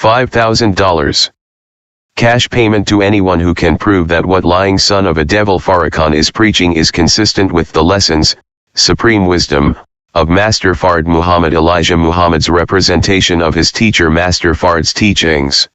$5,000. Cash payment to anyone who can prove that what lying son of a devil Farrakhan is preaching is consistent with the lessons, supreme wisdom, of Master Fard Muhammad Elijah Muhammad's representation of his teacher Master Fard's teachings.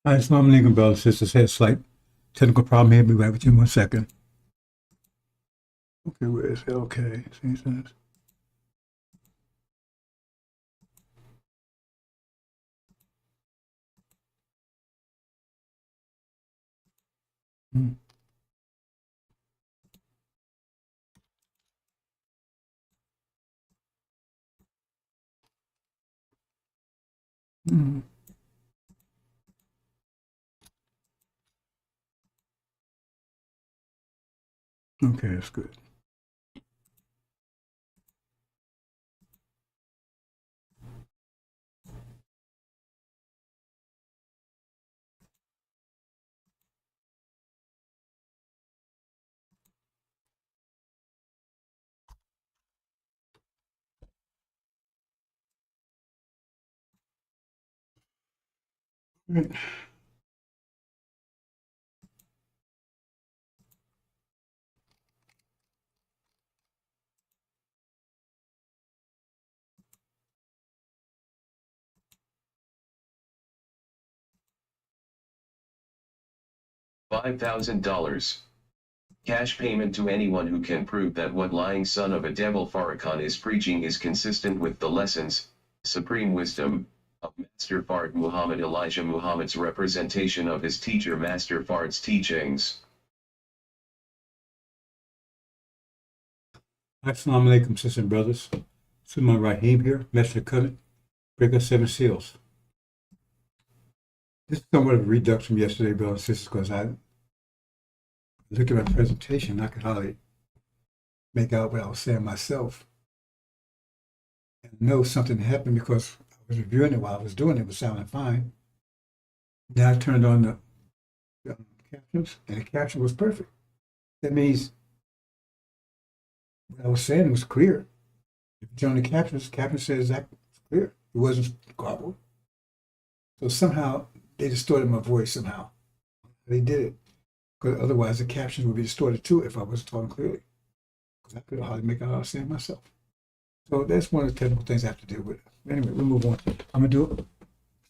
All right, Assalamu alaikum, brothers and sisters. Had a slight technical problem here. Be right with you in 1 second. Okay, where is it? Okay. See, it says- Hmm. Hmm. Okay, that's good. Right. $5,000. Cash payment to anyone who can prove that what lying son of a devil Farrakhan is preaching is consistent with the lessons, supreme wisdom, of Master Fard Muhammad Elijah Muhammad's representation of his teacher Master Fard's teachings. Assalamu alaikum, sisters and brothers. Suleiman Rahim here, Messenger Covenant, Breaker 7 Seals. This is somewhat of a redux from yesterday, brothers and sisters, because I looked at my presentation and I could hardly make out what I was saying myself. And I know something happened because I was reviewing it while I was doing it. It was sounding fine. Then I turned on the captions, and the caption was perfect. That means what I was saying was clear. If you turn on the caption says exactly clear. It wasn't garbled. So somehow they distorted my voice somehow. They did it. Because otherwise the captions would be distorted too if I wasn't talking clearly. Because I could hardly make out what I was saying myself. So that's one of the technical things I have to deal with. Anyway, we'll move on. I'm going to do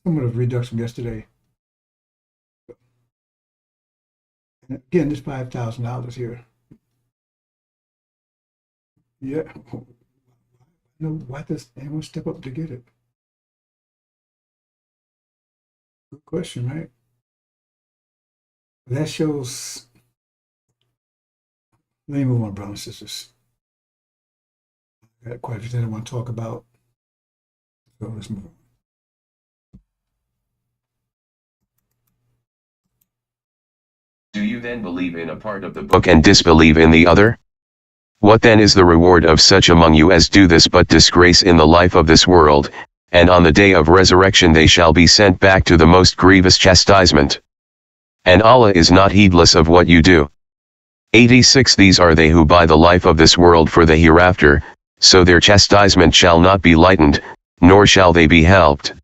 somewhat of a redux from yesterday. And again, this $5,000 here. Yeah. No, why does anyone step up to get it? Good question, right? That shows. Let me move on, brothers and sisters. I got quite a few things I want to talk about. So let's move on. Do you then believe in a part of the book and disbelieve in the other? What then is the reward of such among you as do this but disgrace in the life of this world, and on the day of resurrection they shall be sent back to the most grievous chastisement? And Allah is not heedless of what you do. 86 These are they who buy the life of this world for the hereafter, so their chastisement shall not be lightened, nor shall they be helped.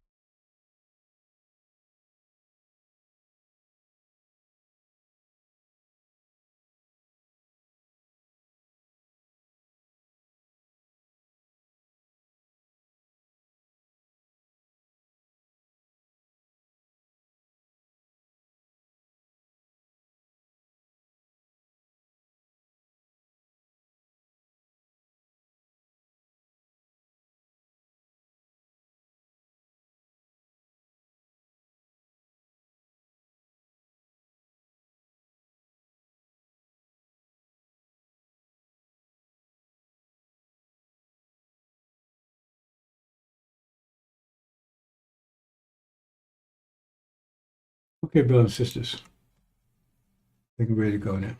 Okay, brothers and sisters. I think we're ready to go now.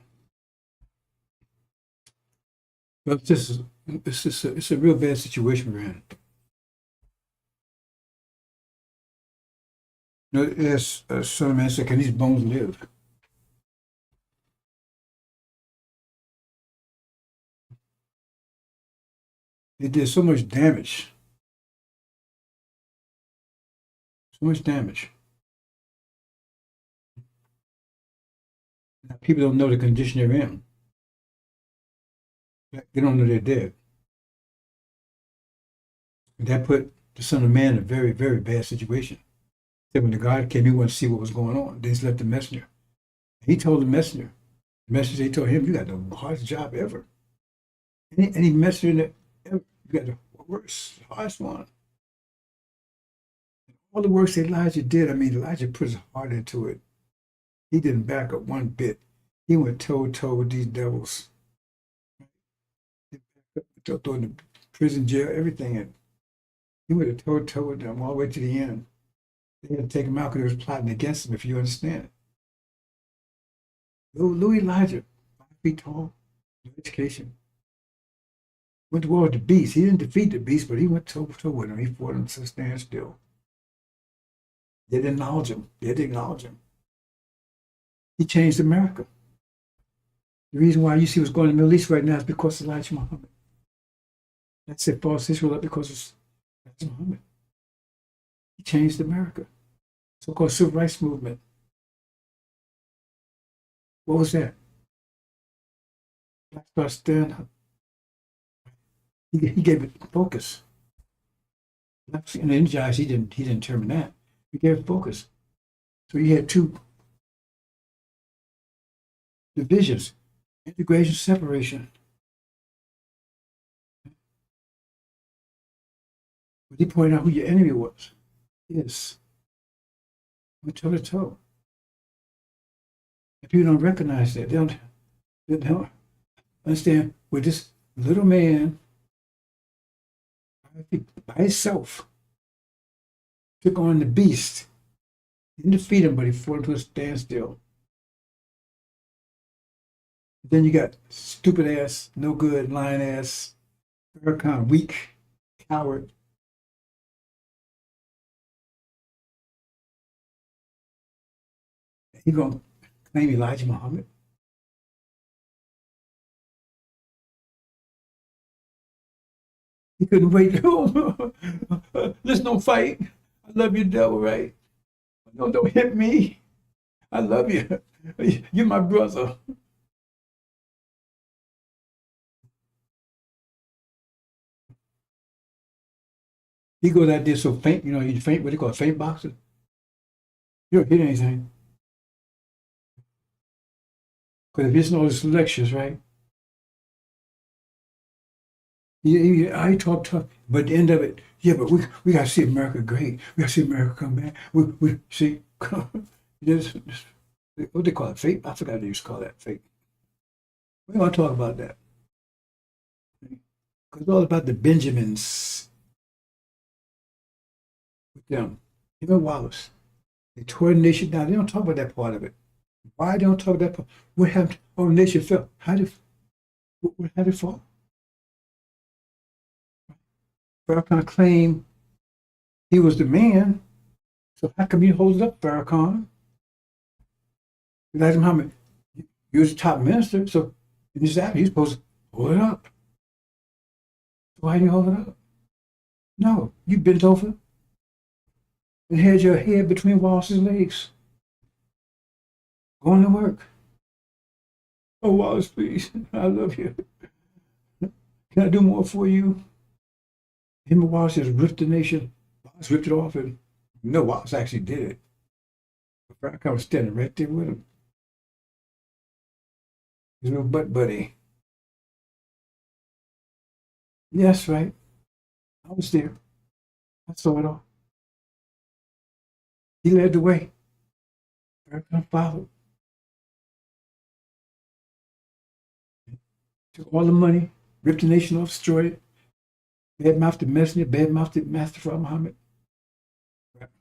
But it's a real bad situation we're in. You know, as a son of man said, can these bones live? They did so much damage. So much damage. Now, people don't know the condition they're in. They don't know they're dead. And that put the son of man in a very, very bad situation. Then when the God came, he wanted to see what was going on. Then he left the messenger. He told the messenger, he told him, you got the hardest job ever. Any messenger ever, you got the worst, hardest one. All the works that Elijah did, I mean, Elijah put his heart into it. He didn't back up one bit. He went toe-to-toe with these devils. Throw in the prison, jail, everything. And he went toe-to-toe with them all the way to the end. They had to take him out because they was plotting against him, if you understand it. Louis Elijah, 5 feet tall, no education. Went to war with the beast. He didn't defeat the beast, but he went toe-to-toe with him. He fought him to stand still. They didn't acknowledge him. They didn't acknowledge him. He changed America. The reason why you see what's going on in the Middle East right now is because of Elijah Muhammad. That's it, false Israel up because of Elijah Muhammad. He changed America. So-called civil rights movement. What was that? Black Star stand up. He gave it focus. In the Injil, he didn't determine that. He gave it focus. So you had two divisions, integration, separation. But he pointed out who your enemy was. Yes. Went toe to toe. If people don't recognize that, they don't understand where this little man by himself took on the beast. He didn't defeat him, but he fought him to a standstill. Then you got stupid ass, no good, lying ass, Farrakhan, weak, coward. He gonna claim Elijah Muhammad? He couldn't wait. Let's no fight. I love you, devil, right? No, don't hit me. I love you. You're my brother. He goes out there so faint, you faint, what do you call it, faint boxing? You don't hit anything. Because if it's all these lectures, right? I talk tough, but at the end of it, yeah, but we got to see America great. We got to see America come back. We see, this, what they call it, fate? I forgot they used to call that fate. We want to talk about that. Because it's all about the Benjamins. With them. Even Wallace. They tore the nation down. They don't talk about that part of it. Why don't talk about that part? What happened? Oh, the nation fell. How did it fall? Farrakhan claimed he was the man. So how come you hold it up, Farrakhan? Elijah Muhammad, you was the top minister, so in this act, you're supposed to hold it up. Why didn't you hold it up? No, you bent over and had your head between Wallace's legs. Going to work. Oh, Wallace, please, I love you. Can I do more for you? Him and Wallace just ripped the nation. Wallace ripped it off, and no, Wallace actually did it. But Farrakhan was standing right there with him. His little butt buddy. Yes, right. I was there. I saw it all. He led the way. Farrakhan followed. Took all the money, ripped the nation off, destroyed it. Bad-mouthed the messenger, bad-mouthed the Master Farrakhan Muhammad.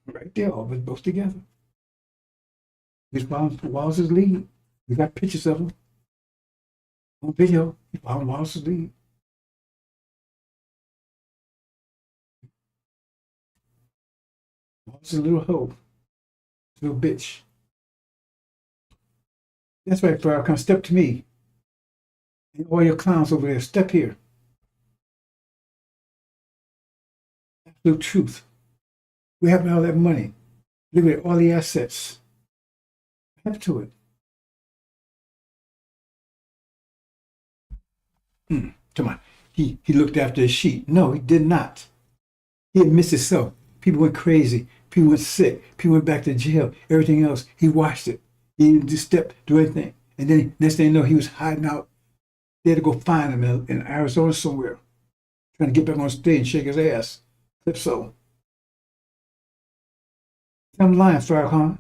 Right there, all of us both together. He's following Wallace's lead. We got pictures of him on video. He followed Wallace's lead. Wallace's little hoe, little bitch. That's right, Farrakhan, step to me. And all your clowns over there, step here. Absolute truth. We have all that money. Look at all the assets. What happened to it? Come on. He looked after his sheep. No, he did not. He admits himself. People went crazy. People went sick. People went back to jail. Everything else, he watched it. He didn't just do anything. And then next thing you know, he was hiding out. They had to go find him in Arizona somewhere, trying to get back on stage and shake his ass. Clip so. I'm lying, Farrakhan.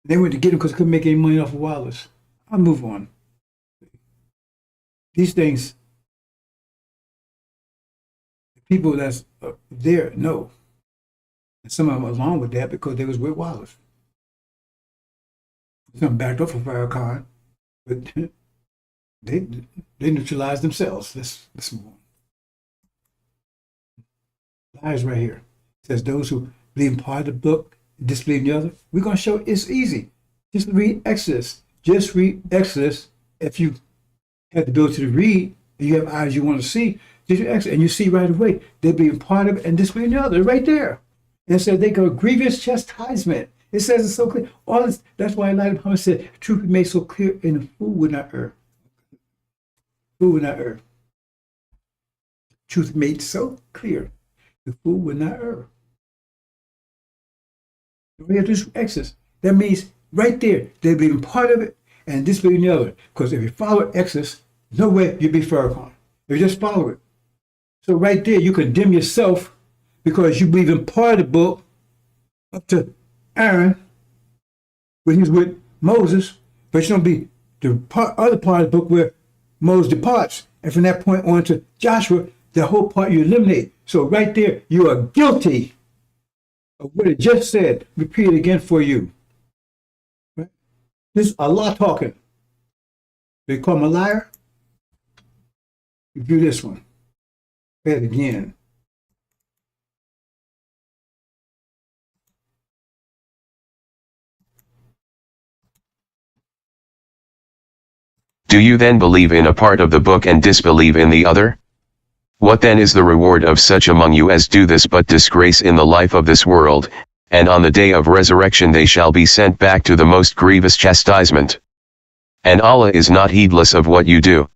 They went to get him because they couldn't make any money off of Wallace. I'll move on. These things, the people that's there know. And some of them along with that because they was with Wallace. Some backed up for Farrakhan, but they neutralized themselves. Let's move on. Lies right here. It says those who believe in part of the book, disbelieve in the other. We're going to show it's easy. Just read Exodus. Just read Exodus. If you have the ability to read and you have eyes you want to see, just read Exodus, and you see right away they believe in part of it and disbelieve in the other. Right there. And it said they go grievous chastisement. It says it's so clear. All this, that's why Elijah Muhammad said, truth be made so clear, and the fool would not err. Fool would not err. Truth made so clear, the fool would not err. We have this Exodus. That means right there, they believe in part of it and disbelieve in the other. Because if you follow Exodus, no way you'll be Farrakhan. If you just follow it. So right there, you condemn yourself because you believe in part of the book up to Aaron, when he was with Moses, but you don't be the other part of the book where Moses departs. And from that point on to Joshua, the whole part you eliminate. So right there, you are guilty of what it just said. Repeat it again for you. Right? This is Allah talking. They call him a liar. Review this one. Say it again. Do you then believe in a part of the book and disbelieve in the other? What then is the reward of such among you as do this but disgrace in the life of this world, and on the day of resurrection they shall be sent back to the most grievous chastisement? And Allah is not heedless of what you do.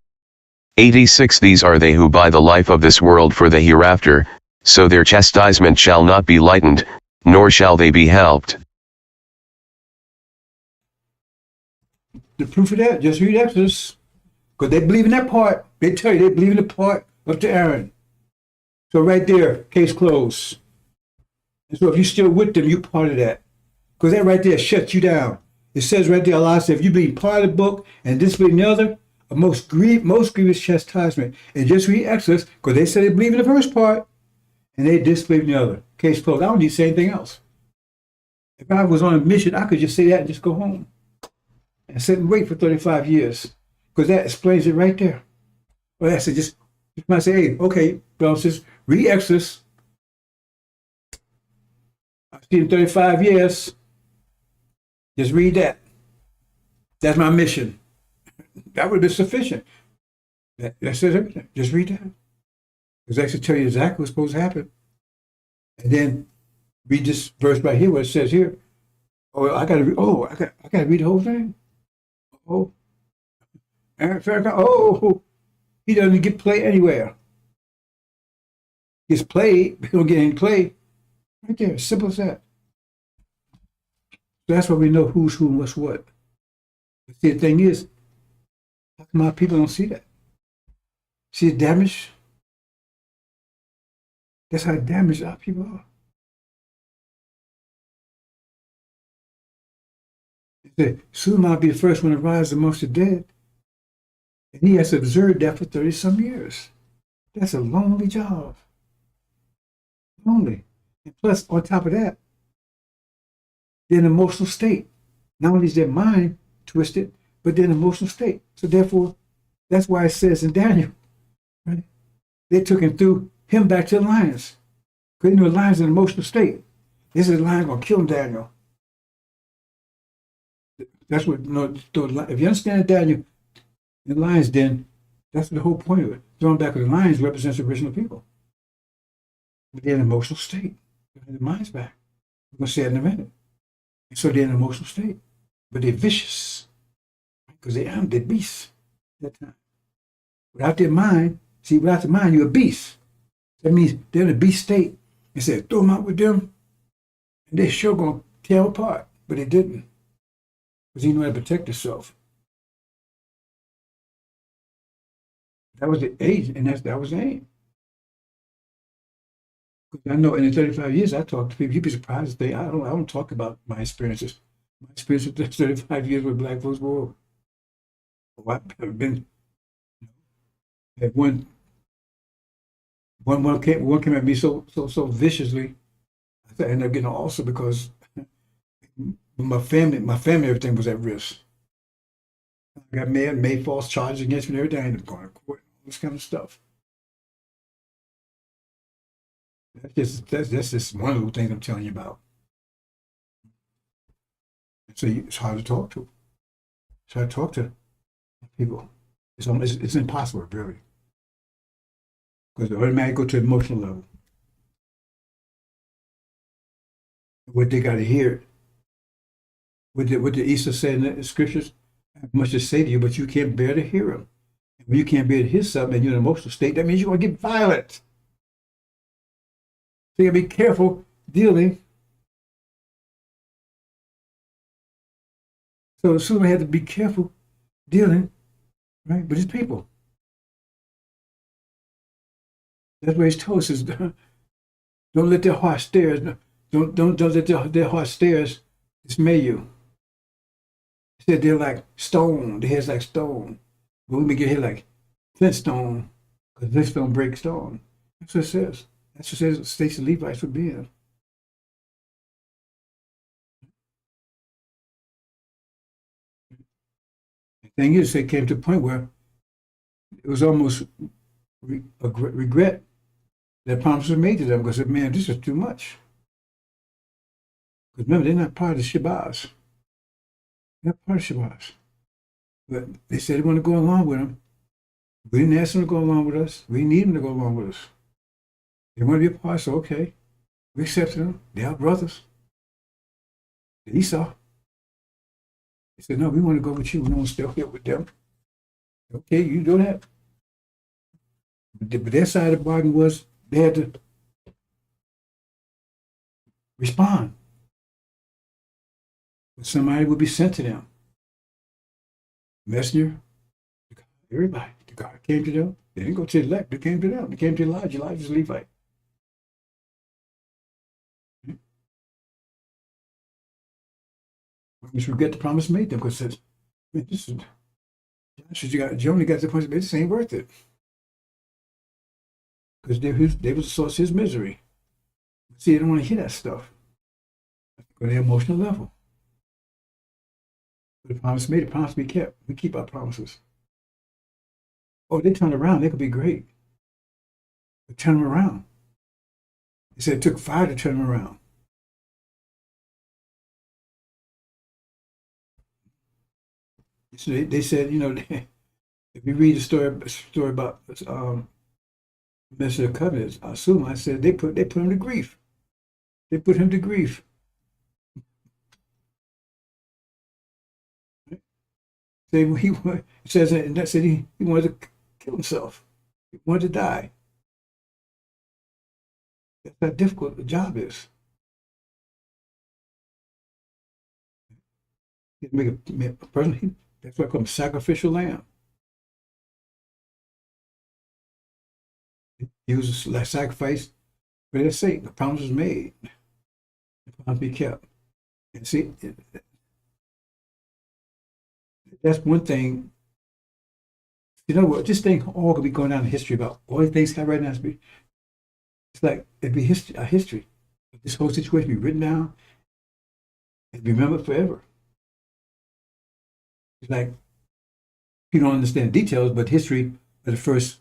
86 These are they who buy the life of this world for the hereafter, so their chastisement shall not be lightened, nor shall they be helped. The proof of that, just read Exodus. Because they believe in that part. They tell you they believe in the part up to Aaron. So right there, case closed. And so if you're still with them, you're part of that. Because that right there shuts you down. It says right there, Allah said, if you believe part of the book and disbelieve in the other, a most grievous chastisement. And just read Exodus, because they said they believe in the first part, and they disbelieve in the other. Case closed. I don't need to say anything else. If I was on a mission, I could just say that and just go home. And sit and wait for 35 years. Because that explains it right there. Well, that's it. Just you might say, hey, okay, brothers, just read Exodus. I've seen 35 years. Just read that. That's my mission. That would have been sufficient. That says everything. Just read that. Because that should tell you exactly what's supposed to happen. And then read this verse right here, what it says here. Oh, I gotta read the whole thing. Oh, Aaron Farrakhan, oh, he doesn't get play anywhere. He gets played, but he don't get any play. Right there, simple as that. So that's why we know who's who and what's what. But see, the thing is, how come our people don't see that? See the damage? That's how damaged our people are. Soon I'll be the first one to rise amongst the dead. And he has observed that for 30-some years. That's a lonely job. Lonely. And plus, on top of that, they're in an emotional state. Not only is their mind twisted, but they're in an emotional state. So therefore, that's why it says in Daniel, right? They took him through him back to the lions. Because the lions in an emotional state. This is the lion going to kill Daniel. That's what, if you understand Daniel, the lion's den, that's the whole point of it. Throwing back with the lions represents the original people. But they're in an emotional state. Their mind's back. We're going to say it in a minute. And so they're in an emotional state. But they're vicious. Because they're beasts at that time. Without their mind, without the mind, you're a beast. That means they're in a beast state. He said, throw them out with them, and they sure gonna tear apart. But they didn't, because he knew how to protect himself. That was the age, and that was the aim. I know in the 35 years I talk to people, you'd be surprised if I don't talk about my experiences. My experience with 35 years with Black folks war. Oh, I've been at one came at me so viciously. I ended up getting an ulcer because my family, everything was at risk. I got made false charges against me and everything. I ended up going to court, all this kind of stuff. That's just one of the things I'm telling you about. So it's hard to talk to. It's hard to talk to people. It's impossible, really, because they automatically go to emotional level. What they got to hear, what the Easter said in the scriptures, I have much to say to you, but you can't bear to hear him. And when you can't bear to hear something and you're in an emotional state, that means you're going to get violent. So you got to be careful dealing. So Suleiman had to be careful dealing, right, with his people. That's what he's told us. Is don't let their heart stares. Don't let their heart stares dismay you. He said they're like stone. Their head's like stone. But we may get here like flintstone, because flintstone breaks stone. That's what it says. That's what it says. States the Levites would be in. The thing is, they came to a point where it was almost a regret that promises were made to them, because man, this is too much. Because remember, they're not part of the Shabazz. They're not part of Shabazz. But they said they want to go along with them. We didn't ask them to go along with us. We need them to go along with us. They want to be a part, so okay. We accepted them. They're our brothers. Esau. They said, no, we want to go with you. We don't want to stay here with them. Okay, you do that. But their side of the bargain was they had to respond. But somebody would be sent to them. Messenger, everybody. The God came to them. They didn't go to the elect. They came to them. They came to Elijah. Elijah's a Levite. We should get the promise made them, because it says, man, this is, you got the point, this ain't worth it. Because they was the source of his misery. See, they don't want to hear that stuff on the emotional level. But the promise made, the promise be kept. We keep our promises. Oh, they turn around, they could be great. But turn them around. They said it took fire to turn them around. So they said, if you read the story about Mr. Covenants, I assume I said they put him to grief. They put him to grief. Say it says in that city he wanted to kill himself. He wanted to die. That's how difficult the job is. You make a person. That's why I call him sacrificial lamb. He was like sacrifice for their sake. The promise was made. The promise be kept. And see, that's one thing. You know what? This thing all could be going down in history about all the things right now. It's like it'd be history. A history. This whole situation be written down and be remembered forever. It's like you don't understand the details, but history of the first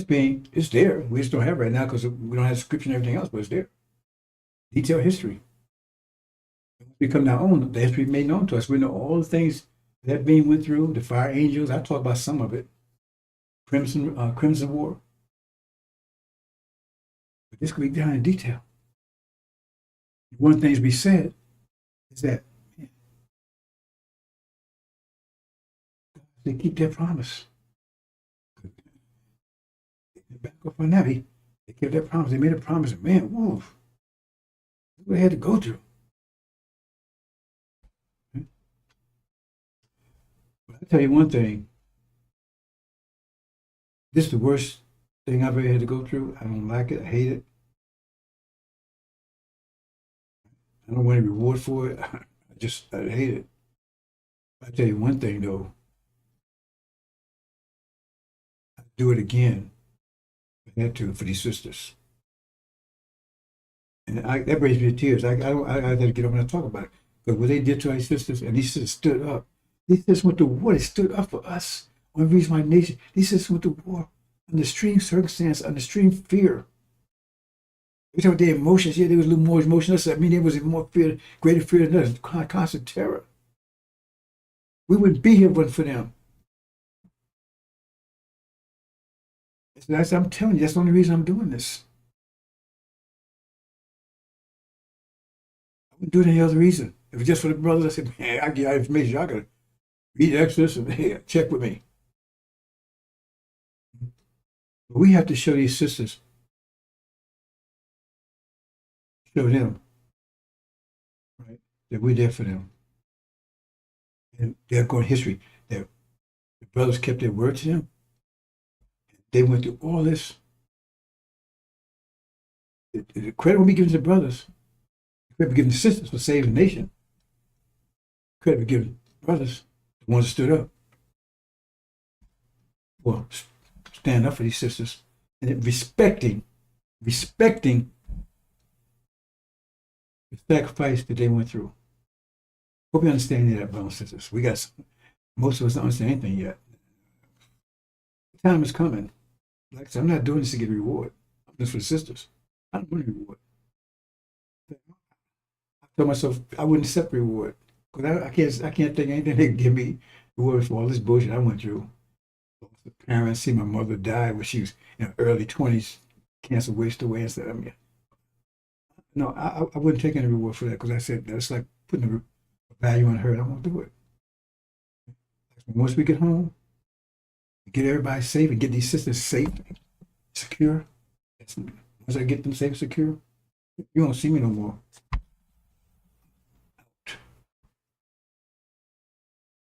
being is there. We just don't have it right now because we don't have scripture and everything else, but it's there. Detailed history. We come our own. The history made known to us. We know all the things that being went through. The fire angels. I talk about some of it. Crimson War. But this could be done in detail. One of the things we said is that they keep their promise. Back up on that. They kept that promise. They made a promise. Man, whoa, what they had to go through. But I tell you one thing. This is the worst thing I've ever had to go through. I don't like it. I hate it. I don't want any reward for it. I hate it. I tell you one thing though. I'd do it again. If I had to for these sisters. And that brings me to tears. I had to get up and talk about it. But what they did to our sisters, and these sisters stood up. These sisters went to war. They stood up for us. One reason my nation. These sisters went to war under extreme circumstance, under extreme fear. We talk about their emotions. Yeah, they was a little more emotional. I mean, there was more fear, greater fear than us, constant terror. We wouldn't be here but for them. I'm telling you, that's the only reason I'm doing this. I wouldn't do it any other reason. If it was just for the brothers, I said, man, I get information. Y'all got to read Exodus and hey, check with me. But we have to show these sisters, show them, right, that we're there for them. And they're going history. That the brothers kept their word to them. They went through all this. The credit will be given to the brothers. The credit will be given to sisters for saving the nation. The credit will be given to the brothers, the ones that stood up. Well, stand up for these sisters and then respecting the sacrifice that they went through. Hope you understand that, brothers and sisters. Most of us don't understand anything yet. The time is coming. Like I said, I'm not doing this to get a reward. I'm just for the sisters. I don't want a reward. I told myself I wouldn't accept reward because I can't think anything they can give me reward for all this bullshit I went through. The parents see my mother die when she was in her early 20s, cancer wasted away and stuff. I mean, no, I wouldn't take any reward for that because I said that's like putting a value on her. And I won't do it. Once we get home, get everybody safe and get these sisters safe, secure. Once I get them safe and secure, you won't see me no more.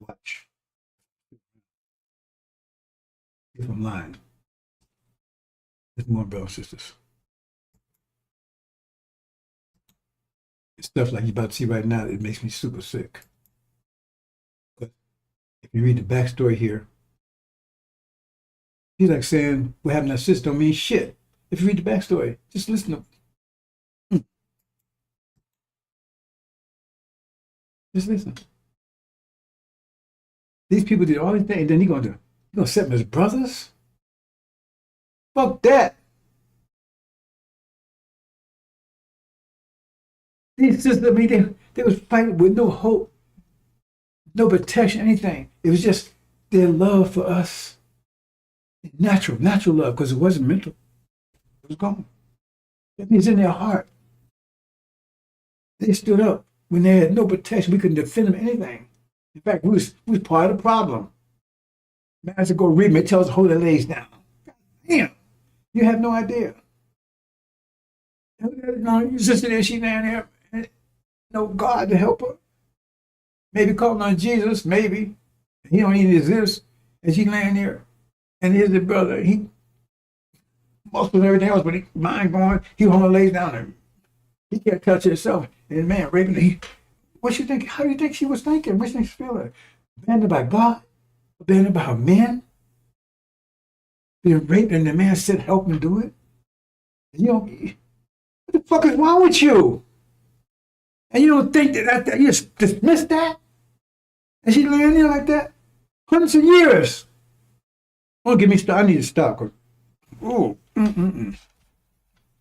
Watch. If I'm lying, there's more brothers and sisters. It's stuff like you're about to see right now, it makes me super sick. But if you read the backstory here, he's like saying what happened to that sister don't mean shit. If you read the backstory, just listen to Just listen. These people did all these things, and then you're gonna set them as brothers? Fuck that. These sisters, I mean, they was fighting with no hope, no protection, anything. It was just their love for us. Natural love, because it wasn't mental. It was gone. It was in their heart. They stood up when they had no protection. We couldn't defend them anything. In fact, we was part of the problem. Man, I should go read me. It tells us to hold their legs down. Damn, you have no idea. Your sister there, she down there, no God to help her. Maybe calling on Jesus, maybe. He don't even exist. And she laying there. And here's the brother. He muscles and everything else, but he mind going, he hold her legs down there. He can't touch herself. And man, raping her. What you think? How do you think she was thinking? What do you think she feeling? Abandoned by God? Abandoned by her man? Being raped and the man said help him do it? You know, what the fuck is wrong with you? And you don't think that you just dismiss that? And she laying there like that? Hundreds of years. Don't get me started. I need to stop. Ooh,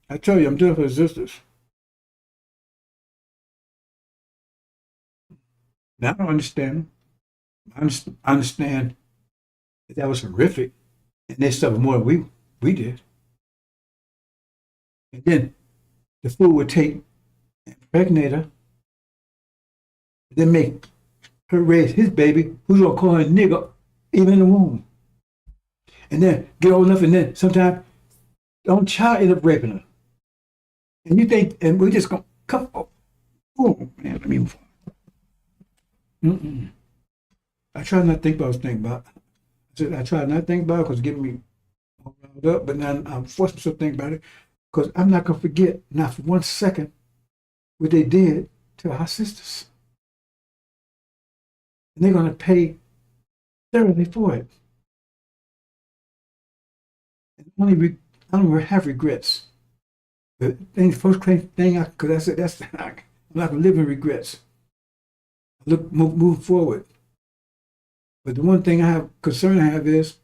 I tell you, I'm doing it for the sisters. Now I don't understand. I understand that was horrific, and they suffered more than we did. And then the fool would take and impregnate her, then make her raise his baby, who's gonna call her a nigger, even in the womb. And then get old enough, and then sometimes own child ended up raping her. And you think, and we just gonna come, oh man, let me move on. Mm-mm. I try not to think about what I was thinking about. I try not to think about it because it's getting me all riled up, but now I'm forced myself to think about it because I'm not going to forget, not for 1 second, what they did to our sisters. And they're going to pay thoroughly for it. And I don't have regrets. The first thing, because I said, I'm not going to live in regrets. I move forward. But the one thing concern I have is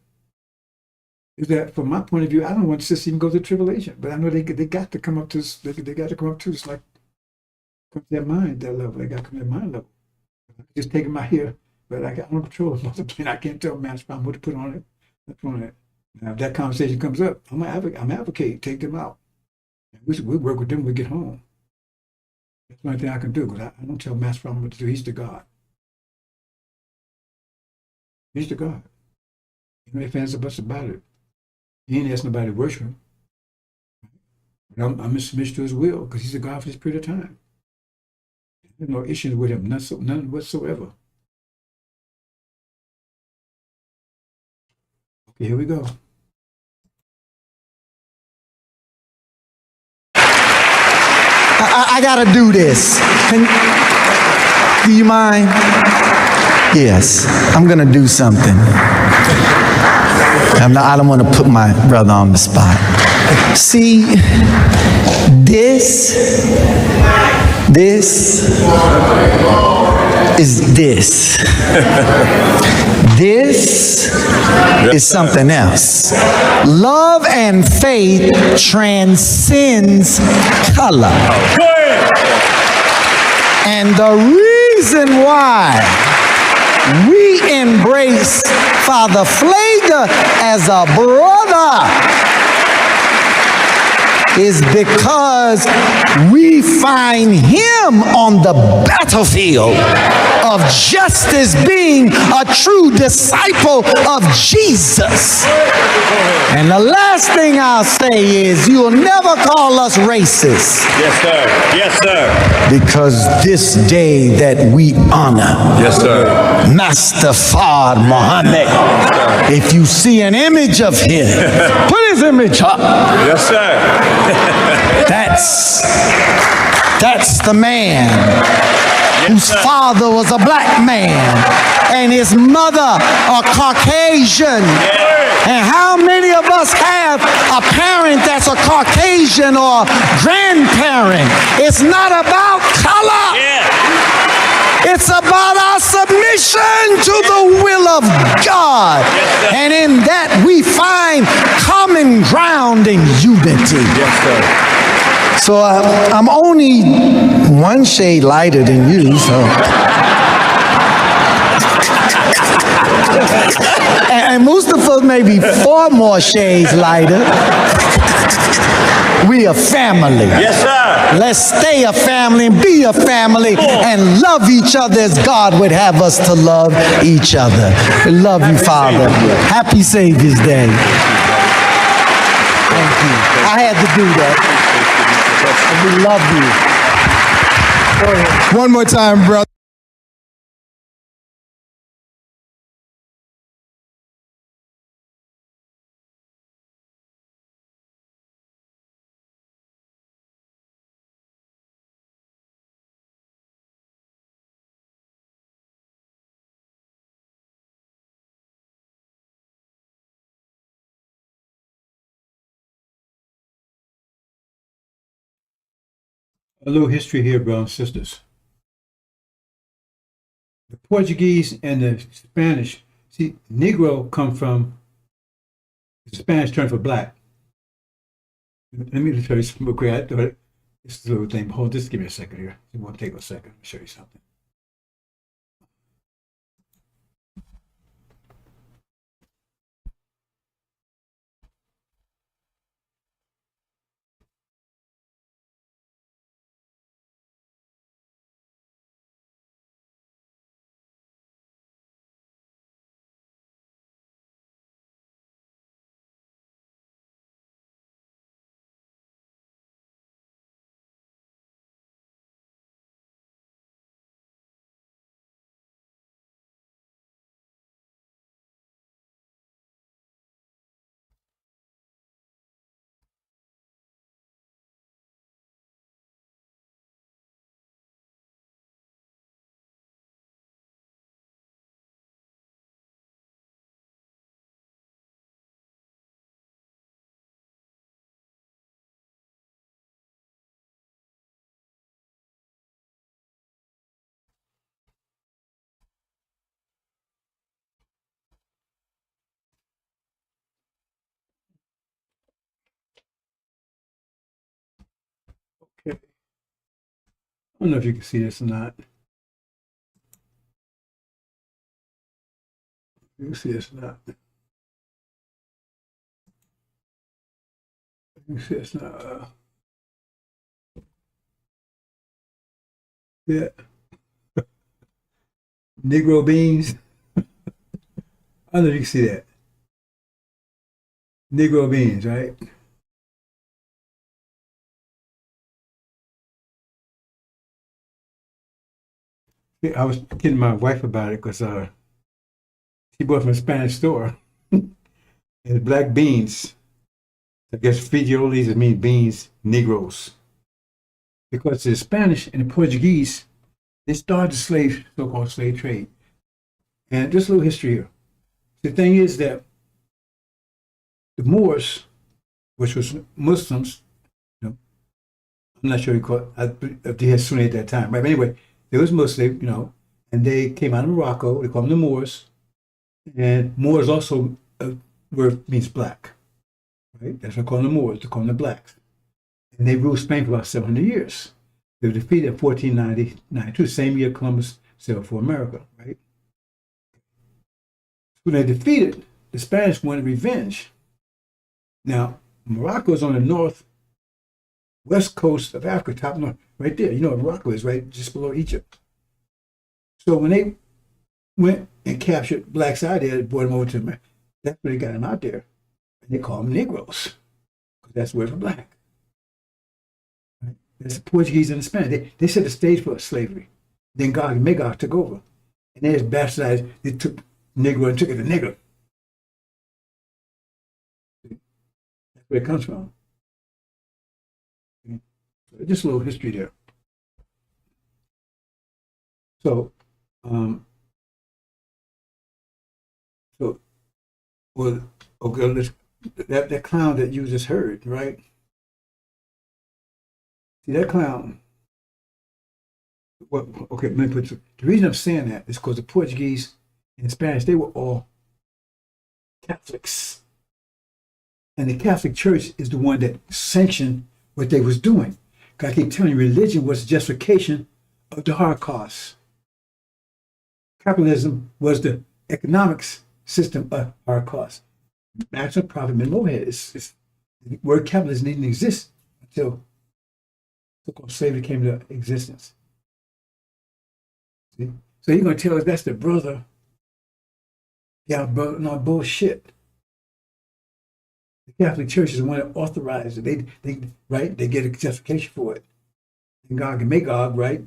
that from my point of view, I don't want sisters to even go through tribulation. But I know they got to come up to this, they got to come up to this, like, come to their mind, that level. They got to come to their mind level. I just take them out here, but I don't control them. I can't tell Master Problem what to put on it. That's on it. Now, if that conversation comes up, I'm advocate, take them out. We work with them when we get home. That's the only thing I can do, because I don't tell Master Problem what to do. He's the God. He's the God. He don't make us about it. He ain't asked nobody to worship him. But I'm in submission to his will, because he's the God for this period of time. There's no issues with him, none whatsoever. Okay, here we go. I gotta do this. Do you mind? Yes, I'm gonna do something. I don't want to put my brother on the spot. See, this is this. This is something else. Love and faith transcends color. And the reason why we embrace Father Flagler as a brother is because we find him on the battlefield of justice, being a true disciple of Jesus. And the last thing I'll say is, you'll never call us racist. Yes, sir. Yes, sir. Because this day that we honor, Yes, sir. Master Fard Muhammad, if you see an image of him, put his image up. Yes, sir. That's the man whose father was a black man and his mother a Caucasian. And how many of us have a parent that's a Caucasian or grandparent? It's not about color. It's about our submission to the will of God. And in that we find common ground and unity. Yes, sir. So I'm only one shade lighter than you, so. And Mustafa may be 4 more shades lighter. We a family. Yes, sir. Let's stay a family and be a family and love each other as God would have us to love each other. We love you, Father. Happy Savior's Day. Thank you. I had to do that. We love you. One more time, brother. A little history here, brothers and sisters. The Portuguese and the Spanish, see, Negro come from the Spanish term for black. Let me show you something real quick. I thought this little thing. Hold, just give me a second here. It won't take a second. Let me show you something. I don't know if you can see this or not. You can see this or not. You can see this now. Yeah. Negro beans. I don't know if you can see that. Negro beans, right? Yeah, I was kidding my wife about it because she bought from a Spanish store. It's black beans. I guess frijoles, it means beans, Negroes. Because the Spanish and the Portuguese, they started the so-called slave trade. And just a little history here. The thing is that the Moors, which was Muslims, you know, I'm not sure if they had Sunni at that time, right? But anyway, they was Muslim, and they came out of Morocco. They call them the Moors, and Moors also word means black, right? That's what they call them the Moors. They call them the blacks, and they ruled Spain for about 700 years. They were defeated in 1492, the same year Columbus sailed for America, right? When they defeated, the Spanish wanted revenge. Now, Morocco is on the northwest coast of Africa, top north, right there. You know where Morocco is, right? Just below Egypt. So when they went and captured blacks out there, brought them over to America, that's where they got them out there. And they call them Negroes, because that's the word for black. Right? That's the Portuguese and the Spanish. They set the stage for slavery. Then Gog and Magog took over. And they just bastardized, they took Negro and took it to nigger. That's where it comes from. Okay. So just a little history there. So, well, okay, that clown that you just heard, right? See that clown? Well, okay, let me put the reason I'm saying that is because the Portuguese and the Spanish, they were all Catholics. And the Catholic Church is the one that sanctioned what they was doing. Because I keep telling you, religion was the justification of the Holocaust. Capitalism was the economics system of Holocaust. Maximum profit, minimum overhead. The word capitalism didn't exist until so-called slavery came into existence. See? So you're going to tell us that's the brother? Yeah, brother, no bullshit. The Catholic Church is the one that authorized it. They get a justification for it. And Gog and Magog, right?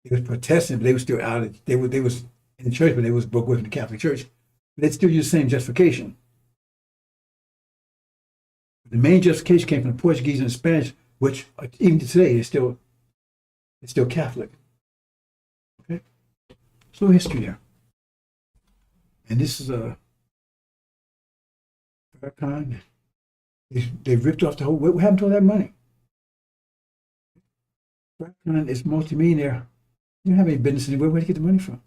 They was protesting, but they were still out. They was in the church, but they was broke away from the Catholic Church. But they still use the same justification. The main justification came from the Portuguese and the Spanish, which even today is still Catholic. Okay, so history there. And this is Farrakhan. They ripped off the whole. What happened to all that money? Farrakhan is multimillionaire. You don't have any business anywhere. Where'd he get the money from?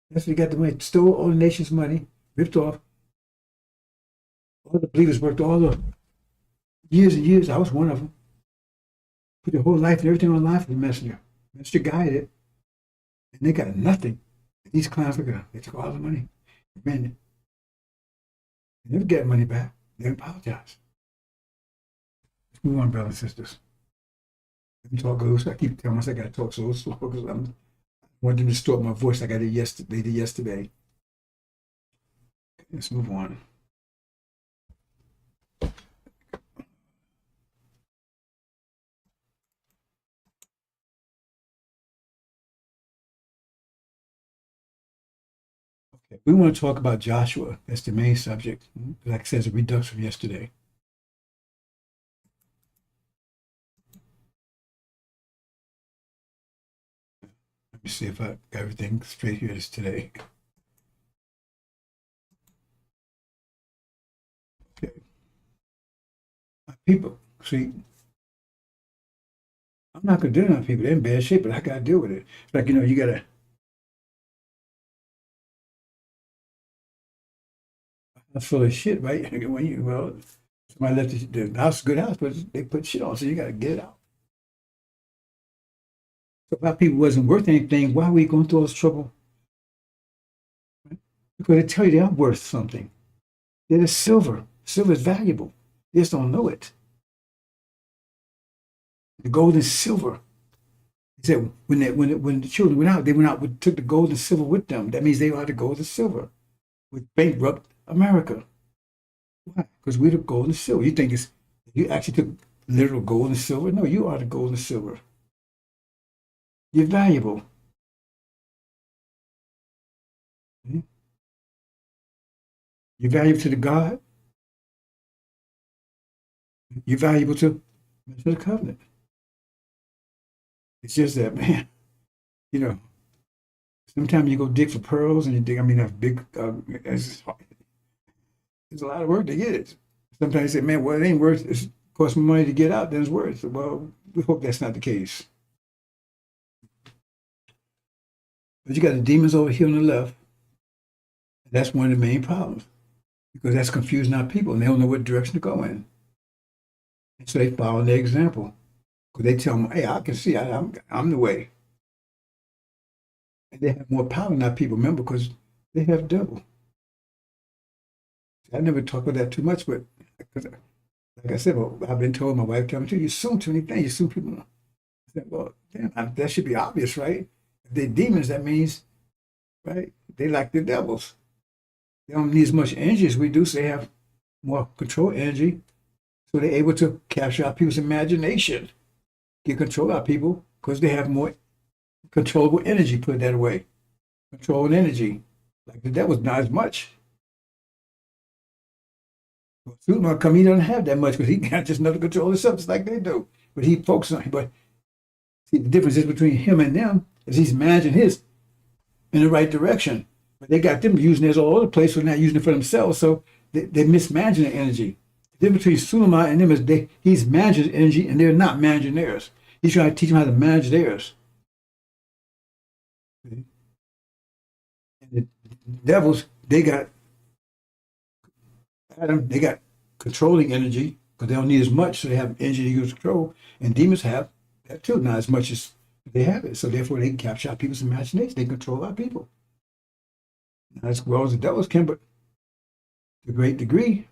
That's where he got the money. Stole all the nation's money, ripped off. All the believers worked all the years and years. I was one of them. Put their whole life and everything on life for the messenger. Messenger guided it. And they got nothing. And these clowns, they took all the money. Ran it. They never get money back. They apologize. Let's move on, brothers and sisters. Let me talk loose. I keep telling myself I got to talk so slow because I want them to distort my voice like I did yesterday. Okay, let's move on. Okay, we want to talk about Joshua. That's the main subject. Like I said, it's a redux from yesterday. Let me see if I got everything straight here this today. Okay. People, see, I'm not going to do it on people. They're in bad shape, but I got to deal with it. It's like, you got to. That's full of shit, right? When somebody left the house, good house, but they put shit on, so you got to get it out. So if our people wasn't worth anything, why are we going through all this trouble? Because they tell you they are worth something. They're the silver. Silver is valuable. They just don't know it. The gold and silver. He said when the children went out, took the gold and silver with them. That means they are the gold and silver, which bankrupt America. Why? Because we're the gold and silver. You think you actually took literal gold and silver? No, you are the gold and silver. You're valuable. Okay? You're valuable to the God. You're valuable to the covenant. It's just that, man, sometimes you go dig for pearls and you dig, that's big, it's a lot of work to get it. Sometimes you say, man, well, it ain't worth it. It costs more money to get out than it's worth. Well, we hope that's not the case. But you got the demons over here on the left. That's one of the main problems because that's confusing our people and they don't know what direction to go in. And so they follow their example. Because they tell them, hey, I can see, I'm the way. And they have more power than our people, remember, because they have devil. I never talk about that too much, but because, like I said, I've been told, my wife told me, you assume too many things, you assume people. I said, well, damn, that should be obvious, right? If they're demons, that means, right, they like the devils. They don't need as much energy as we do, so they have more control energy, so they're able to capture our people's imagination. Get control of our people because they have more controllable energy, put it that way. Controlled energy. Like the devil's not as much. Well, Superman come, he doesn't have that much because he got just another control of substance like they do. But he focuses on it. But see, the difference is between him and them is he's managing his in the right direction. But they got them using theirs all over the place, so they're not using it for themselves. So they're mismanaging the energy. The difference between Suleiman and them is he's managing energy and they're not managing theirs. He's trying to teach them how to manage theirs. Okay. And the devils, they got Adam, they got controlling energy because they don't need as much, so they have energy to use control. And demons have that too, not as much as they have it. So therefore, they can capture our people's imagination. They control our people. Not as well as the devils can, but to a great degree.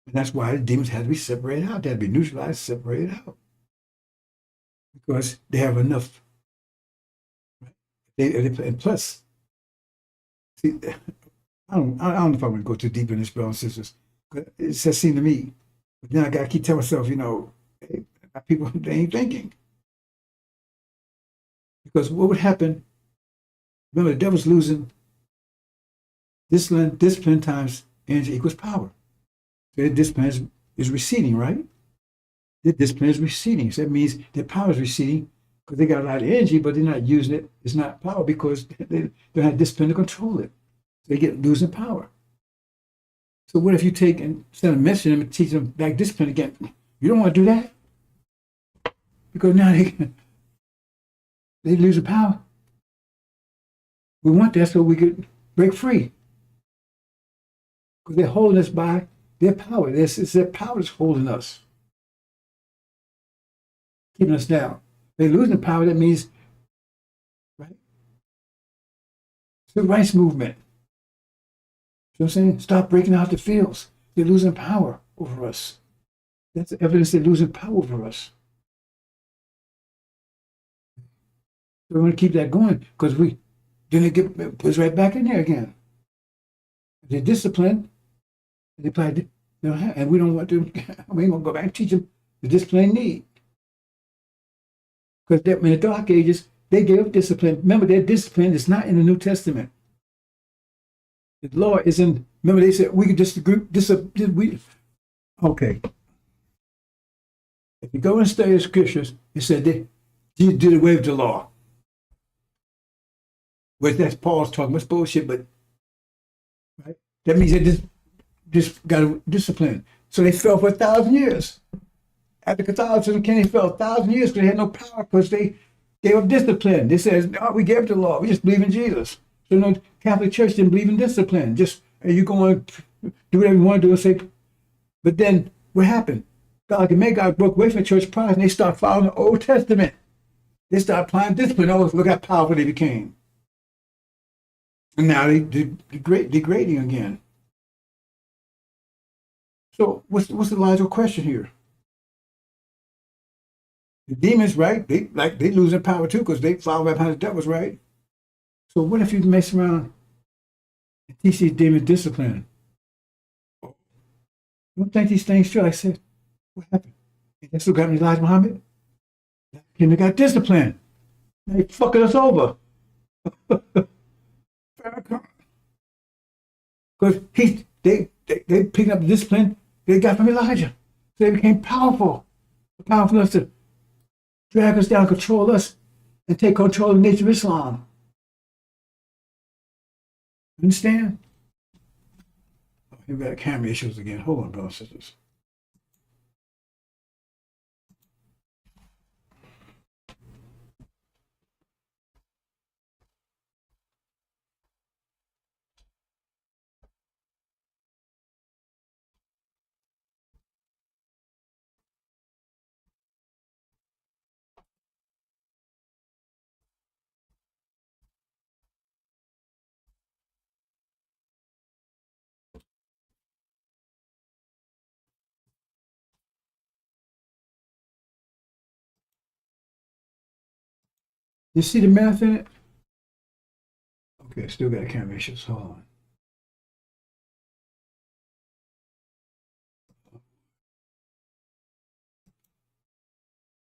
And that's why the demons had to be separated out. They had to be neutralized, separated out. Because they have enough. And plus, see, I don't know if I'm going to go too deep in this, brothers and sisters. It just seemed to me. But then I got to keep telling myself, hey, people, they ain't thinking. Because what would happen? Remember, the devil's losing discipline times energy equals power. So their discipline is receding, right? Their discipline is receding. So that means their power is receding because they got a lot of energy, but they're not using it. It's not power because they don't have discipline to control it. So they get losing power. So what if you take and instead of messaging them and teach them back discipline again? You don't want to do that because now they lose the power. We want that so we could break free because they're holding us by their power. It's their power that's holding us, keeping us down. They're losing power. That means, right? Civil rights movement. You know what I'm saying? Stop breaking out the fields. They're losing power over us. That's evidence they're losing power over us. So we want to keep that going because then it puts right back in there again. They're disciplined. They apply, and we don't want to. We ain't gonna go back and teach them the discipline they need. Because in the Dark Ages, they gave up discipline. Remember, their discipline is not in the New Testament. The law is in. Remember, they said we could disagree. Okay. If you go and study the scriptures, it said they did away with the law. Well, that's Paul's talking. That's bullshit, but right? That means they just got to discipline. So they fell for 1,000 years. After Catholicism came, they fell 1,000 years because they had no power because they gave up discipline. They said, "Oh, we gave up the law. We just believe in Jesus." So no Catholic Church didn't believe in discipline. Just you go on, do whatever you want to do and say. But then what happened? God broke away from the church pride and they start following the Old Testament. They started applying discipline. Oh, look how powerful they became. And now they degrading again. So what's the logical question here? The demons, right? They losing power too because they follow right behind the devils, right? So what if you mess around and teach these demons discipline? You don't think these things true? I said, what happened? That's what got me Elijah Muhammad. Him they got discipline. They fucking us over. Farrakhan. Because they picked up the discipline they got from Elijah. So they became powerful. Powerful enough to drag us down, control us, and take control of the nature of Islam. Understand? Oh, here we got camera issues again. Hold on, brothers and sisters. You see the math in it? Okay, still got camera issues. Hold on.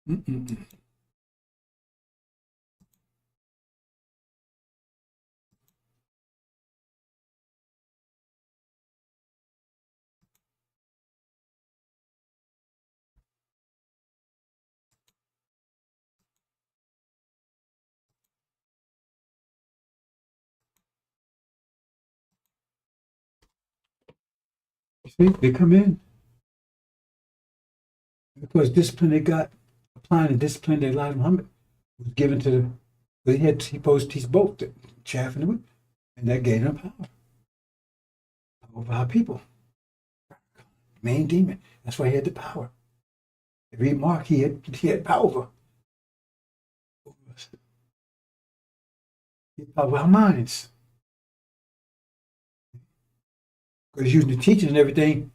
Mm-mm-mm. You see, they come in because discipline they got, applying the discipline that Elijah Muhammad was given to the, he supposed to teach both the chaff and the wheat, and that gave them power over our people. Main demon. That's why he had the power. Every mark he had power over us. He had power over our minds. Because using the teaching and everything,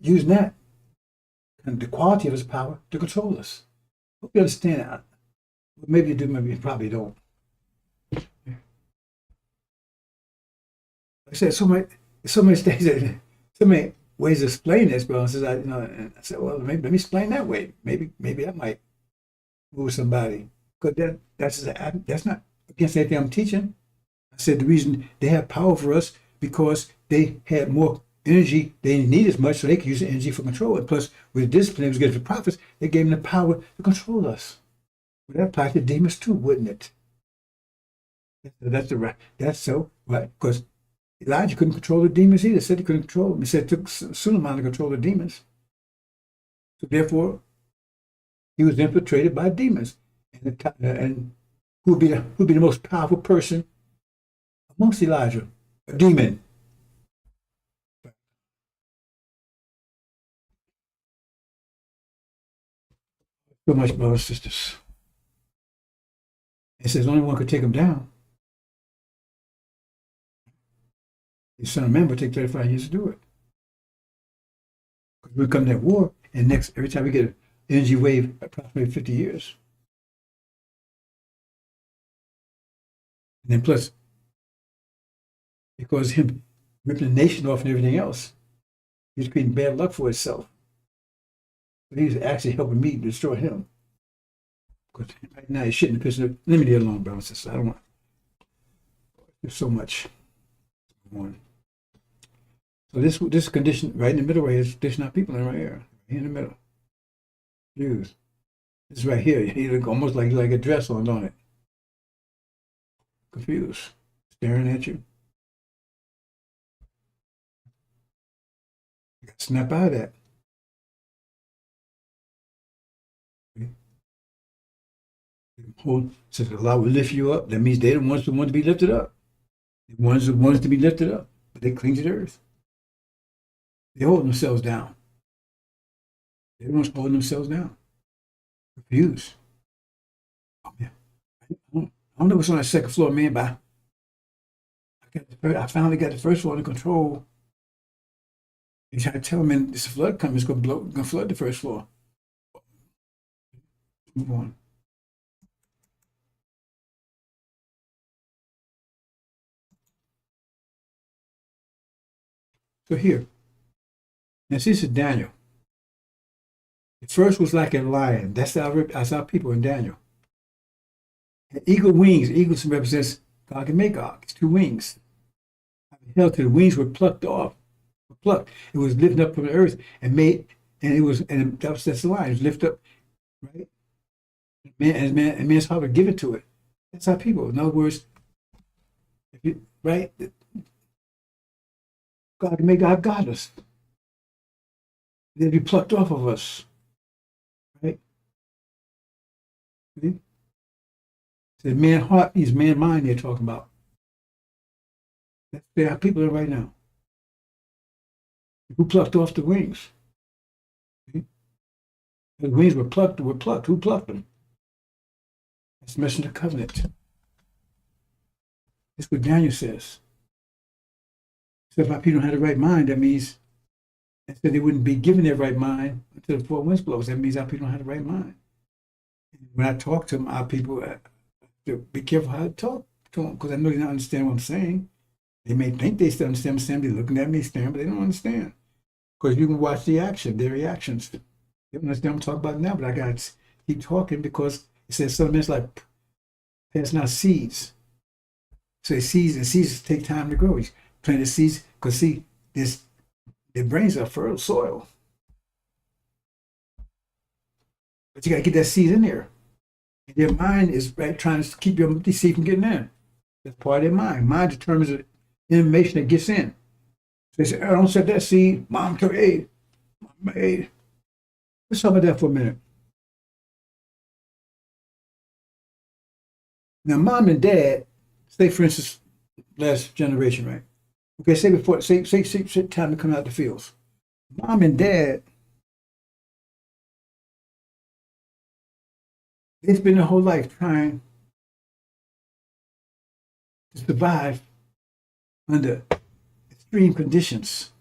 using that and the quality of his power to control us. Hope you understand that. Maybe you do, maybe you probably don't. Like I said, so many things, so many ways to explain this, bro. And I said, well, maybe let me explain that way. Maybe that might move somebody. Because that's not against anything I'm teaching. I said the reason they have power for us because they had more energy. They didn't need as much, so they could use the energy for control. And plus, with the discipline they was given to the prophets, they gave them the power to control us. Well, that applies to demons too, wouldn't it? That's so right. Because Elijah couldn't control the demons either. Said he couldn't control them. He said it took Suleiman to control the demons. So therefore, he was infiltrated by demons. And who would be the most powerful person amongst Elijah? A demon. So much, brothers and sisters. It says only one could take him down. His son of man would take 35 years to do it. Because we come to that war, and every time we get an energy wave, approximately 50 years. And then plus, because him ripping the nation off and everything else, he's creating bad luck for himself. But he's actually helping me destroy him. Because right now he's shitting the piss. Let me leave it alone, bro. I don't want. There's so much going on. So this condition right in the middle way is condition our people in right here in the middle. Jews. This right here, you look almost like a dress on, don't it? Confused, staring at you. You got to snap out of that. Says Allah will lift you up. That means they're the ones who want to be lifted up. The ones who want to be lifted up, but they cling to the earth. They hold themselves down. They're the ones holding themselves down. Confused. Oh, man. I don't know what's on that second floor, man, but I finally got the first floor under control. They tried to tell me, man, this flood coming, it's gonna flood the first floor. Move on. So here, now see, this is Daniel. The first was like a lion. That's our people in Daniel. And eagle wings. Eagles represents Gog and Magog. It's two wings. Held to the wings were plucked off. Plucked. It was lifted up from the earth and made, and it was, and that's the line. It was lifted up, right? And man's heart would give it to it. That's our people. In other words, if you, right? God can make God got us. They'll be plucked off of us. Right? See? The man heart is man mind they're talking about. That's where our people are right now. Who plucked off the wings? See? The wings were plucked. Who plucked them? That's messing the covenant. That's what Daniel says. So if our people don't have the right mind, that means and so they wouldn't be given their right mind until the four winds blows. That means our people don't have the right mind. And when I talk to them, our people to be careful how to talk to them because I know they don't understand what I'm saying. They may think they still understand what I'm saying. They're looking at me, staring, but they don't understand. Because you can watch their reactions. They don't understand what I'm talking about now, but I got to keep talking because it says something that's like passing out seeds. So seeds take time to grow. You plant the seeds because see, their brains are fertile soil. But you got to get that seed in there. And their mind is right, trying to keep the seed from getting in. That's part of their mind. Mind determines the information that gets in. So they say, oh, don't set that seed. Mom took aid. Mom aid. Let's talk about that for a minute. Now, mom and dad, say for instance, last generation, right? Okay, say time to come out the fields. Mom and dad, they spend their whole life trying to survive under extreme conditions.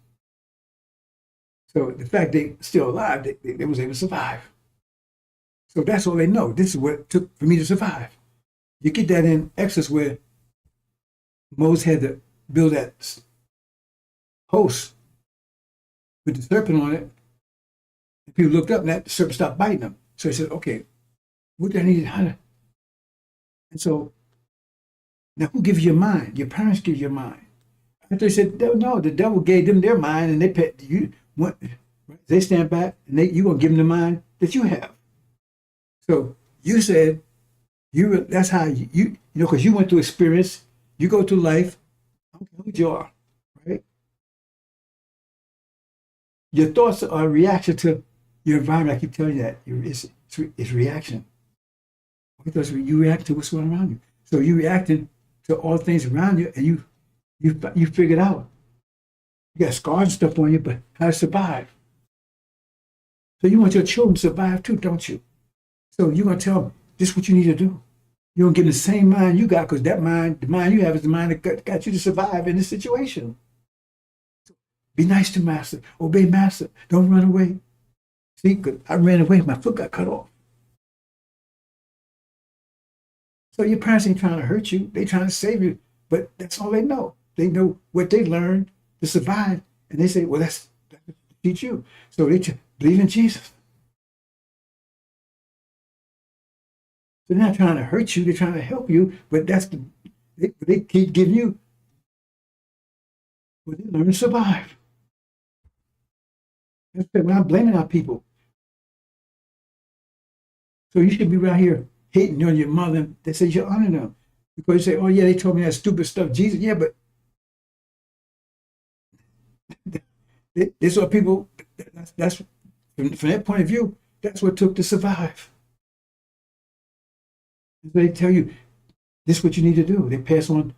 So the fact they still alive, they was able to survive. So that's all they know. This is what it took for me to survive. You get that in Exodus where Moses had to build that host with the serpent on it. And people looked up and the serpent stopped biting them. So he said, okay, what do I need? How to? And so now who gives you your mind? Your parents give you your mind. After they said, no, the devil gave them their mind and they stand back and you're going to give them the mind that you have. So you said, that's how you know, because you went through experience, you go through life, I don't care who you are, right? Your thoughts are a reaction to your environment. I keep telling you that. It's reaction. Because you react to what's going around you. So you reacting to all things around you and you figured out. You got scars and stuff on you, but how to survive. So you want your children to survive too, don't you? So you're going to tell them, this is what you need to do. You're going to give them the same mind you got because that mind, the mind you have is the mind that got you to survive in this situation. So be nice to master. Obey master. Don't run away. See, because I ran away, my foot got cut off. So your parents ain't trying to hurt you. They trying to save you. But that's all they know. They know what they learned to survive. And they say, well, that's to teach you. So they believe in Jesus. They're not trying to hurt you. They're trying to help you. But they keep giving you what they learn to survive. That's what I'm blaming our people. So you should be right here hating on your mother. They say you should honor them. Because you say, oh, yeah, they told me that stupid stuff. Jesus, yeah, but that's what people, that's from that point of view, that's what it took to survive. They tell you, this is what you need to do. They pass on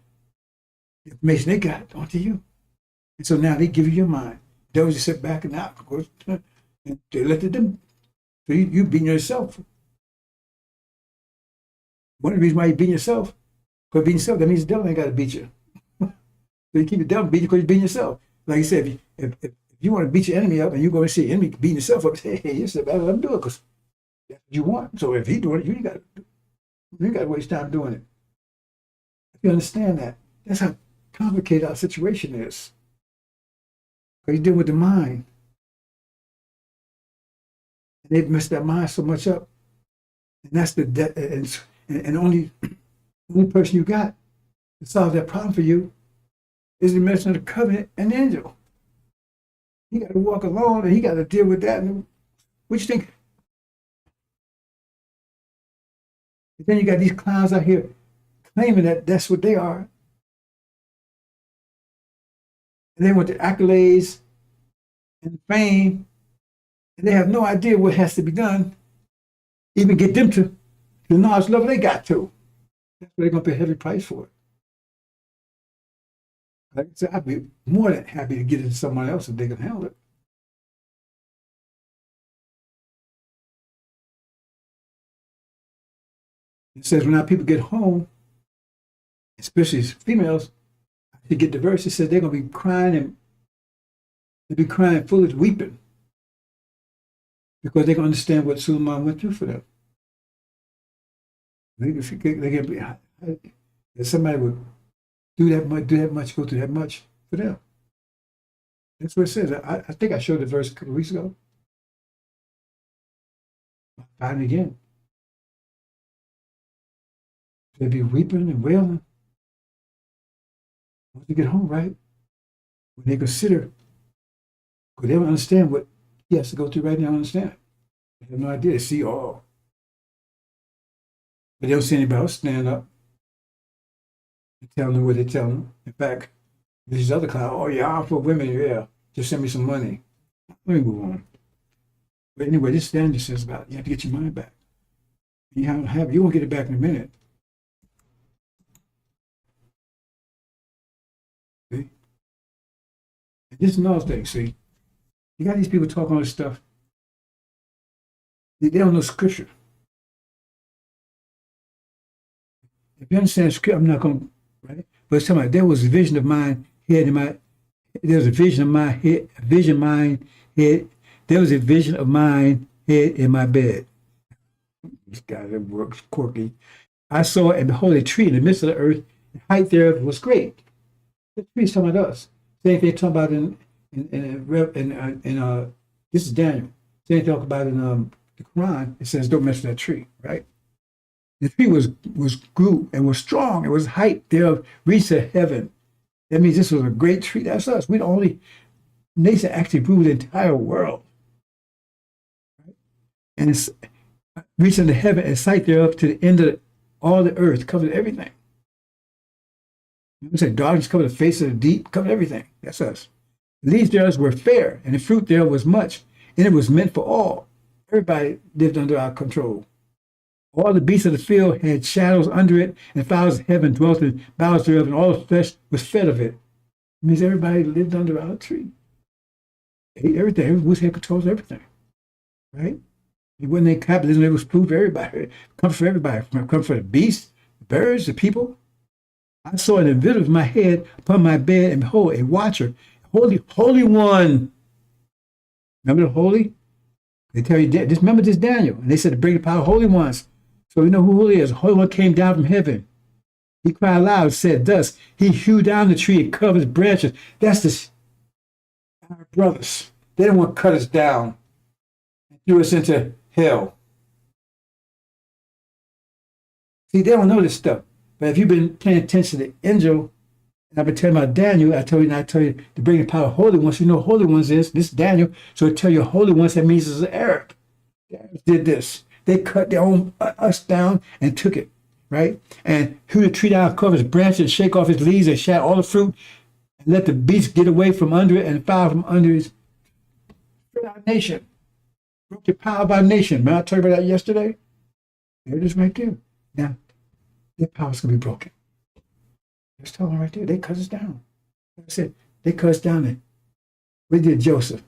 the information they got onto you. And so now they give you your mind. Those you sit back and out, of course, and they let them. So you beating yourself One of the reasons why you're beating yourself, because beating yourself, that means the devil ain't got to beat you. So you keep the devil beating you because you're beating yourself. Like you said, if you want to beat your enemy up and you go and see your enemy beating yourself up, say, hey, you said, let him do it because that's what you want. So if he's doing it, you got to waste time doing it. If you understand that, that's how complicated our situation is. Because you're dealing with the mind. And they've messed that mind so much up. And that's and only person you got to solve that problem for you is the minister of the covenant and the angel. He got to walk alone and he got to deal with that. And what you think? And then you got these clowns out here claiming that that's what they are. And they want the accolades and fame, and they have no idea what has to be done, even get them to the knowledge level they got to. That's what they're going to pay a heavy price for it. Like I said, I'd be more than happy to get it to someone else if they can handle it. It says when our people get home, especially females, to get the verse, it says they're going to be crying and they'll be crying foolish, weeping, because they're going to understand what Suleiman went through for them. If somebody would do that much, go through that much for them. That's what it says. I think I showed the verse a couple of weeks ago. I'll find it again. They'll be weeping and wailing. Once you get home, right? When they consider, because they don't understand what he has to go through right now, understand it. They have no idea. They see all. But they don't see anybody else stand up and tell them what they tell them. In fact, this other clown, oh yeah, I'm for women, yeah. Just send me some money. Let me move on. But anyway, this stand just says about you have to get your money back. You won't get it back in a minute. See? And this is another thing, see. You got these people talking all this stuff. They don't know scripture. If you understand scripture, I'm not going to, right? But it's talking about there was a vision of mine head in my, there was a vision of my head, there was a vision of mine head in my bed. This guy that works quirky. I saw and behold a tree in the midst of the earth, the height thereof was great. The tree is talking about us. Same thing talking about in this is Daniel. Same thing talk about in the Quran. It says don't mess with that tree, right? The tree was grew and was strong. It was height thereof reached to heaven. That means this was a great tree. That's us. We're the only nation actually grew the entire world. Right? And it's reaching to heaven and sight thereof to the end of all the earth, covered everything. You say darkness covered the face of the deep, covered everything. That's us. The leaves thereof were fair, and the fruit thereof was much, and it was meant for all. Everybody lived under our control. All the beasts of the field had shadows under it, and the fowls of heaven dwelt in boughs thereof, and all the flesh was fed of it. It means everybody lived under our tree. They ate everything. Everyone had control of everything. Right? It wasn't any capitalism, it was food for everybody. It comes for everybody. It comes for the beasts, the birds, the people. I saw an vision of my head upon my bed, and behold, a watcher, holy one. Remember the holy? They tell you, just remember this Daniel. And they said to bring the power of holy ones. So we know who holy is. The Holy One came down from heaven. He cried aloud and said thus, he hewed down the tree and covered its branches. That's our brothers. They don't want to cut us down and threw us into hell. See, they don't know this stuff. But if you've been paying attention to Injil, and I've been telling about Daniel, I tell you to bring the power of holy ones. You know holy ones is, this is Daniel. So I tell you holy ones, that means it's an Arab. The Arabs did this. They cut their own us down and took it, right? And hewed the tree down, cover its branches, and shake off its leaves, and shat all the fruit, and let the beast get away from under it, and foul from under it. For our nation. Broke the power of our nation. Remember I told you about that yesterday? There it is right there. Now, their power's going to be broken. Just tell them right there. They cut us down. Like I said, they cut us down there. We did Joseph.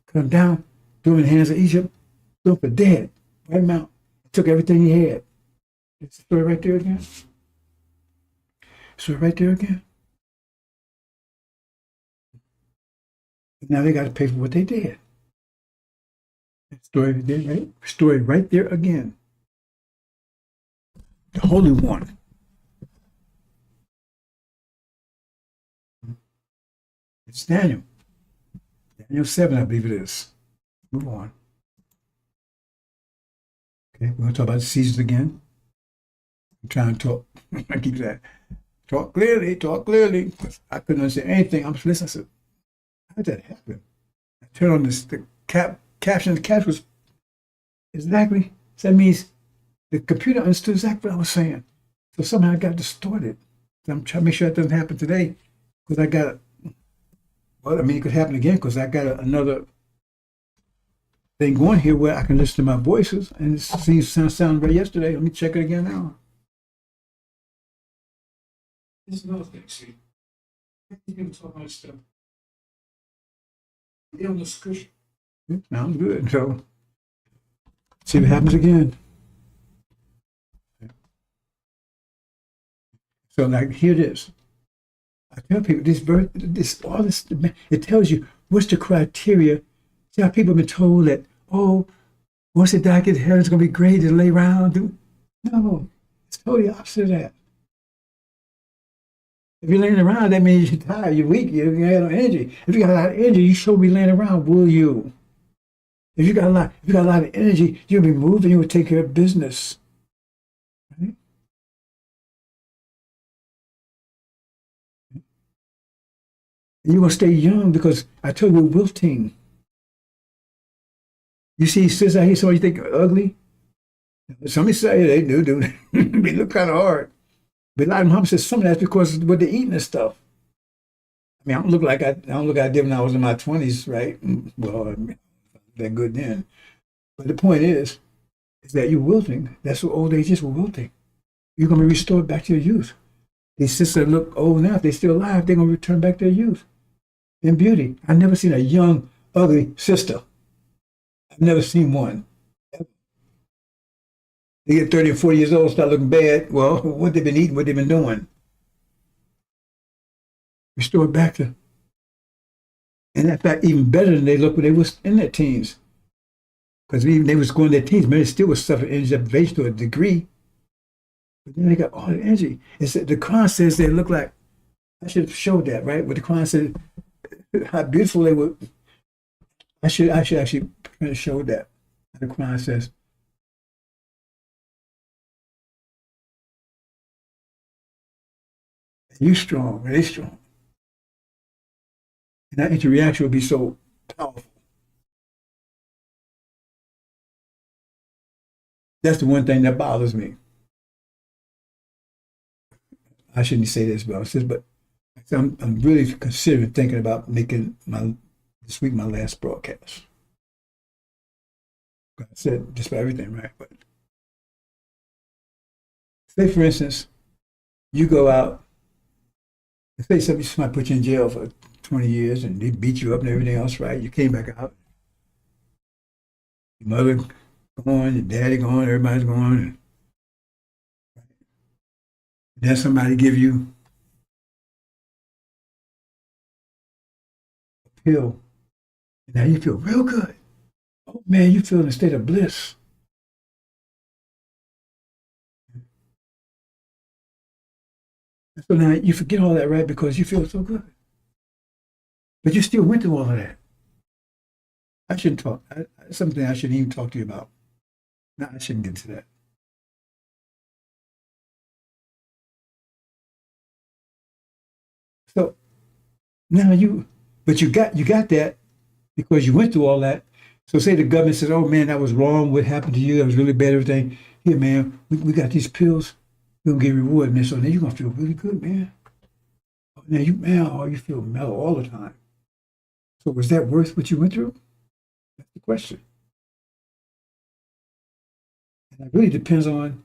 Cut him down, threw him in the hands of Egypt, threw him for dead. Right him out. Took everything he had. It's the story right there again. Story right there again. Now they got to pay for what they did. Story there, right? Story right there again. The Holy One. It's Daniel. Daniel 7, I believe it is. Move on. Okay, we're going to talk about the seasons again. I'm trying to talk. I keep saying, talk clearly, talk clearly. I couldn't understand anything. I'm listening. I said, how did that happen? I turned on the caption. The caption was exactly, so that means the computer understood exactly what I was saying. So somehow it got distorted. So I'm trying to make sure that doesn't happen today because I got, well, I mean, it could happen again because I got another thing going here where I can listen to my voices and it seems to sound right yesterday. Let me check it again now. This is another thing, see. People talk about stuff. They don't know scripture. Sounds good. So, see what happens again. So, like, here it is. I tell people all this, it tells you what's the criteria. See how people have been told that, oh, once they die, get to heaven, it's going to be great to lay around. No, it's totally opposite of that. If you're laying around, that means you're tired, you're weak, you have no energy. If you got a lot of energy, you should be laying around, will you? If you got a lot of energy, you'll be moving, you will take care of business. Right? And you're going to stay young because I told you we're wilting. You see sisters out here, somebody you think are ugly? Somebody say they do. They look kind of hard. But a lot of them says some of that's because of what they're eating and stuff. I mean, I don't look like I did when I was in my 20s, right? Well, I mean, that good then. But the point is that you're wilting. That's what old age is. We're wilting. You're going to be restored back to your youth. These sisters look old now. If they're still alive, they're going to return back to their youth and beauty. I've never seen a young, ugly sister. I've never seen one. They get 30 or 40 years old, start looking bad. Well, what they've been eating, what they've been doing. Restored back to, and in fact, even better than they looked when they was in their teens. Because even they was going their teens, man, they still was suffering energy deprivation to a degree. But then they got all the energy. It's, the Quran says they look like, I should have showed that, right? But the Quran said how beautiful they were. I should actually show that. The Quran says, you strong, they strong. And that interaction will be so powerful. That's the one thing that bothers me. I shouldn't say this, but I'm really considering thinking about making this week my last broadcast. I said just about everything, right? But say, for instance, you go out, say somebody put you in jail for 20 years and they beat you up and everything else, right? You came back out. Your mother gone, your daddy gone, everybody's gone. And then somebody give you a pill. And now you feel real good. Oh man, you feel in a state of bliss. So now you forget all that, right? Because you feel so good. But you still went through all of that. I shouldn't talk. Something I shouldn't even talk to you about. No, I shouldn't get to that. So now you got that because you went through all that. So say the government says, oh man, that was wrong. What happened to you? That was really bad, everything. Here, man, we got these pills. We're going to get rewarded, man. So now you're going to feel really good, man. Now you feel mellow all the time. So was that worth what you went through? That's the question. And it really depends on,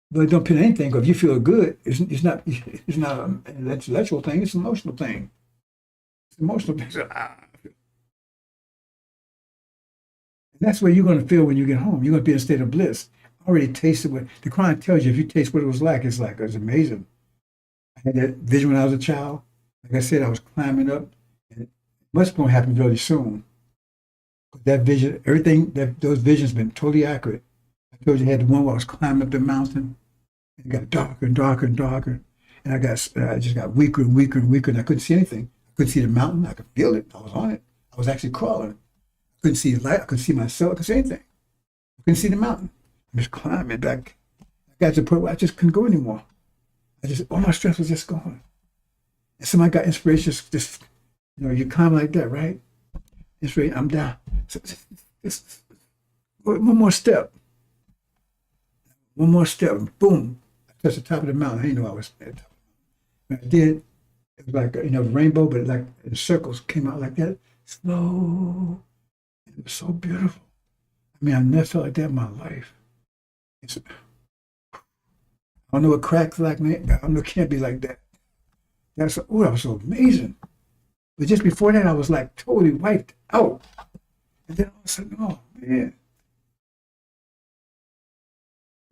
but it don't depend on anything. Because if you feel good, it's not an intellectual thing. It's an emotional thing. It's an emotional thing. So, and that's where you're going to feel when you get home. You're going to be in a state of bliss. I already tasted what the Quran tells you. If you taste what it was like it was amazing. I had that vision when I was a child. Like I said, I was climbing up, and it must going to happen really soon. That vision, everything that those visions been totally accurate. I told you I had the one where I was climbing up the mountain, and it got darker and darker and darker, and I just got weaker and weaker and weaker, and I couldn't see anything. I couldn't see the mountain. I could feel it. I was on it. I was actually crawling. I couldn't see the light. I couldn't see myself. I couldn't see anything. I couldn't see the mountain. I'm just climbing back. I got to the point where I just couldn't go anymore. All my strength was just gone. And somebody got inspiration, just you climb like that, right? Inspiration, I'm down. So, one more step. One more step. Boom. I touched the top of the mountain. I didn't know I was at the top. When I did, it was like, rainbow, but like the circles came out like that. Slow. It was so beautiful. I mean, I never felt like that in my life. I don't know what crack's like, man. I don't know, it can't be like that. That was so amazing. But just before that, I was like totally wiped out. And then all of a sudden, oh man.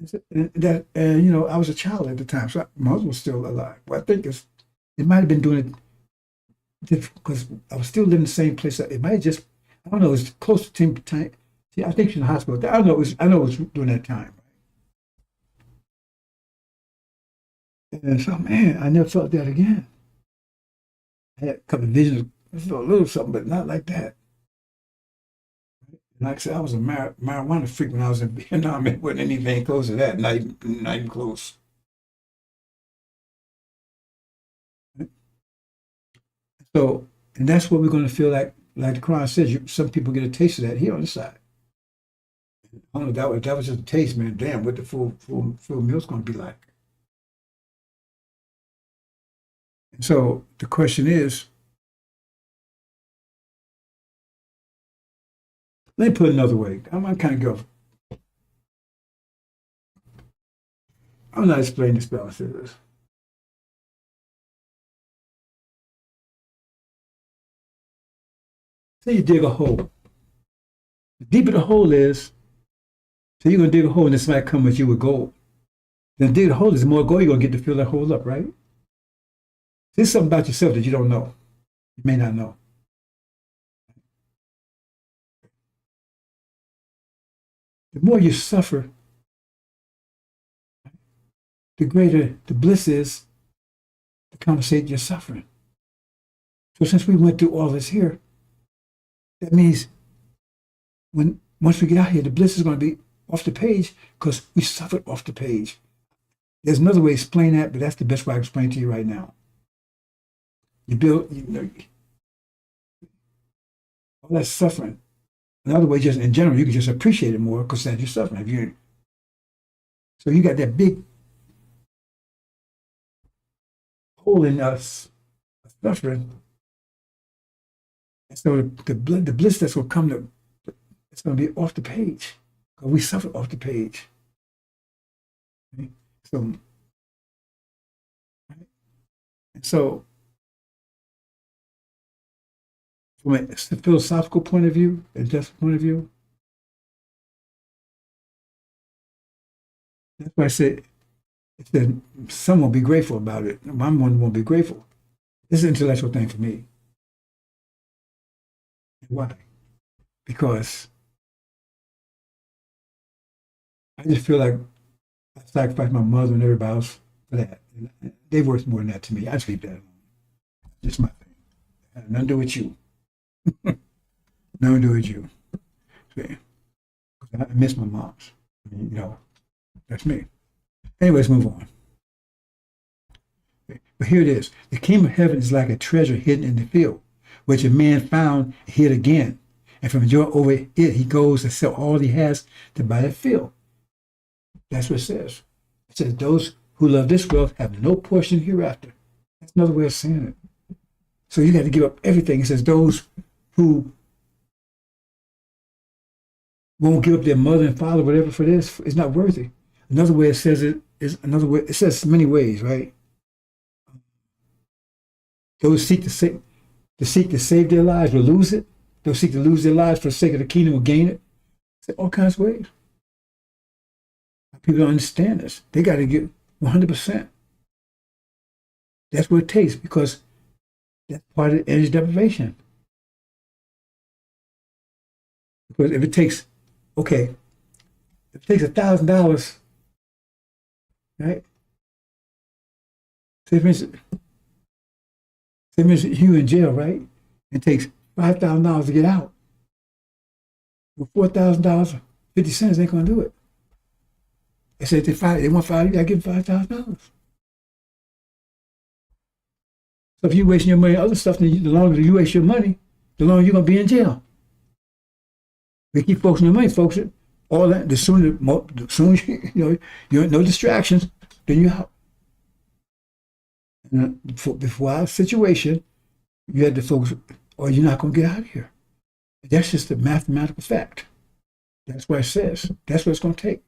I was a child at the time, so my husband was still alive. Well, I think it might have been doing it because I was still living in the same place. It might have just, I don't know, it was close to time. I think she's in the hospital. I know it was during that time. And so, man, I never felt that again. I had a couple of visions. I felt a little something, but not like that. Like I said, I was a marijuana freak when I was in Vietnam. It wasn't anything close to that. Not even close. So, and that's what we're going to feel like the Quran says. Some people get a taste of that here on the side. I don't know, that was just a taste, man. Damn, what the full meal's going to be like. And so the question is, let me put it another way. I'm kind of go. I'm not explaining this, but I'll say this. Say you dig a hole. The deeper the hole is, so you're going to dig a hole and this might come with you with gold. Then dig the hole, there's more gold you're going to get to fill that hole up, right? There's something about yourself that you don't know. You may not know. The more you suffer, the greater the bliss is to compensate your suffering. So since we went through all this here, that means once we get out here, the bliss is going to be off the page because we suffered off the page. There's another way to explain that, but that's the best way I can explain to you right now. You build, all that suffering. Another way, just in general, you can just appreciate it more because then you're suffering. So you got that big hole in us, suffering. And so the bliss that's going to come, it's going to be off the page because we suffered off the page. Okay? So from a philosophical point of view, a just point of view, that's why I said some won't be grateful about it. I'm one won't be grateful. This is an intellectual thing for me. Why? Because I just feel like I sacrificed my mother and everybody else for that. And they're worth more than that to me. I just leave that alone. Just my thing. It had nothing to do with you. Nothing to do with you. See? I miss my moms. I mean, that's me. Anyways, move on. Okay. But here it is. The kingdom of heaven is like a treasure hidden in the field, which a man found and hid again. And from joy over it, he goes to sell all he has to buy that field. That's what it says. It says, those who love this wealth have no portion hereafter. That's another way of saying it. So you got to give up everything. It says, those who won't give up their mother and father, whatever for this, is not worthy. Another way it says it is another way. It says many ways, right? Those who seek to save their lives will lose it. Those who seek to lose their lives for the sake of the kingdom will gain it. All kinds of ways. People don't understand this. They got to get 100%. That's what it takes, because that's part of energy deprivation. Because if it takes, okay, if it takes $1,000, right? Say for instance, you in jail, right? It takes $5,000 to get out. With $4,000, 50 cents ain't gonna do it. They say they want $5, you gotta give them $5,000. So if you're wasting your money on other stuff, then the longer you waste your money, the longer you're gonna be in jail. We keep focusing on money, folks. All that, the sooner you're no distractions, then you're out. And before our situation, you had to focus, or you're not gonna get out of here. That's just a mathematical fact. That's what it says. That's what it's gonna take.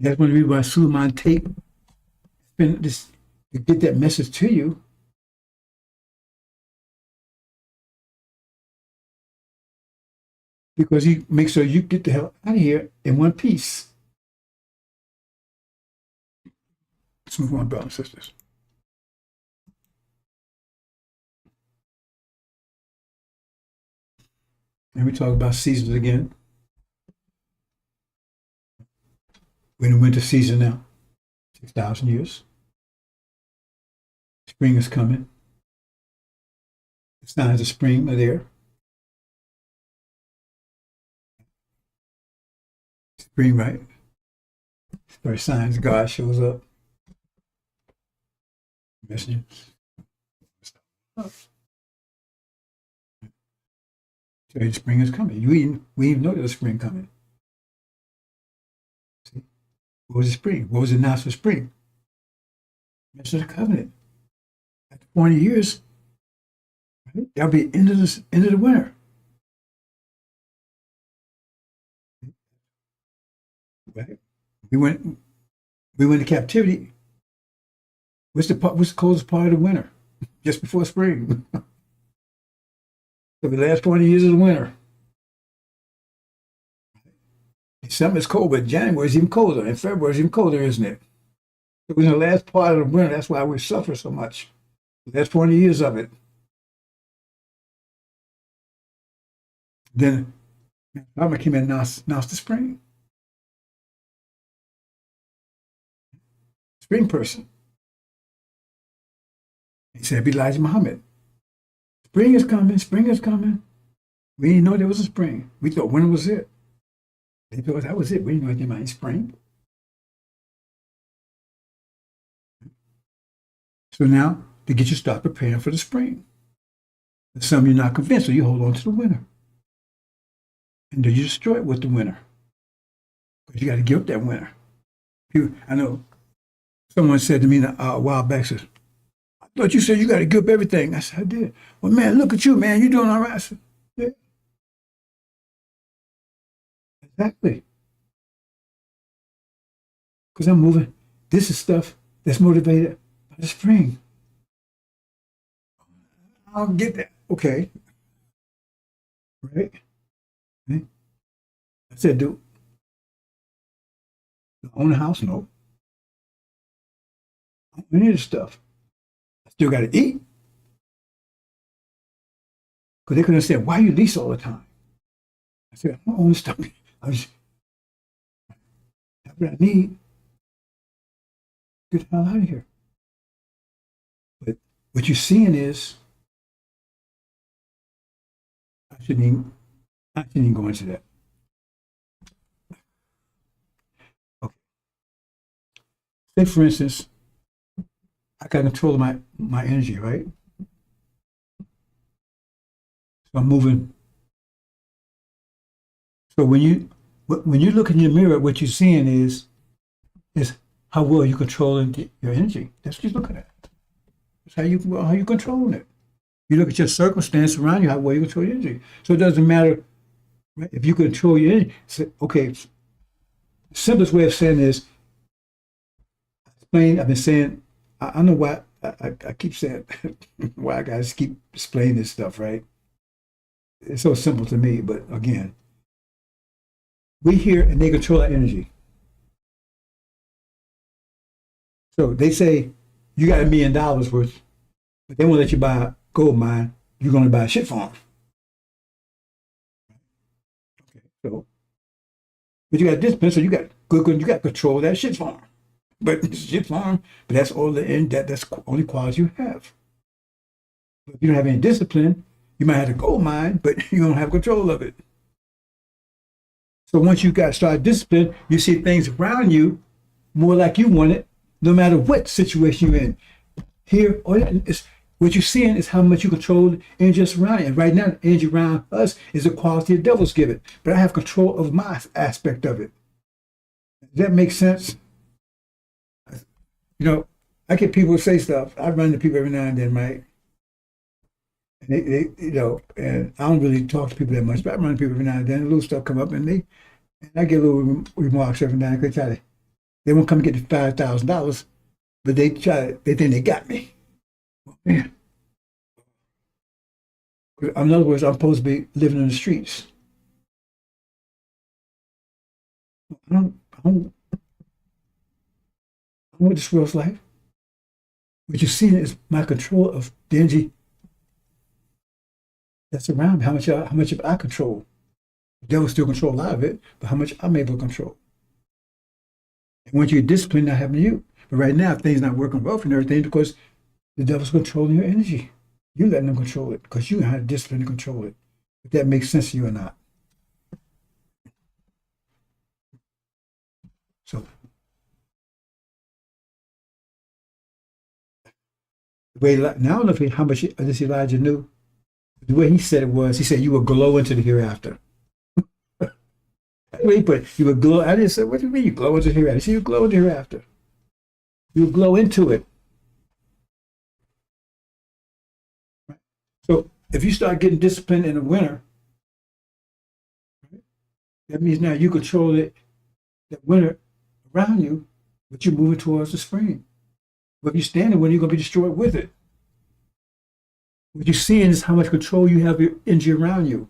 That's one of the reasons why Suleiman tape spend this to get that message to you. Because he makes sure you get the hell out of here in one piece. Let's move on, brothers and sisters. And we talk about seasons again. We're in the winter season now, 6,000 years. Spring is coming. The signs of spring are there. Spring, right? First signs God shows up. Messages. Tell you spring is coming. We even know there was spring coming. See? What was the spring? What was the announcement of spring? Message of the covenant. After 40 years, right? That'll be end of the winter. Right? We went to captivity. What's the coldest part of the winter? Just before spring. So the last 20 years of the winter. December is cold, but January is even colder, and February is even colder, isn't it? It was in the last part of the winter. That's why we suffer so much. The last 20 years of it. Then Farrakhan came and announced the spring. Spring person. He said, be Elijah Muhammad. Spring is coming, spring is coming. We didn't know there was a spring. We thought winter was it. They thought that was it. We didn't know anything about spring. So now, to get you start preparing for the spring. Some of you are not convinced, so you hold on to the winter. And then you destroy it with the winter. Because you got to give up that winter. I know someone said to me a while back, says, I thought you said you got to give up everything. I said, I did. Well, man, look at you, man. You're doing all right. I said, yeah. Exactly. Because I'm moving. This is stuff that's motivated by the spring. I'll get that. Okay. Right? I said, do own a house? No. I don't need this stuff. I still got to eat. Because they couldn't understand, why you lease all the time? I said, I don't own stuff. I just have what I need. Get the hell out of here. But what you're seeing is, I shouldn't even go into that. Okay. Say, for instance, I got control of my energy, right? So I'm moving. So when you look in your mirror, what you're seeing is how well you're controlling your energy. That's what you're looking at. That's how you controlling it. You look at your circumstance around you, how well you control your energy. So it doesn't matter, right? If you control your energy. So, okay, the simplest way of saying is, I've been saying, I know why I keep saying why I guys keep explaining this stuff, right? It's so simple to me, but again, We hear and they control our energy. So they say you got $1 million worth, but they won't let you buy a gold mine. You're going to buy a shit farm. Okay, so, but you got discipline, so you got you got control of that shit farm. But it's a shit farm, but that's all that's only quality you have. But if you don't have any discipline, you might have a gold mine, but you don't have control of it. So once you got started discipline, you see things around you more like you want it, no matter what situation you're in. Here, what you're seeing is how much you control the energy around you. And right now, the energy around us is the quality the devil's given. But I have control of my aspect of it. Does that make sense? You know, I get people to say stuff. I run into people every now and then, right? And they you know, and I don't really talk to people that much, but I run into people every now and then. A little stuff come up, and I get little remarks every now and then. They won't come and get the $5,000, but they think they got me. Man. In other words, I'm supposed to be living in the streets. I don't want this world's life. What you're seeing is my control of the energy that's around me. How much of I control. The devil still control a lot of it, but how much I'm able to control. And once you're disciplined, that happens to you. But right now, things not working well for everything because the devil's controlling your energy. You're letting them control it because you have discipline to control it. If that makes sense to you or not. So the way now I don't know how much this Elijah knew. The way he said it was, he said, you will glow into the hereafter. That's the way he put it. You will glow. I didn't say, what do you mean you glow into the hereafter? He said, you glow into the hereafter. You will glow into it. So if you start getting disciplined in the winter, that means now you control it, that winter around you, but you're moving towards the spring. But if you stand in winter, you're going to be destroyed with it. What you're seeing is how much control you have your energy around you.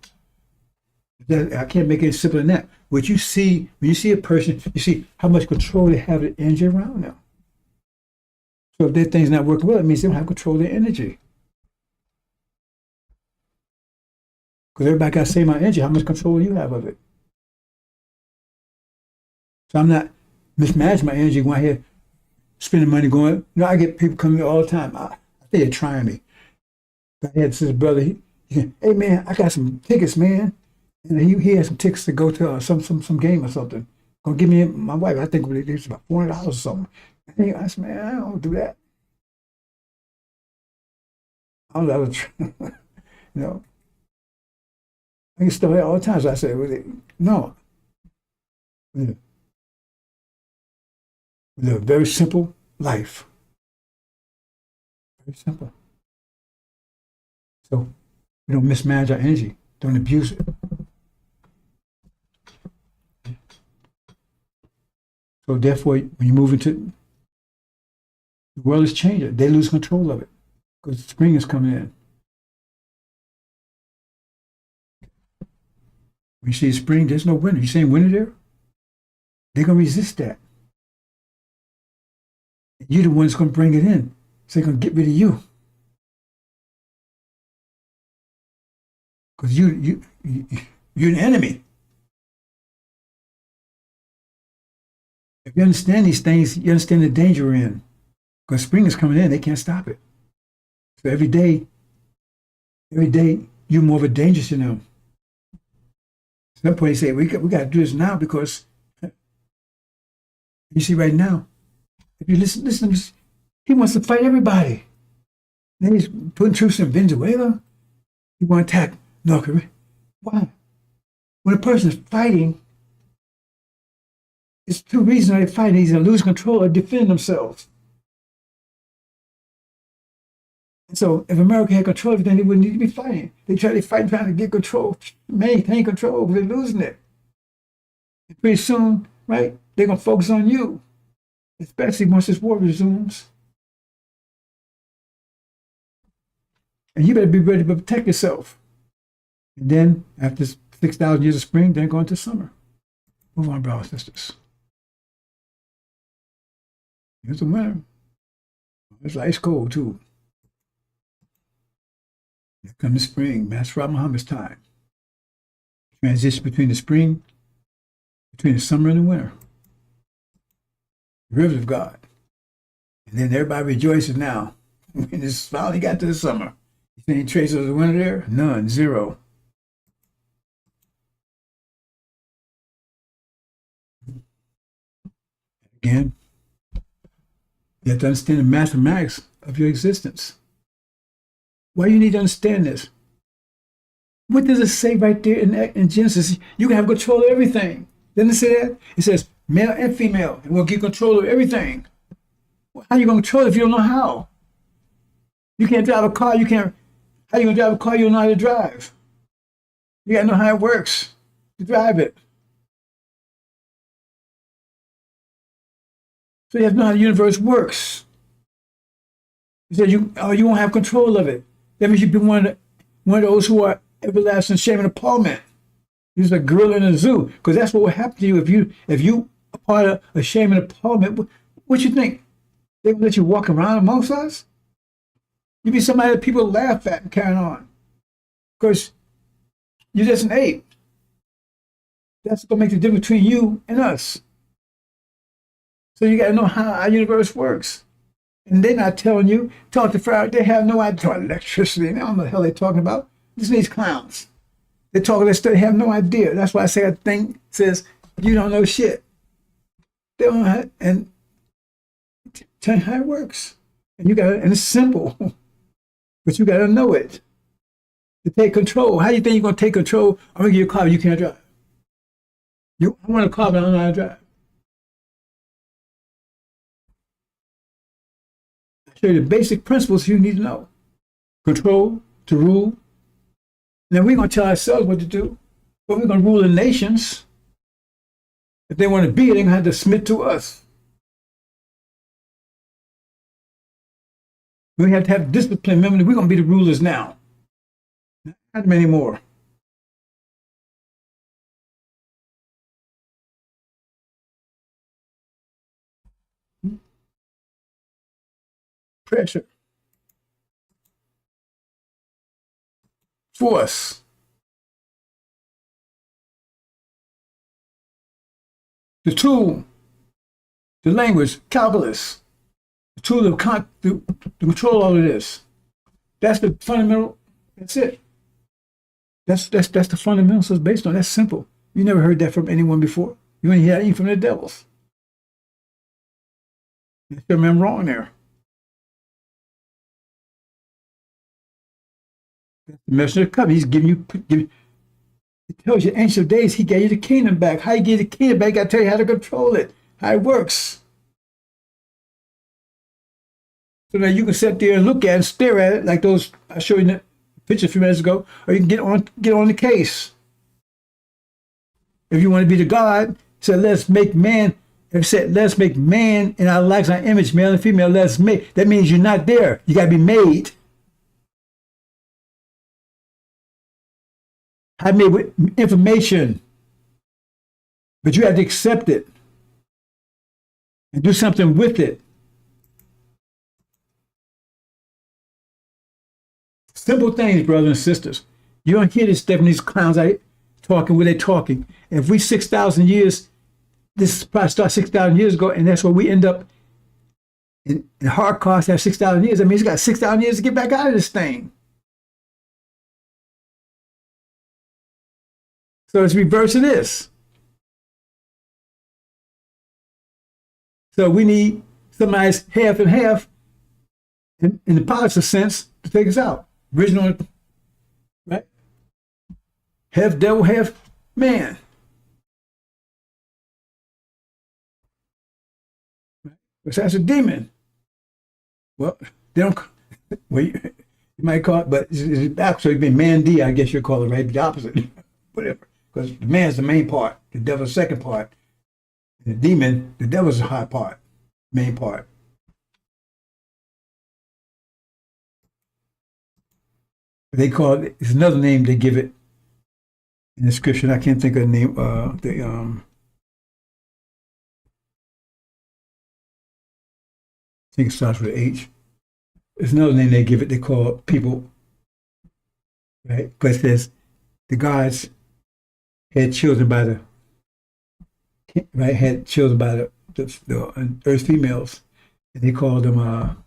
I can't make it any simpler than that. What you see, when you see a person, you see how much control they have the energy around them. So if their thing's not working well, it means they don't have control of their energy. Because everybody got the same amount of energy. How much control do you have of it? So I'm not mismanaging my energy going here, spending money going. No, I get people coming all the time. I think they're trying me. I had this brother, he said, hey man, I got some tickets, man. And he had some tickets to go to some game or something. Gonna give me my wife, I think it was about $400 or something. And I said, man, I don't do that. I don't know. You know. I get stuff like that all the time. So I said, no. With a very simple life. Very simple. So we don't mismanage our energy. Don't abuse it. So therefore, when you move into, the world is changing. They lose control of it because spring is coming in. When you see spring, there's no winter. You saying winter there? They're going to resist that. You're the one that's going to bring it in. So they're going to get rid of you. Because you're an enemy. If you understand these things, you understand the danger we're in. Because spring is coming in, they can't stop it. So every day, you're more of a danger to them. At some point, they say, we got to do this now because you see right now, if you listen, he wants to fight everybody. Then he's putting troops in Venezuela. He wants to attack North Korea. Why? When a person is fighting, it's two reasons they're fighting. He's going to lose control or defend themselves. And so if America had control of everything, they wouldn't need to be fighting. They fight trying to get control, maintain control, but they're losing it. And pretty soon, right, they're going to focus on you, especially once this war resumes. And you better be ready to protect yourself. And then after 6,000 years of spring, then go into summer. Move on, brothers and sisters. Here's the winter. It's ice cold, too. Here comes the spring. Master Farrakhan Muhammad's time. Transition between the spring, between the summer and the winter. The rivers of God. And then everybody rejoices now. When it's finally got to the summer. You see any traces of the winter there? None. Zero. Again, you have to understand the mathematics of your existence. Why do you need to understand this? What does it say right there in Genesis? You can have control of everything. Doesn't it say that? It says male and female, and we'll get control of everything. Well, how are you going to control it if you don't know how? You can't drive a car. You can't. How are you going to drive a car you don't know how to drive? You got to know how it works to drive it. So you have to know how the universe works. He said you won't have control of it. That means you've been one of those who are everlasting shame and appallment. You're just a gorilla in a zoo, because that's what will happen to you if you are part of a shame and appallment. What you think? They will let you walk around amongst us? You be somebody that people laugh at and carry on, because you're just an ape. That's what makes the difference between you and us. So you got to know how our universe works. And they're not telling you. Talk to Farrakhan, they have no idea about electricity. They don't know the hell they're talking about. Listen to these clowns. They're talking this stuff, they have no idea. That's why I say a thing says, you don't know shit. They don't know and tell you how it works. And and it's simple. But you got to know it. To take control. How do you think you're going to take control? I'm going to give you a car, but you can't drive. I want a car, but I don't know how to drive. Show you the basic principles you need to know. Control, to rule. Now we're going to tell ourselves what to do, but we're going to rule the nations. If they want to be, they're going to have to submit to us. We have to have discipline. Remember, we're going to be the rulers now. Not many more. Pressure. Force. The tool, the language, calculus, the tool to control all of this. That's the fundamental. That's it. That's the fundamentals it's based on. That's simple. You never heard that from anyone before. You ain't hear that even from the devils. I'm wrong there. That's the messenger of the covenant. He's giving you. It tells you ancient days he gave you the kingdom back. How he gave the kingdom back, I got to tell you how to control it, how it works. So now you can sit there and look at it and stare at it like those I showed you in the picture a few minutes ago, or you can get on the case. If you want to be the God, said let's make man. If it said let's make man in our likeness, our image, male and female, let's make. That means you're not there. You got to be made. I made with information, but you have to accept it and do something with it. Simple things, brothers and sisters. You don't hear this stuff in these clowns out talking where they're talking. And if we 6,000 years, this probably started 6,000 years ago, and that's where we end up in hard costs have 6,000 years. I mean, he's got 6,000 years to get back out of this thing. So it's reverse of this. So we need somebody's half and half in the positive sense to take us out. Original, right? Half devil, half man. Right? Because that's a demon. Well, they don't, well, you might call it, but it's actually so been man D, I guess you'll call it, right? The opposite, whatever. Because the man's the main part, the devil's the second part. And the demon, the devil's the high part, main part. They call it, it's another name they give it in the scripture. I can't think of the name, think it starts with H. There's another name they give it. They call people, right? Because it says the gods had children by the the earth females, and they called them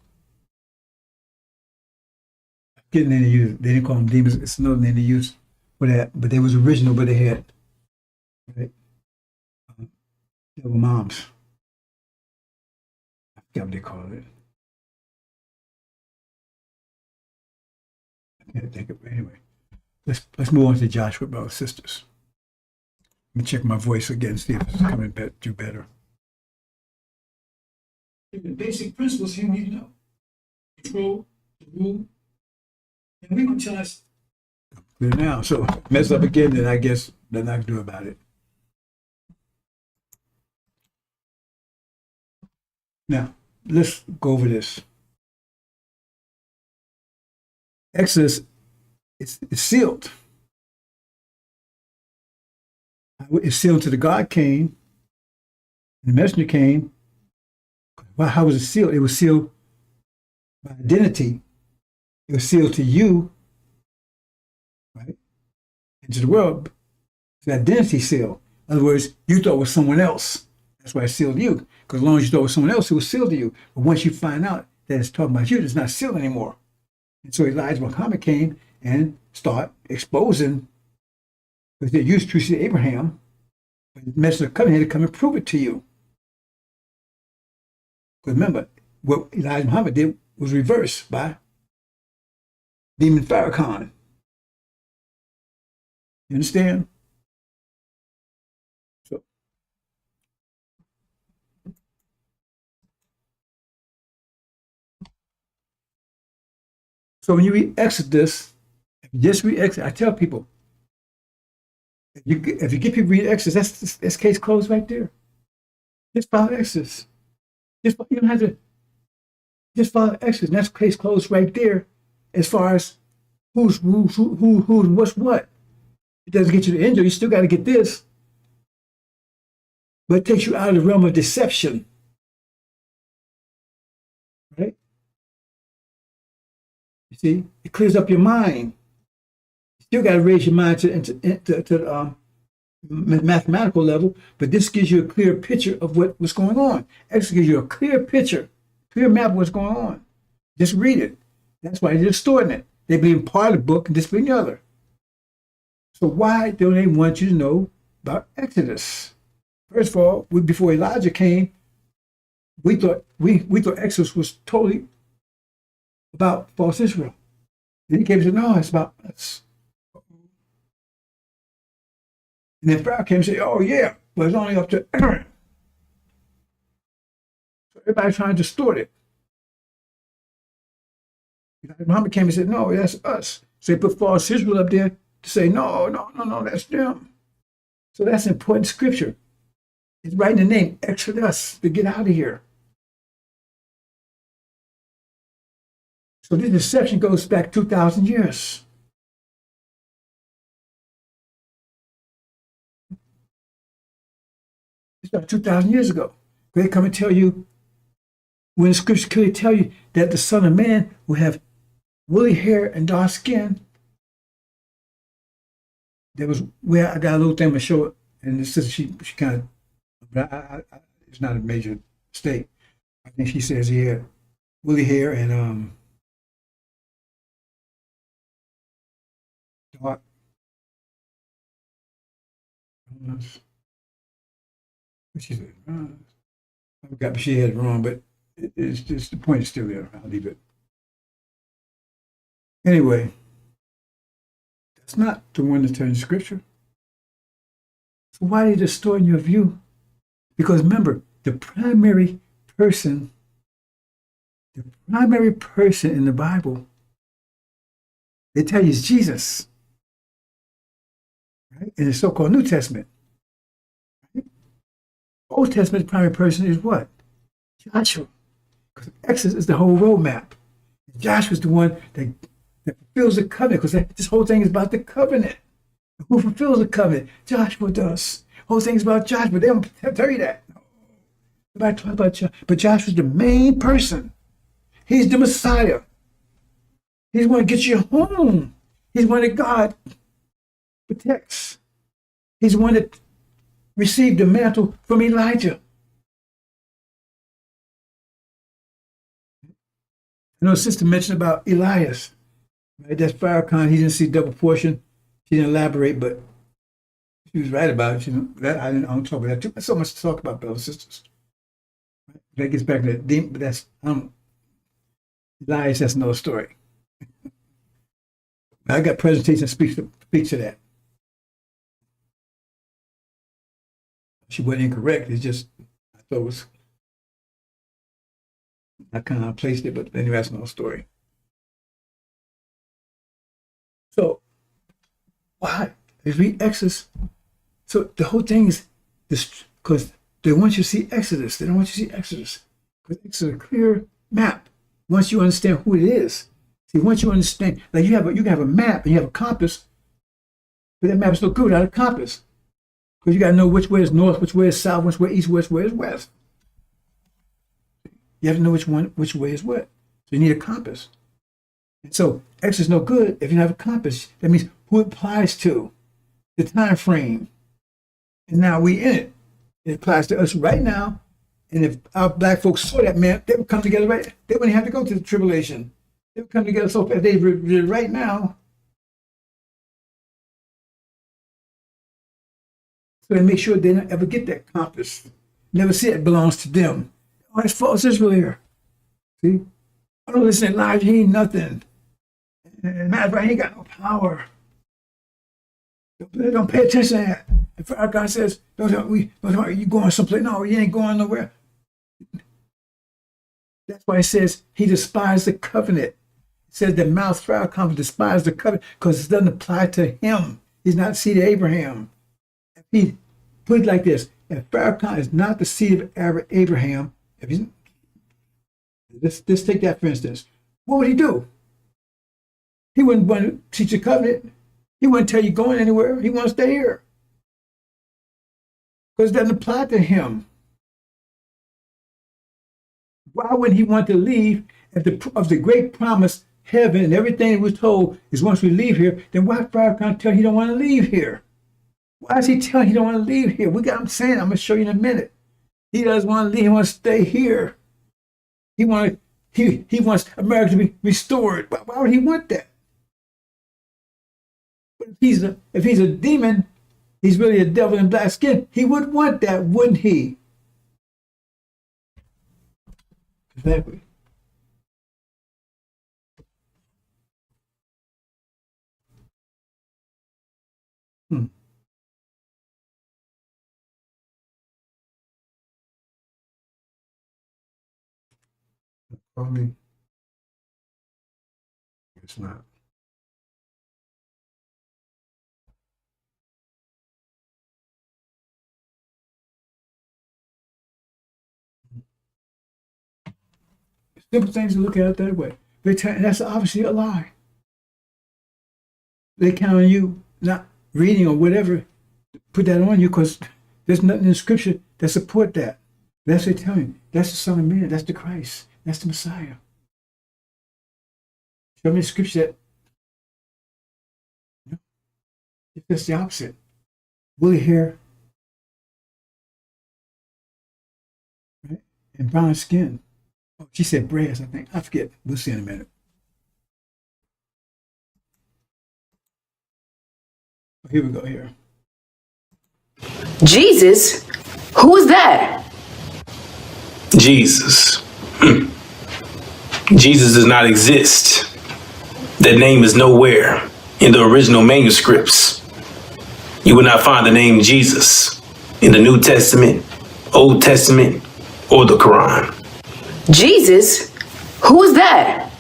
getting in the use. They didn't call them demons. It's another name they used for that, but they was original. But they had right, devil moms. I forgot what they call it. I can't think of it anyway. Let's move on to Joshua, brothers and sisters. Let me check my voice again, see if it's coming through better. The basic principles you need to know. Control, rule, and we're going to tell us clear now. So mess up again, then I guess nothing I can do about it. Now, let's go over this. Exodus is sealed. It's sealed to the God came, and the messenger came. Well, how was it sealed? It was sealed by identity. It was sealed to you, right? And to the world. It's an identity seal. In other words, you thought it was someone else. That's why it sealed you. Because as long as you thought it was someone else, it was sealed to you. But once you find out that it's talking about you, it's not sealed anymore. And so Elijah Muhammad came and started exposing, because they used to see Abraham, but the messenger of covenant had to come and prove it to you. Because remember, what Elijah Muhammad did was reversed by demon Farrakhan. You understand? So when you read Exodus, just read Exodus. I tell people, if you get people to read Exodus, that's case closed right there. Just follow Exodus. You don't have to. Just follow Exodus. And that's case closed right there. As far as who's who and what's what. It doesn't get you the angel. You still got to get this. But it takes you out of the realm of deception. Right? You see, it clears up your mind. You still got to raise your mind to the mathematical level, but this gives you a clear picture of what's going on. Exodus gives you a clear picture, clear map of what's going on. Just read it. That's why they're distorting it. They believe in part of the book and disbelieve the other. So why don't they want you to know about Exodus? First of all, before Elijah came, we thought Exodus was totally about false Israel. Then he came and said, no, it's about us. And then Pharaoh came and said, oh yeah, but it's only up to Aaron. So everybody's trying to distort it. Muhammad came and said, no, that's us. So they put false Israel up there to say, no, that's them. So that's important scripture. It's right in the name, Exodus, to get out of here. So this deception goes back 2,000 years. It's about 2,000 years ago. They come and tell you, when the scriptures clearly tell you that the Son of Man will have woolly hair and dark skin. There was where I got a little thing to show it, and this is she kind of, but it's not a major mistake. I think she says he had woolly hair and dark. What she said? I forgot, but she had it wrong. But it's just the point is still there. I'll leave it. Anyway, that's not the one that's telling Scripture. So why are they distorting your view? Because remember, the primary person in the Bible, they tell you is Jesus. Right? In the so-called New Testament. Right? Old Testament, the primary person is what? Joshua. Because Exodus is the whole roadmap. Joshua's the one that fulfills the covenant, because this whole thing is about the covenant. Who fulfills the covenant? Joshua does. The whole thing is about Joshua. They don't tell you that. Nobody talks about Joshua. But Joshua's the main person. He's the Messiah. He's the one that gets you home. He's the one that God protects. He's the one that received the mantle from Elijah. I know Sister mentioned about Elias. Right? That's Farrakhan. He didn't see double portion. She didn't elaborate, but she was right about it. I don't talk about that too. There's so much to talk about, brothers and sisters. Right? That gets back to that demon, but that's Elias. That's another story. I got presentation speaks to that. She wasn't incorrect. It's just I thought it was. I kind of placed it, but anyway, that's another story. So, why? If we Exodus, so the whole thing is this, because they want you to see Exodus. They don't want you to see Exodus. Because it's a clear map. Once you understand who it is. See, once you understand, like you can have a map and you have a compass, but that map is no good without a compass. Because you got to know which way is north, which way is south, which way is east, which way is west. You have to know which way is what. So you need a compass. And so X is no good if you don't have a compass. That means who it applies to, the time frame. And now we in it. It applies to us right now. And if our black folks saw that, man, they would come together right. They wouldn't have to go to the tribulation. They would come together so fast. They did right now. So they make sure they don't ever get that compass. Never see it belongs to them. Oh, it's false Israel here. See? I don't listen to Elijah, he ain't nothing. And matter of fact, he ain't got no power. Don't pay attention to that. If Farrakhan says, you going someplace, no, you ain't going nowhere. That's why it says he despised the covenant. It says that Mount Farrakhan despised the covenant because it doesn't apply to him. He's not the seed of Abraham. If he put it like this, if Farrakhan is not the seed of Abraham, if he's, let's take that for instance. What would he do? He wouldn't want to teach a covenant. He wouldn't tell you going anywhere. He wants to stay here. Because it doesn't apply to him. Why would he want to leave if the great promise, heaven, and everything we're told is once we leave here, then why Farrakhan tell he don't want to leave here? Why is he telling he don't want to leave here? I'm saying, I'm going to show you in a minute. He doesn't want to leave. He wants to stay here. He wants America to be restored. Why would he want that? But if he's a demon, he's really a devil in black skin. He would want that, wouldn't he? Exactly. Probably. It's not. Simple things to look at it that way. That's obviously a lie. They count on you not reading or whatever, put that on you because there's nothing in Scripture that support that. That's what they tell you. That's the Son of Man. That's the Christ. That's the Messiah. Show me a Scripture that it's just the opposite. Woolly hair, right? And brown skin. Oh, she said brass, I think. I forget. We'll see in a minute. Oh, here we go here. Jesus? Who is that? Jesus. Jesus does not exist. That name is nowhere in the original manuscripts. You will not find the name Jesus in the New Testament, Old Testament, or the Quran. Jesus? Who is that?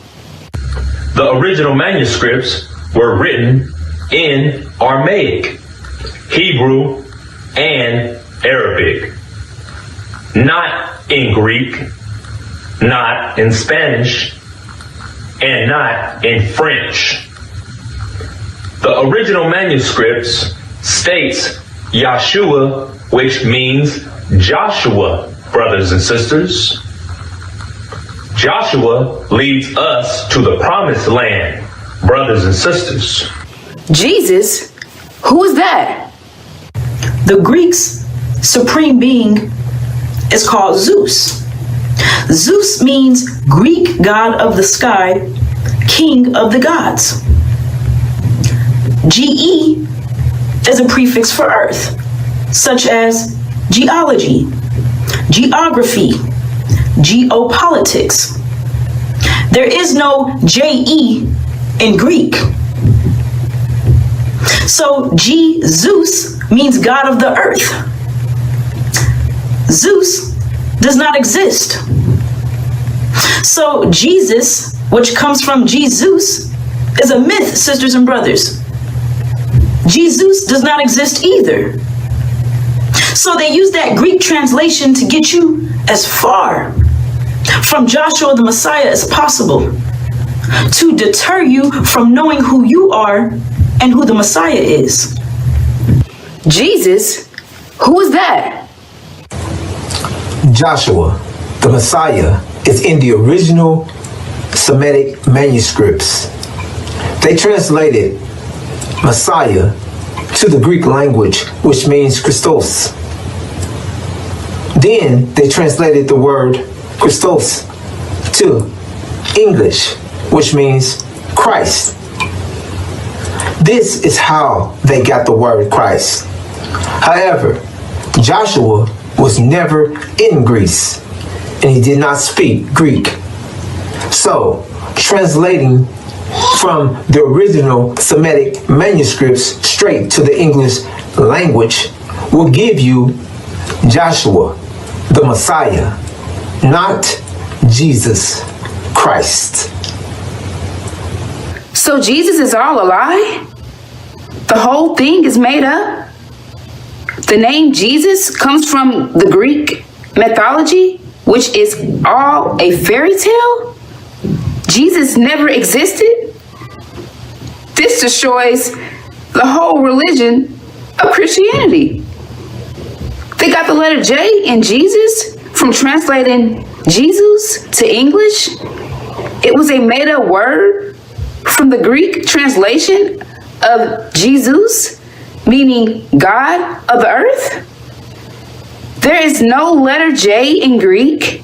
The original manuscripts were written in Aramaic, Hebrew, and Arabic. Not in Greek, not in Spanish, and not in French. The original manuscripts states Yahshua, which means Joshua, brothers and sisters. Joshua leads us to the promised land, brothers and sisters. Jesus? Who is that? The Greeks' supreme being is called Zeus. Zeus means Greek god of the sky, king of the gods. GE is a prefix for earth, such as geology, geography, geopolitics. There is no JE in Greek. So Zeus means God of the earth. Zeus does not exist. So Jesus, which comes from Jesus, is a myth, sisters and brothers. Jesus does not exist either. So they use that Greek translation to get you as far from Joshua the Messiah as possible, to deter you from knowing who you are and who the Messiah is. Jesus? Who is that? Joshua, the Messiah, is in the original Semitic manuscripts. They translated Messiah to the Greek language, which means Christos. Then they translated the word Christos to English, which means Christ. This is how they got the word Christ. However, Joshua was never in Greece, and he did not speak Greek. So, translating from the original Semitic manuscripts straight to the English language will give you Joshua, the Messiah, not Jesus Christ. So Jesus is all a lie? The whole thing is made up? The name Jesus comes from the Greek mythology, which is all a fairy tale? Jesus never existed? This destroys the whole religion of Christianity. They got the letter J in Jesus from translating Jesus to English. It was a made-up word from the Greek translation of Jesus, meaning God of the earth. There is no letter J in Greek,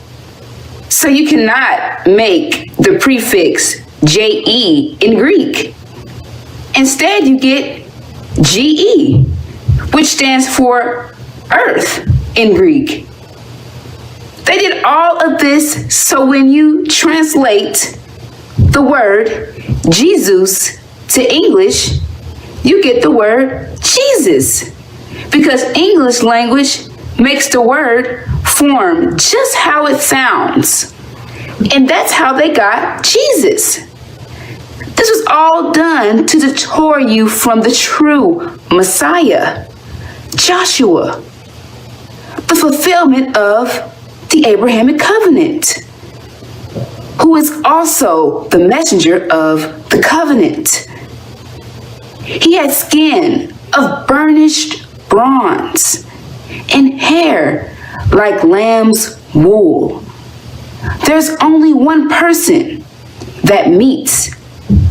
so you cannot make the prefix JE in Greek. Instead, you get GE, which stands for earth in Greek. They did all of this so when you translate the word Jesus to English, you get the word Jesus, because English language makes the word form just how it sounds. And that's how they got Jesus. This was all done to deter you from the true Messiah, Joshua, the fulfillment of the Abrahamic covenant, who is also the messenger of the covenant. He had skin of burnished bronze and hair like lamb's wool. There's only one person that meets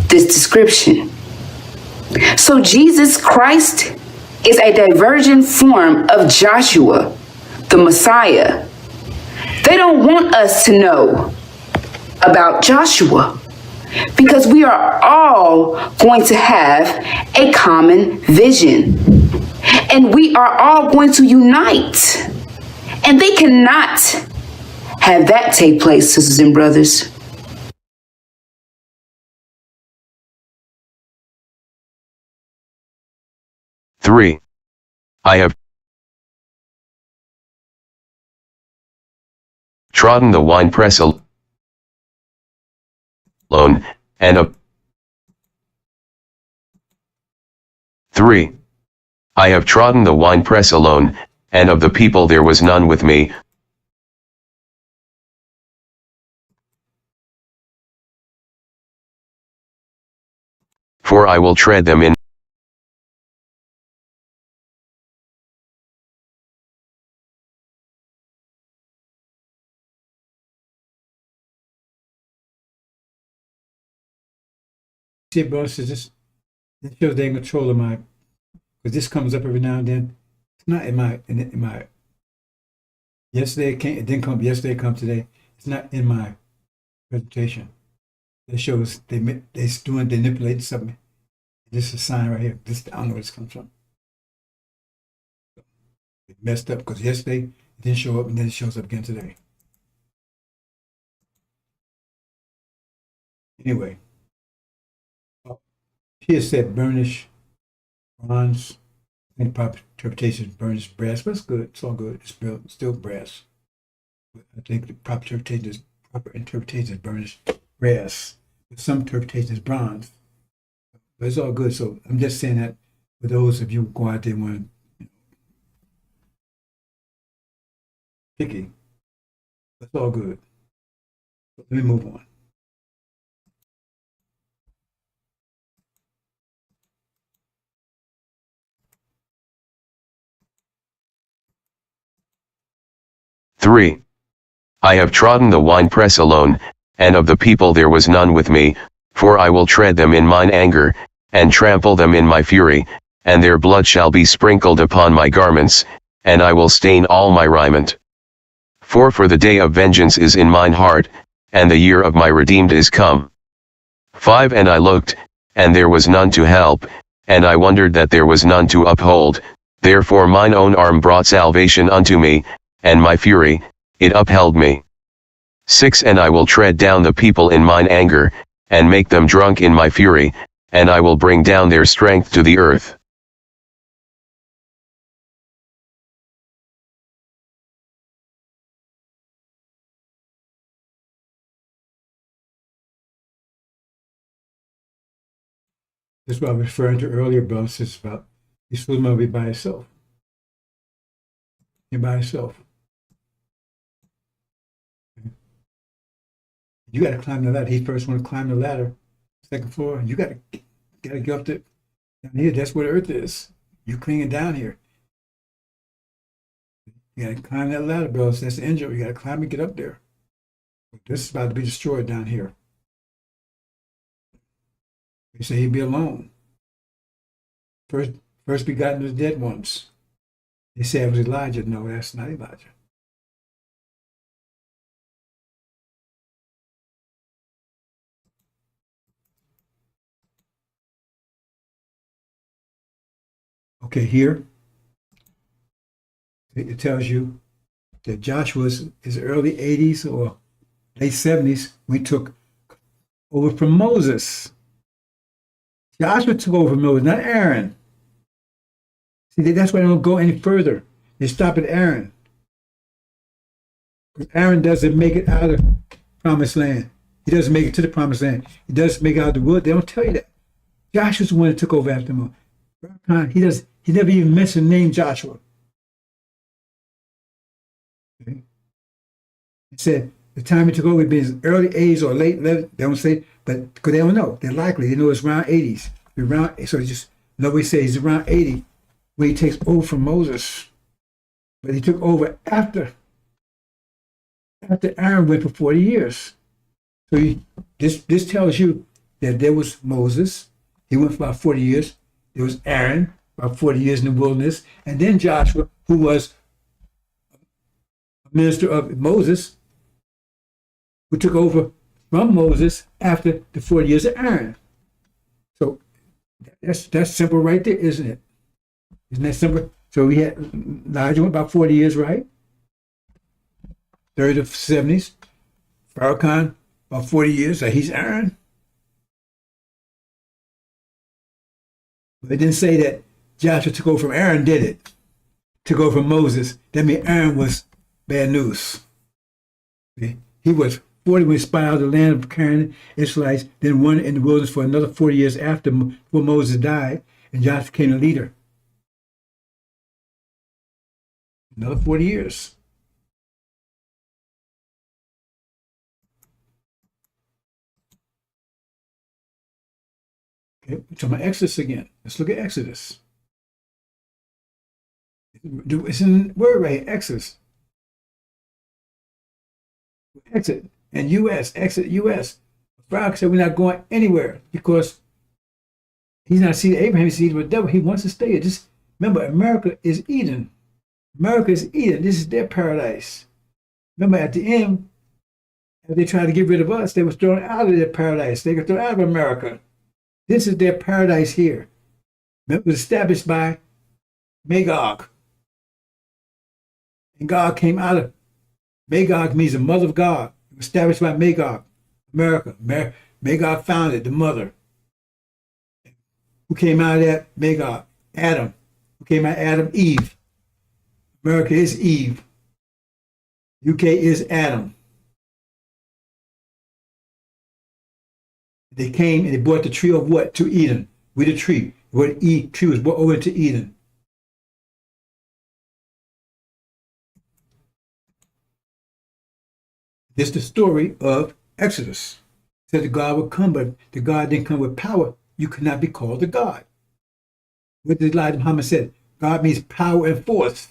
this description. So Jesus Christ is a divergent form of Joshua, the Messiah. They don't want us to know about Joshua because we are all going to have a common vision, and we are all going to unite, and they cannot have that take place, sisters and brothers. Three. I have trodden the winepress alone, and a 3. I have trodden the winepress alone, and of the people there was none with me. For I will tread them in See, bro, this shows they're in control of my, because this comes up every now and then. It's not in my, yesterday it came, it didn't come, yesterday it come today. It's not in my presentation. It shows they manipulated something. This is a sign right here. This, I don't know where this comes from. It messed up because yesterday it didn't show up and then it shows up again today. Anyway, here it said burnish bronze. And proper interpretation is burnish brass, but it's good. It's all good. It's still brass. But I think the proper interpretation is burnish brass. But some interpretation is bronze. But it's all good. So I'm just saying that for those of you who go out there and want to, picky. It's all good. But let me move on. Three. I have trodden the winepress alone, and of the people there was none with me, for I will tread them in mine anger, and trample them in my fury, and their blood shall be sprinkled upon my garments, and I will stain all my raiment. For the day of vengeance is in mine heart, and the year of my redeemed is come. 5. And I looked, and there was none to help, and I wondered that there was none to uphold, therefore mine own arm brought salvation unto me, and my fury, it upheld me. 6. And I will tread down the people in mine anger, and make them drunk in my fury, and I will bring down their strength to the earth. This is what I was referring to earlier, bro. This is about he's supposed to be by himself. You're by yourself. You got to climb the ladder. He first want to climb the ladder, second floor. You got to get up to down here. That's where the earth is. You clinging down here. You got to climb that ladder, bro. That's the angel. You got to climb and get up there. This is about to be destroyed down here. He said he'd be alone. First begotten of the dead ones. They said it was Elijah. No, that's not Elijah. Okay, here it tells you that Joshua's his early 80s or late 70s we took over from Moses. Joshua took over from Moses, not Aaron. See, that's why they don't go any further. They stop at Aaron. Because Aaron doesn't make it out of the promised land. He doesn't make it to the promised land. He doesn't make it out of the wood. They don't tell you that. Joshua's the one that took over after Moses. He never even mentioned the name Joshua. Okay. He said the time he took over would be his early 80s or late. They don't say, but because they don't know. They're likely. They know it's around 80s. So just nobody says he's around 80 when he takes over from Moses. But he took over after Aaron went for 40 years. So this tells you that there was Moses. He went for about 40 years. There was Aaron, about 40 years in the wilderness. And then Joshua, who was a minister of Moses, who took over from Moses after the 40 years of Aaron. So that's simple right there, isn't it? Isn't that simple? So we had Elijah went about 40 years, right? 30 to 70s. Farrakhan, about 40 years. So he's Aaron. But it didn't say that Joshua took over from Aaron, did it? Took over from Moses. That means Aaron was bad news. See? He was 40 when he spied out the land of Canaan, Israelites, then wandered in the wilderness for another 40 years before Moses died, and Joshua became the leader. Another 40 years. Okay, we're talking about Exodus again. Let's look at Exodus. It's in the word right here, Exodus. Exit and U.S. Exit U.S. Farrakhan said we're not going anywhere because He's not seed of Abraham, he's seed of the devil. He wants to stay here. Just remember, America is Eden. America is Eden. This is their paradise. Remember, at the end, if they tried to get rid of us, they were thrown out of their paradise. They got thrown out of America. This is their paradise here. It was established by Magog. And God came out of Magog means the mother of God. It was established by Magog, America. Magog founded the mother. Who came out of that? Magog. Adam. Who came out of Adam? Eve. America is Eve. UK is Adam. They came and they brought the tree of what? To Eden. With the tree. What tree was brought over to Eden. This is the story of Exodus. It said that God would come, but the God didn't come with power. You could not be called a God. What did Elijah Muhammad said? God means power and force.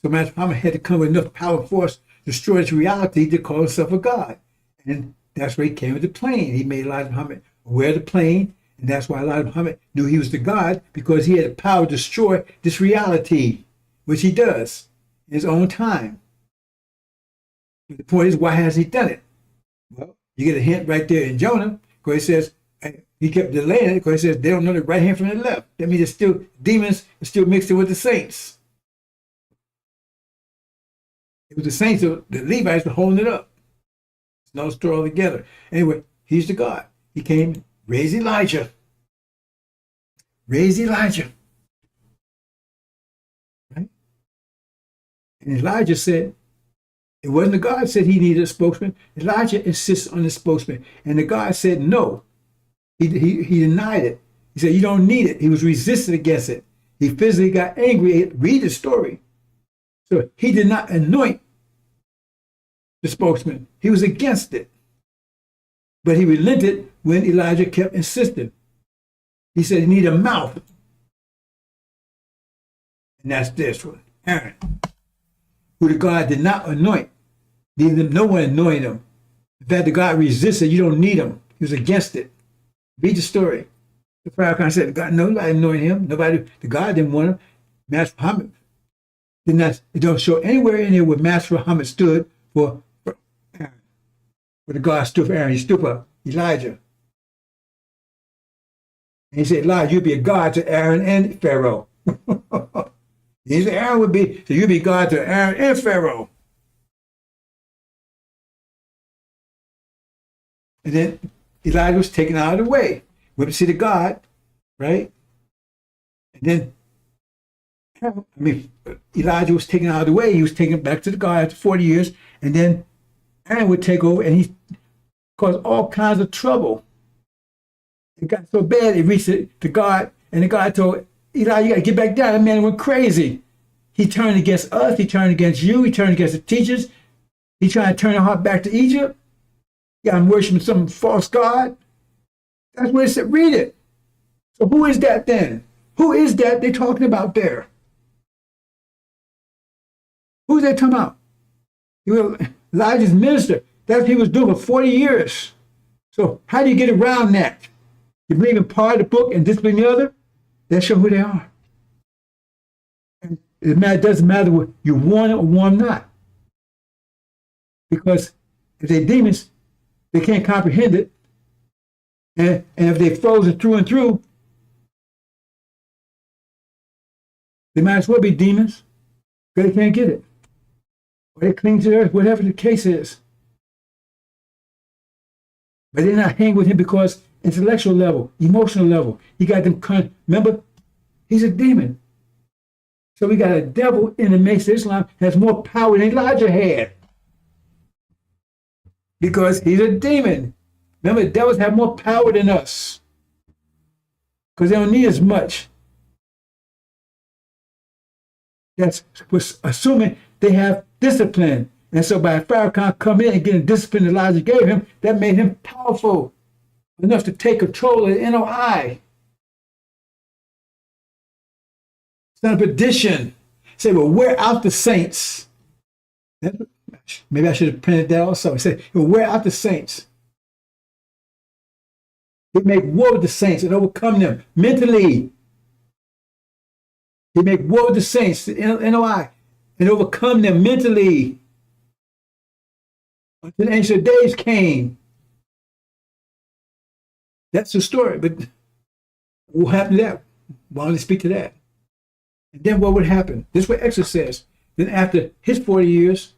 So Master Muhammad had to come with enough power and force to destroy his reality to call himself a God. And that's where he came with the plane. He made Elijah Muhammad aware of the plane, and that's why Elijah Muhammad knew he was the God, because he had the power to destroy this reality, which he does in his own time. But the point is, why has he done it? Well, you get a hint right there in Jonah, because he says, he kept delaying it, because he says they don't know the right hand from the left. That means it's still demons are still mixed in with the saints. It was the saints, the Levites were holding it up. It's no story altogether. Anyway, he's the God. He came, raised Elijah. Raised Elijah. Right? And Elijah said, it wasn't the God said he needed a spokesman. Elijah insists on the spokesman. And the God said no. He denied it. He said, you don't need it. He was resistant against it. He physically got angry. Read the story. So he did not anoint the spokesman. He was against it. But he relented when Elijah kept insisting. He said he needed a mouth. And that's this one, Aaron, who the God did not anoint. No one anointed him. In fact, the God resisted. You don't need him. He was against it. Read the story. The Farrakhan said, God, nobody anointed him. The God didn't want him. Master Muhammad did not. It don't show anywhere in here where Master Muhammad stood for Aaron. Where the God stood for Aaron. He stood for Elijah. And he said, Elijah, you'll be a God to Aaron and Pharaoh. He said, Aaron would be, so you'll be God to Aaron and Pharaoh. And then Elijah was taken out of the way. Went to see the God, right? And then, Elijah was taken out of the way. He was taken back to the God after 40 years. And then Aaron would take over, and he caused all kinds of trouble. It got so bad, it reached to God, and the God told Elijah, you got to get back down. That man went crazy. He turned against us. He turned against you. He turned against the teachers. He tried to turn the heart back to Egypt. Yeah, I'm worshiping some false god. That's what it said. Read it. So who is that then? Who is that they're talking about there? Who's they talking about? He was Elijah's minister. That's what he was doing for 40 years. So how do you get around that? You believe in part of the book and discipline the other? That show who they are. And it doesn't matter what you want it or want not. Because if they're demons, they can't comprehend it. And if they're frozen through and through, they might as well be demons, because they can't get it. Or they cling to the earth, whatever the case is. But they're not hanging with him because intellectual level, emotional level, he got them, remember, he's a demon. So we got a devil in the mix of Islam has more power than Elijah had. Because he's a demon. Remember, the devils have more power than us. Because they don't need as much. That's assuming they have discipline. And so by Farrakhan coming in and getting discipline Elijah gave him, that made him powerful enough to take control of the NOI. Son of perdition. Say, well, wear out the saints. Maybe I should have printed that also. He said, well, wear out the saints. He make war with the saints and overcome them mentally. He make war with the saints, NOI, and overcome them mentally. Until the ancient days came. That's the story. But what happened to that? Why don't they speak to that? And then what would happen? This is what Exodus says. Then after his 40 years,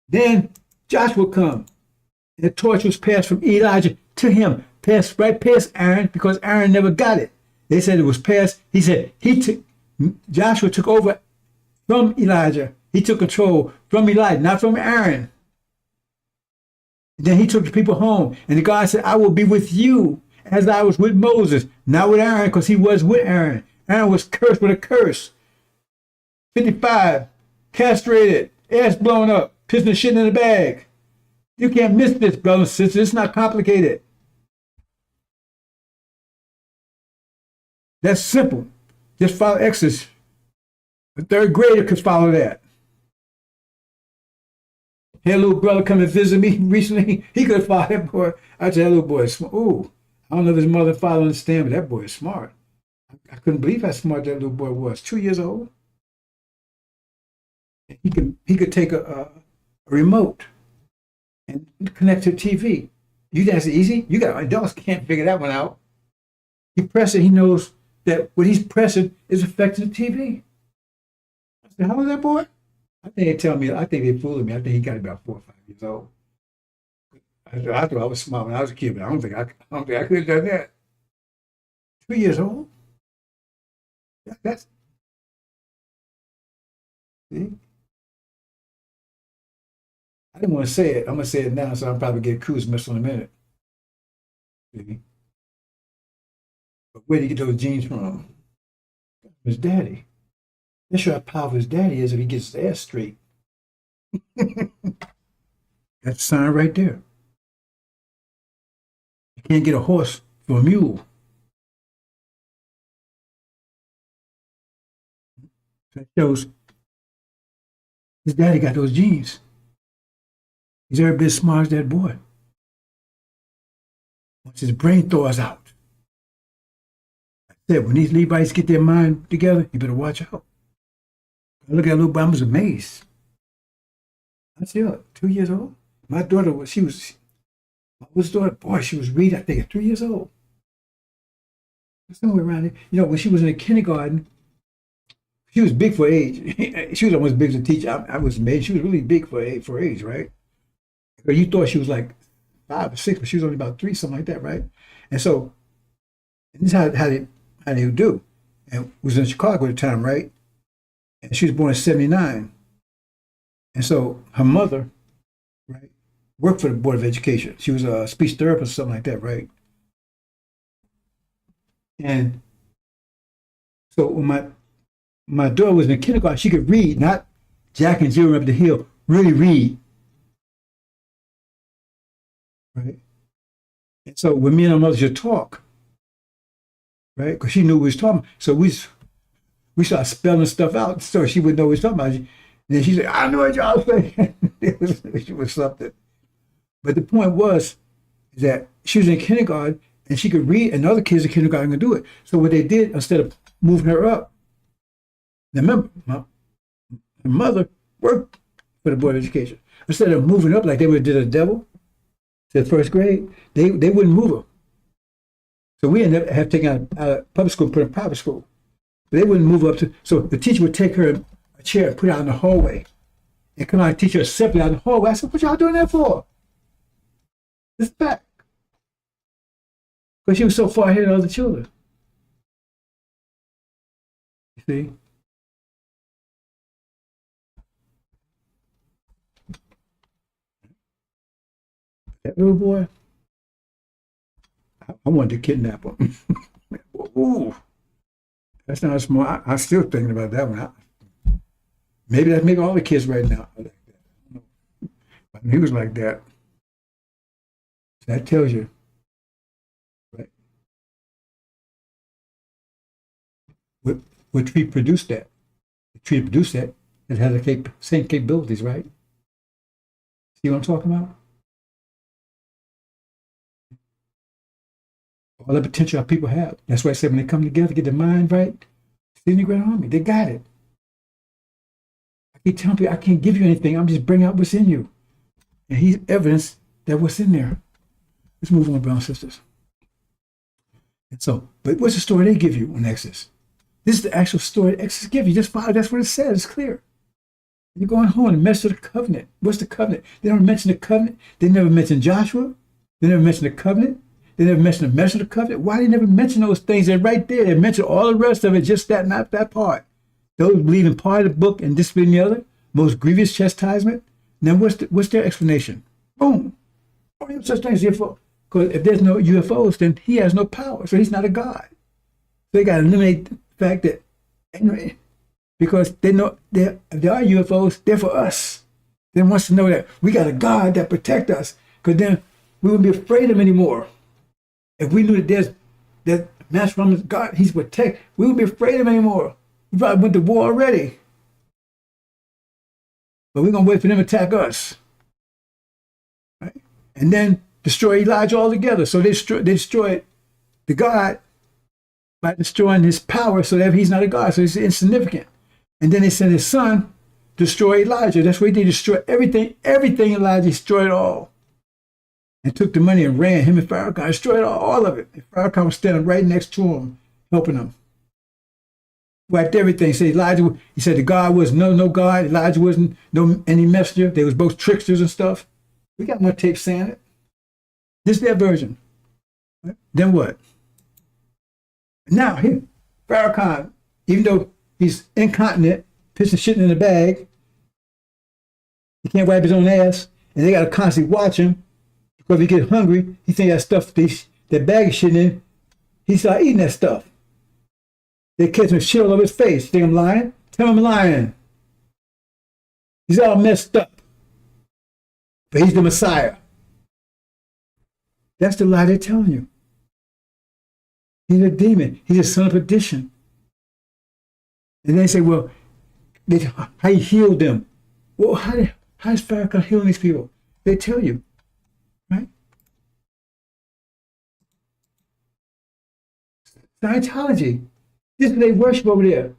then Joshua would come. And the torch was passed from Elijah to him. Passed right past Aaron, because Aaron never got it. They said it was passed. He said Joshua took over from Elijah. He took control from Elijah, not from Aaron. And then he took the people home. And God said, I will be with you as I was with Moses, not with Aaron, because he was with Aaron. Aaron was cursed with a curse. 55, castrated, ass blown up, pissing and shit in the bag. You can't miss this, brothers and sisters. It's not complicated. That's simple. Just follow Exodus. A third grader could follow that. Had a little brother come and visit me recently. He could follow that boy. I said, that little boy is smart. Ooh, I don't know if his mother and father understand, but that boy is smart. I couldn't believe how smart that little boy was. 2 years old. He could take a remote and connect to TV. You think that's easy? You got adults can't figure that one out. He press it. He knows that what he's pressing is affecting the TV. I said, how old is that boy? I think they tell me. I think they fooling me. I think he got about 4 or 5 years old. I thought I was smart when I was a kid, but I don't think I could have done that. 2 years old. That's see. I didn't want to say it. I'm gonna say it now, so I'll probably get cruise missile in a minute. See? But where did he get those genes from? His daddy. That's sure how powerful his daddy is if he gets his ass straight. That's a sign right there. You can't get a horse for a mule. That shows his daddy got those genes. He's every bit as smart as that boy. Once his brain thaws out. I said, when these Levites get their mind together, you better watch out. I look at that little boy, I was amazed. I said, 2 years old? My daughter was, my oldest daughter, boy, she was reading, I think, at 3 years old. Somewhere around there. You know, when she was in the kindergarten, she was big for age. She was almost big as a teacher. I was amazed. She was really big for age, right? But you thought she was like 5 or 6, but she was only about 3, something like that, right? And so, and this is how they do. And was in Chicago at the time, right? And she was born in 79. And so her mother, right, worked for the Board of Education. She was a speech therapist or something like that, right? And so when my daughter was in kindergarten, she could read, not Jack and Jill up the hill, really read. Right? And so when me and her mother should talk, right? Because she knew what we was talking about. So we started spelling stuff out so she would know what we was talking about. And then she said, I know what y'all was saying. It was something. But the point was that she was in kindergarten and she could read, and other kids in kindergarten could do it. So what they did, instead of moving her up, now remember, her mother worked for the Board of Education. Instead of moving up like they would have did a devil to the first grade, they wouldn't move her. So we ended up having taken out of public school and put her in private school. But they wouldn't move up to, so the teacher would take her in a chair and put her out in the hallway and come out and teach her assembly out in the hallway. I said, what y'all doing that for? It's back. Because she was so far ahead of other children. You see? That little boy, I wanted to kidnap him. Ooh, that's not smart. I'm still thinking about that one. Maybe that's maybe all the kids right now are like that. But he was like that. That tells you, right? What tree produced that? The tree produced that, it has the same capabilities, right? See what I'm talking about? all the potential our people have. That's why I said when they come together, get their mind right, see the Grand Army. They got it. I keep telling people I can't give you anything. I'm just bringing out what's in you. And he's evidence that what's in there. Let's move on, brothers and sisters. And so, but what's the story they give you in Exodus? This is the actual story Exodus gives you. Just follow. That's what it says. It's clear. You're going home and mess with the covenant. What's the covenant? They don't mention the covenant. They never mention Joshua. They never mention the covenant. They never mention the message of the covenant. Why they never mention those things? They're right there. They mention all the rest of it, just that, not that part. Those believe in part of the book and discipline the other, most grievous chastisement. Then what's their explanation? Boom. Oh, there's such things as UFO. Because if there's no UFOs, then he has no power. So he's not a God. So they got to eliminate the fact that, anyway, because they know if there are UFOs, they're for us. They want us to know that we got a God that protects us. Because then we wouldn't be afraid of him anymore. If we knew that that master from God, he's protect, we wouldn't be afraid of him anymore. We probably went to war already. But we're going to wait for them to attack us. Right? And then destroy Elijah altogether. So they destroyed the God by destroying his power so that he's not a God. So he's insignificant. And then they sent his son to destroy Elijah. That's why they destroyed everything. Everything Elijah destroyed it all. And took the money and ran. Him and Farrakhan destroyed all of it. And Farrakhan was standing right next to him, helping him. Wiped everything. Said Elijah, he said the God was no God. Elijah wasn't any messenger. They was both tricksters and stuff. We got more tape saying it. This is their version. Then what? Now, Farrakhan, even though he's incontinent, pissing shit in the bag, he can't wipe his own ass, and they got to constantly watch him. Because if he get hungry, he think that stuff, that bag of shit in, he start eating that stuff. They catch him shit all over his face. You think I'm lying? Tell him I'm lying. He's all messed up. But he's the Messiah. That's the lie they're telling you. He's a demon. He's a son of perdition. And they say, well, how he healed them. Well, how is Farrakhan healing these people? They tell you. Right? Scientology. This is what they worship over there.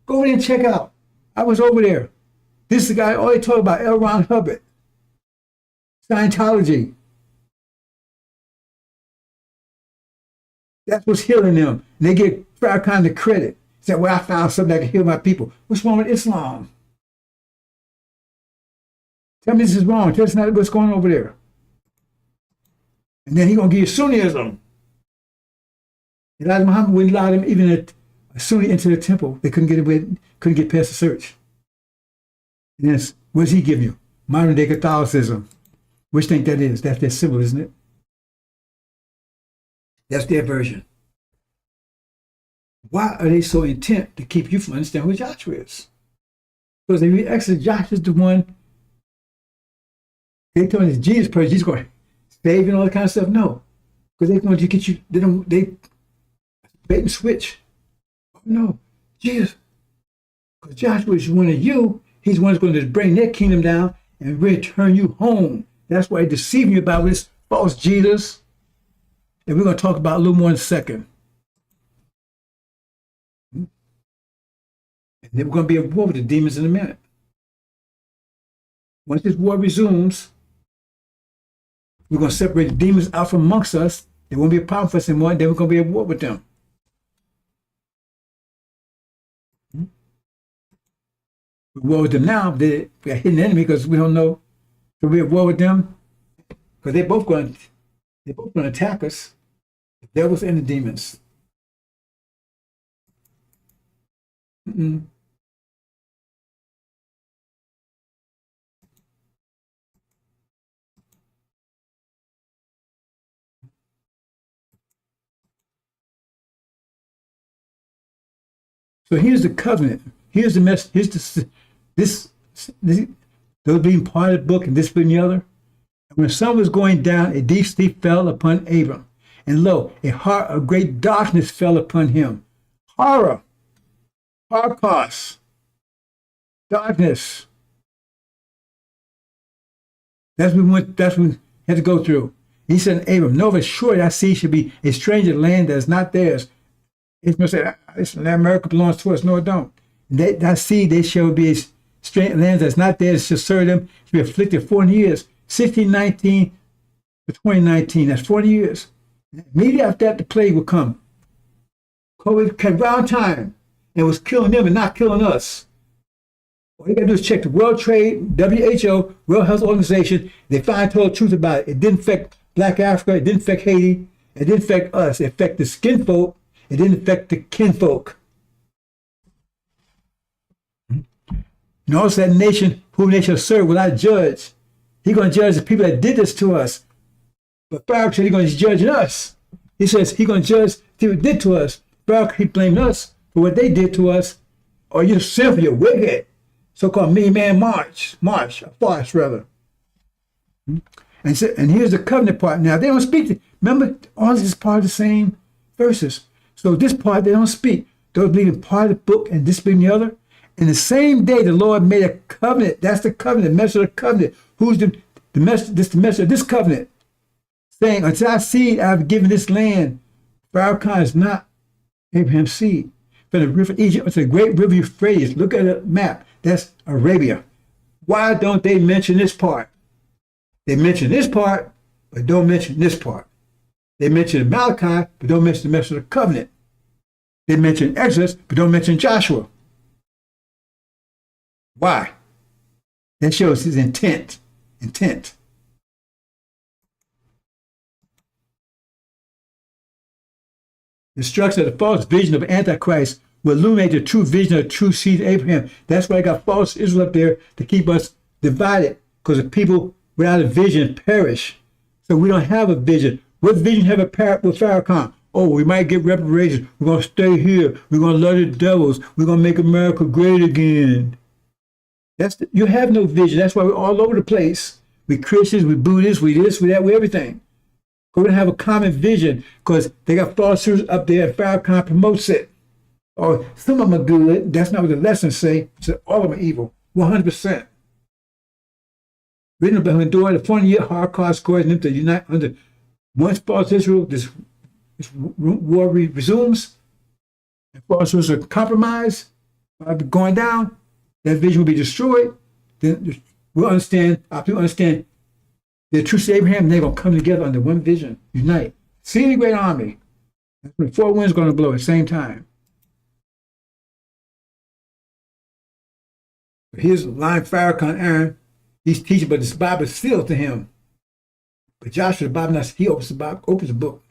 Go over there and check out. I was over there. This is the guy, all they talk about, L. Ron Hubbard. Scientology. That's what's healing them. And they give Farrakhan the credit. Say, well, I found something that can heal my people. What's wrong with Islam? Tell me this is wrong. Tell us not what's going on over there. And then he's going to give you Sunnism. Elijah Muhammad wouldn't allow them even a Sunni into the temple. They couldn't get past the search. And then what does he give you? Modern day Catholicism. Which think that is? That's their symbol, isn't it? That's their version. Why are they so intent to keep you from understanding who Joshua is? Because if you Exodus, Joshua is the one. They told me it's Jesus person, Jesus going to save you and all that kind of stuff. No. Because they want to get you, they bait and switch. Oh, no. Jesus. Because Joshua is one of you. He's one that's going to bring their kingdom down and return you home. That's why they're deceiving you about this false Jesus. And we're going to talk about a little more in a second. And then we're going to be at war with the demons in a minute. Once this war resumes, we're going to separate the demons out from amongst us. There won't be a problem for us anymore. And then we're going to be at war with them. We're at war with them now. They're a hidden enemy because we don't know. So we're at war with them because they're both going to attack us. The devils and the demons. So here's the covenant. Here's the mess. Here's this those being part of the book and this being the other. And when the sun was going down, a deep sleep fell upon Abram. And lo, a heart of great darkness fell upon him. Horror. Harkos. Darkness. That's what we had to go through. He said, Abram, know of a surety thy seed should be a stranger land that is not theirs. Ishmael said, listen, America belongs to us. No, it don't. That seed, they shall be a strange land that's not theirs, shall serve them, to be afflicted 40 years. 1619 to 2019, that's 40 years. Immediately after that, the plague will come. COVID came around time and was killing them and not killing us. All you got to do is check the World Trade, WHO, World Health Organization. They find total truth about it. It didn't affect Black Africa. It didn't affect Haiti. It didn't affect us. It affected the skin folk. It didn't affect the kinfolk. And also that nation, whom they shall serve, will not judge. He's going to judge the people that did this to us. But Pharaoh said he's going to judge us. He says he's going to judge the people that did to us. Pharaoh, he blamed us for what they did to us. Or you're sinful, you're wicked. So-called man march, a farce rather. And here's the covenant part. Now, they don't speak. Remember, all this is part of the same verses. So this part, they don't speak. Those believe in part of the book and this being the other. And the same day, the Lord made a covenant. That's the covenant, the message of the covenant. Who's the message? This the message of this covenant. Saying, until I seed, I have given this land. Farrakhan is not Abraham's seed. From the river Egypt to the great river Euphrates. Look at the map. That's Arabia. Why don't they mention this part? They mention this part, but don't mention this part. They mention Malachi, but don't mention the message of the covenant. They mention Exodus, but don't mention Joshua. Why? That shows his intent. The structure of the false vision of Antichrist will illuminate the true vision of the true seed of Abraham. That's why I got false Israel up there to keep us divided, because the people without a vision perish. So we don't have a vision. What vision have a with Farrakhan? Oh, we might get reparations. We're going to stay here. We're going to love the devils. We're going to make America great again. You have no vision. That's why we're all over the place. We Christians, we Buddhists, we this, we that, we everything. We're going to have a common vision because they got falsehoods up there and Farrakhan promotes it. Or some of them are good. That's not what the lessons say. So all of them are evil. 100%. Written about enduring the 40-year Holocaust causing them to unite under once false Israel, this war resumes, and falsehoods are compromised, going down, that vision will be destroyed. Then we'll understand, our people understand the truth of Abraham, and they're going to come together under one vision, unite. See the great army. That's when 4 winds are going to blow at the same time. Here's line Farrakhan Aaron. He's teaching, but this Bible is sealed to him. But Joshua, the Bible, he opens the book,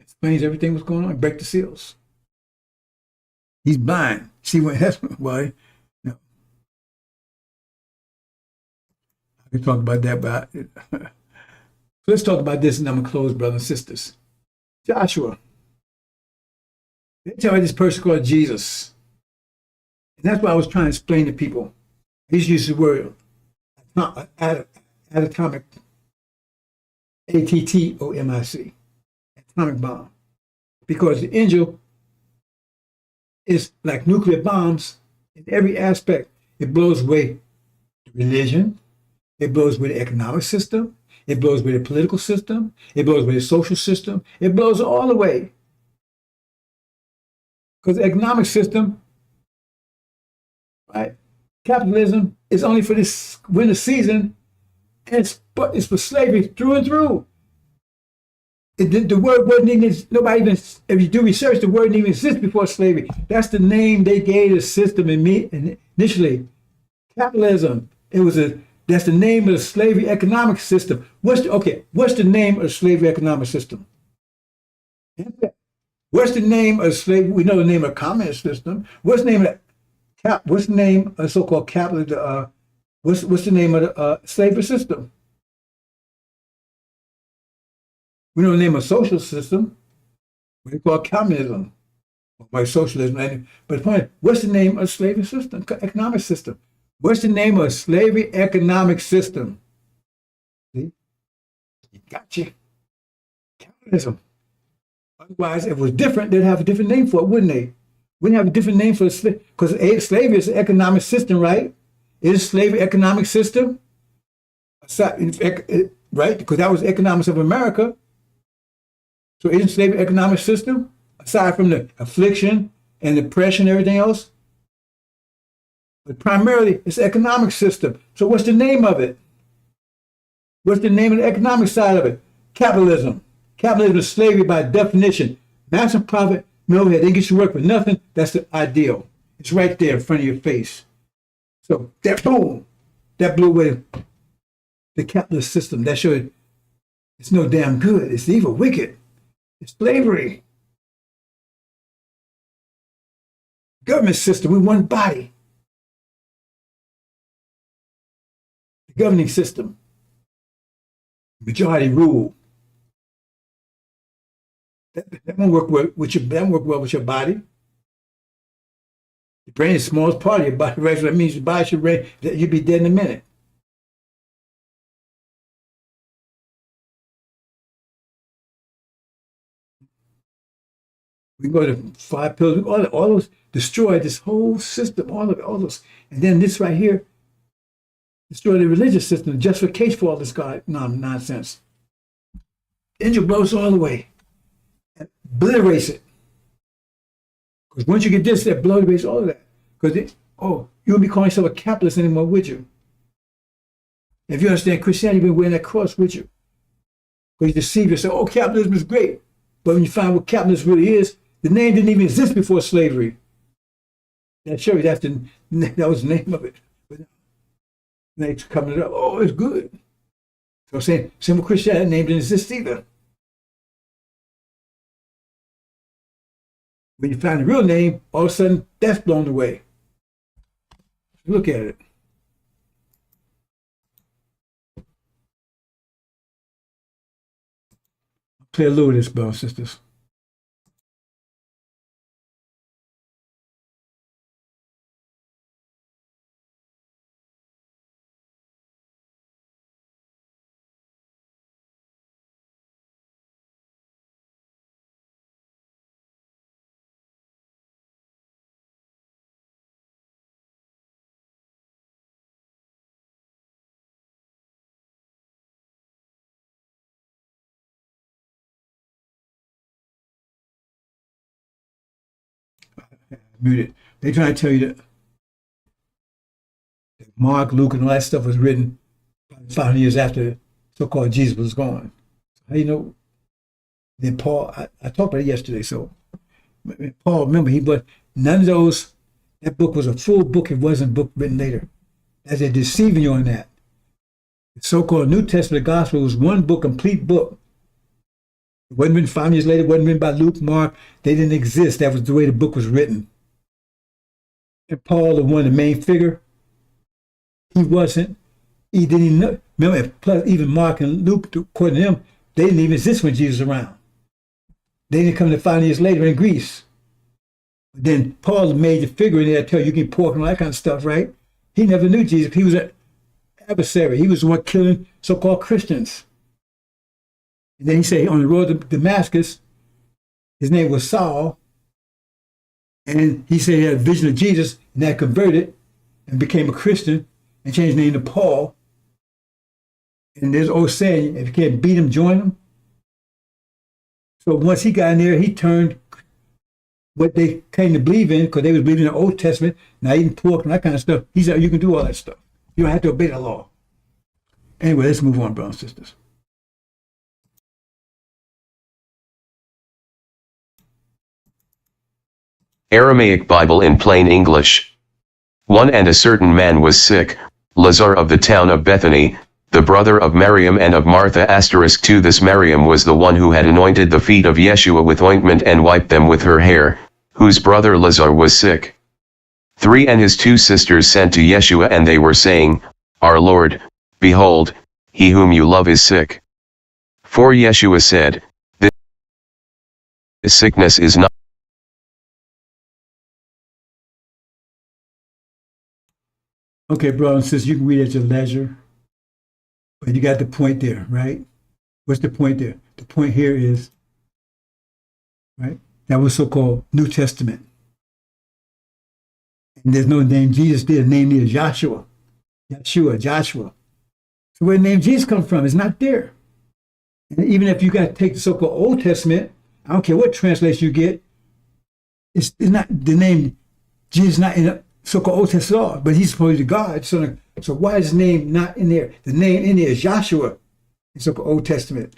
explains everything that's going on, and break the seals. He's blind. See what that's why. No. I can talk about that, but so let's talk about this, and I'm gonna close, brothers and sisters. Joshua. They tell me this person called Jesus. And that's what I was trying to explain to people. He's used the word atomic, A-T-T-O-M-I-C, atomic bomb. Because the Injil is like nuclear bombs in every aspect. It blows away the religion. It blows away the economic system. It blows away the political system. It blows away the social system. It blows it all away. Because the economic system, right? Capitalism is only for this winter season, and it's for slavery through and through. The word wasn't even, nobody even, if you do research, the word didn't even exist before slavery. That's the name they gave the system initially. Capitalism. That's the name of the slavery economic system. What's the name of the slavery economic system? What's the name of slavery? We know the name of the communist system. What's the name of what's the name of so-called capitalist? What's the name of the slavery system? We know the name of social system. We call it communism, or socialism. But the point, what's the name of slavery system? Economic system. What's the name of slavery economic system? See, you got you. Capitalism. Otherwise, if it was different, they'd have a different name for it, wouldn't they? Wouldn't have a different name for the slave, because slavery is an economic system, right? Is slavery economic system? right? Because that was the economics of America. So isn't slavery an economic system? Aside from the affliction and oppression and everything else? But primarily, it's an economic system. So what's the name of it? What's the name of the economic side of it? Capitalism. Capitalism is slavery by definition. Maximum profit, no overhead. They get you work for nothing. That's the ideal. It's right there in front of your face. So that boom, that blew away the capitalist system. That showed it's no damn good. It's evil, wicked. It's slavery. Government system, we one body. The governing system. Majority rule. That won't work well with your body. The brain is the smallest part of your body, right? So that means your body should rate that you'll be dead in a minute. We can go to 5 pillars, all those destroy this whole system, all those. And then this right here, destroy the religious system, the justification for all this nonsense. Angel blows all the way. Obliterates it. Because once you get this, that obliterates all of that. Because you won't be calling yourself a capitalist anymore, would you? If you understand Christianity, you've been wearing that cross with you. Because you deceive yourself, capitalism is great. But when you find what capitalism really is, the name didn't even exist before slavery. That shows you that was the name of it. But they're coming it up, it's good. So same with Christianity, that name didn't exist either. When you find the real name, all of a sudden, that's blown away. Look at it. Play a little of this, brothers and sisters. Muted. They try to tell you that Mark, Luke, and all that stuff was written 500 years after so-called Jesus was gone. How you know? Then Paul, I talked about it yesterday. So Paul, remember, but none of those. That book was a full book. It wasn't a book written later. As they're deceiving you on that. The so-called New Testament gospel was one book, complete book. It wasn't written 5 years later. It wasn't written by Luke, Mark. They didn't exist. That was the way the book was written. And Paul, the one, the main figure, he wasn't. He didn't even know. Remember, plus even Mark and Luke, according to them, they didn't even exist when Jesus was around. They didn't come to 5 years later in Greece. But then Paul, the major figure in there, tell you can pork and all that kind of stuff, right? He never knew Jesus. He was an adversary. He was the one killing so-called Christians. And then he said on the road to Damascus, his name was Saul. And he said he had a vision of Jesus and that converted and became a Christian and changed his name to Paul. And there's old saying, if you can't beat him, join him. So once he got in there, he turned what they came to believe in, because they was believing in the Old Testament, not eating pork and that kind of stuff. He said, you can do all that stuff. You don't have to obey the law. Anyway, let's move on, brothers and sisters. Aramaic Bible in plain English. 1 And a certain man was sick, Lazar of the town of Bethany, the brother of Miriam and of Martha. 2 This Miriam was the one who had anointed the feet of Yeshua with ointment and wiped them with her hair, whose brother Lazar was sick. 3 And his 2 sisters sent to Yeshua, and they were saying, Our Lord, behold, he whom you love is sick. 4 Yeshua said, This sickness is not Okay, brothers and sisters, you can read at your leisure. But you got the point there, right? What's the point there? The point here is, right? That was so-called New Testament. And there's no name Jesus there. The name is Joshua. Joshua. So where the name Jesus comes from is not there. And even if you got to take the so-called Old Testament, I don't care what translation you get, it's not the name Jesus not in the so-called Old Testament at all, but he's supposed to be God. So why is his name not in there? The name in there is Joshua in the so-called Old Testament.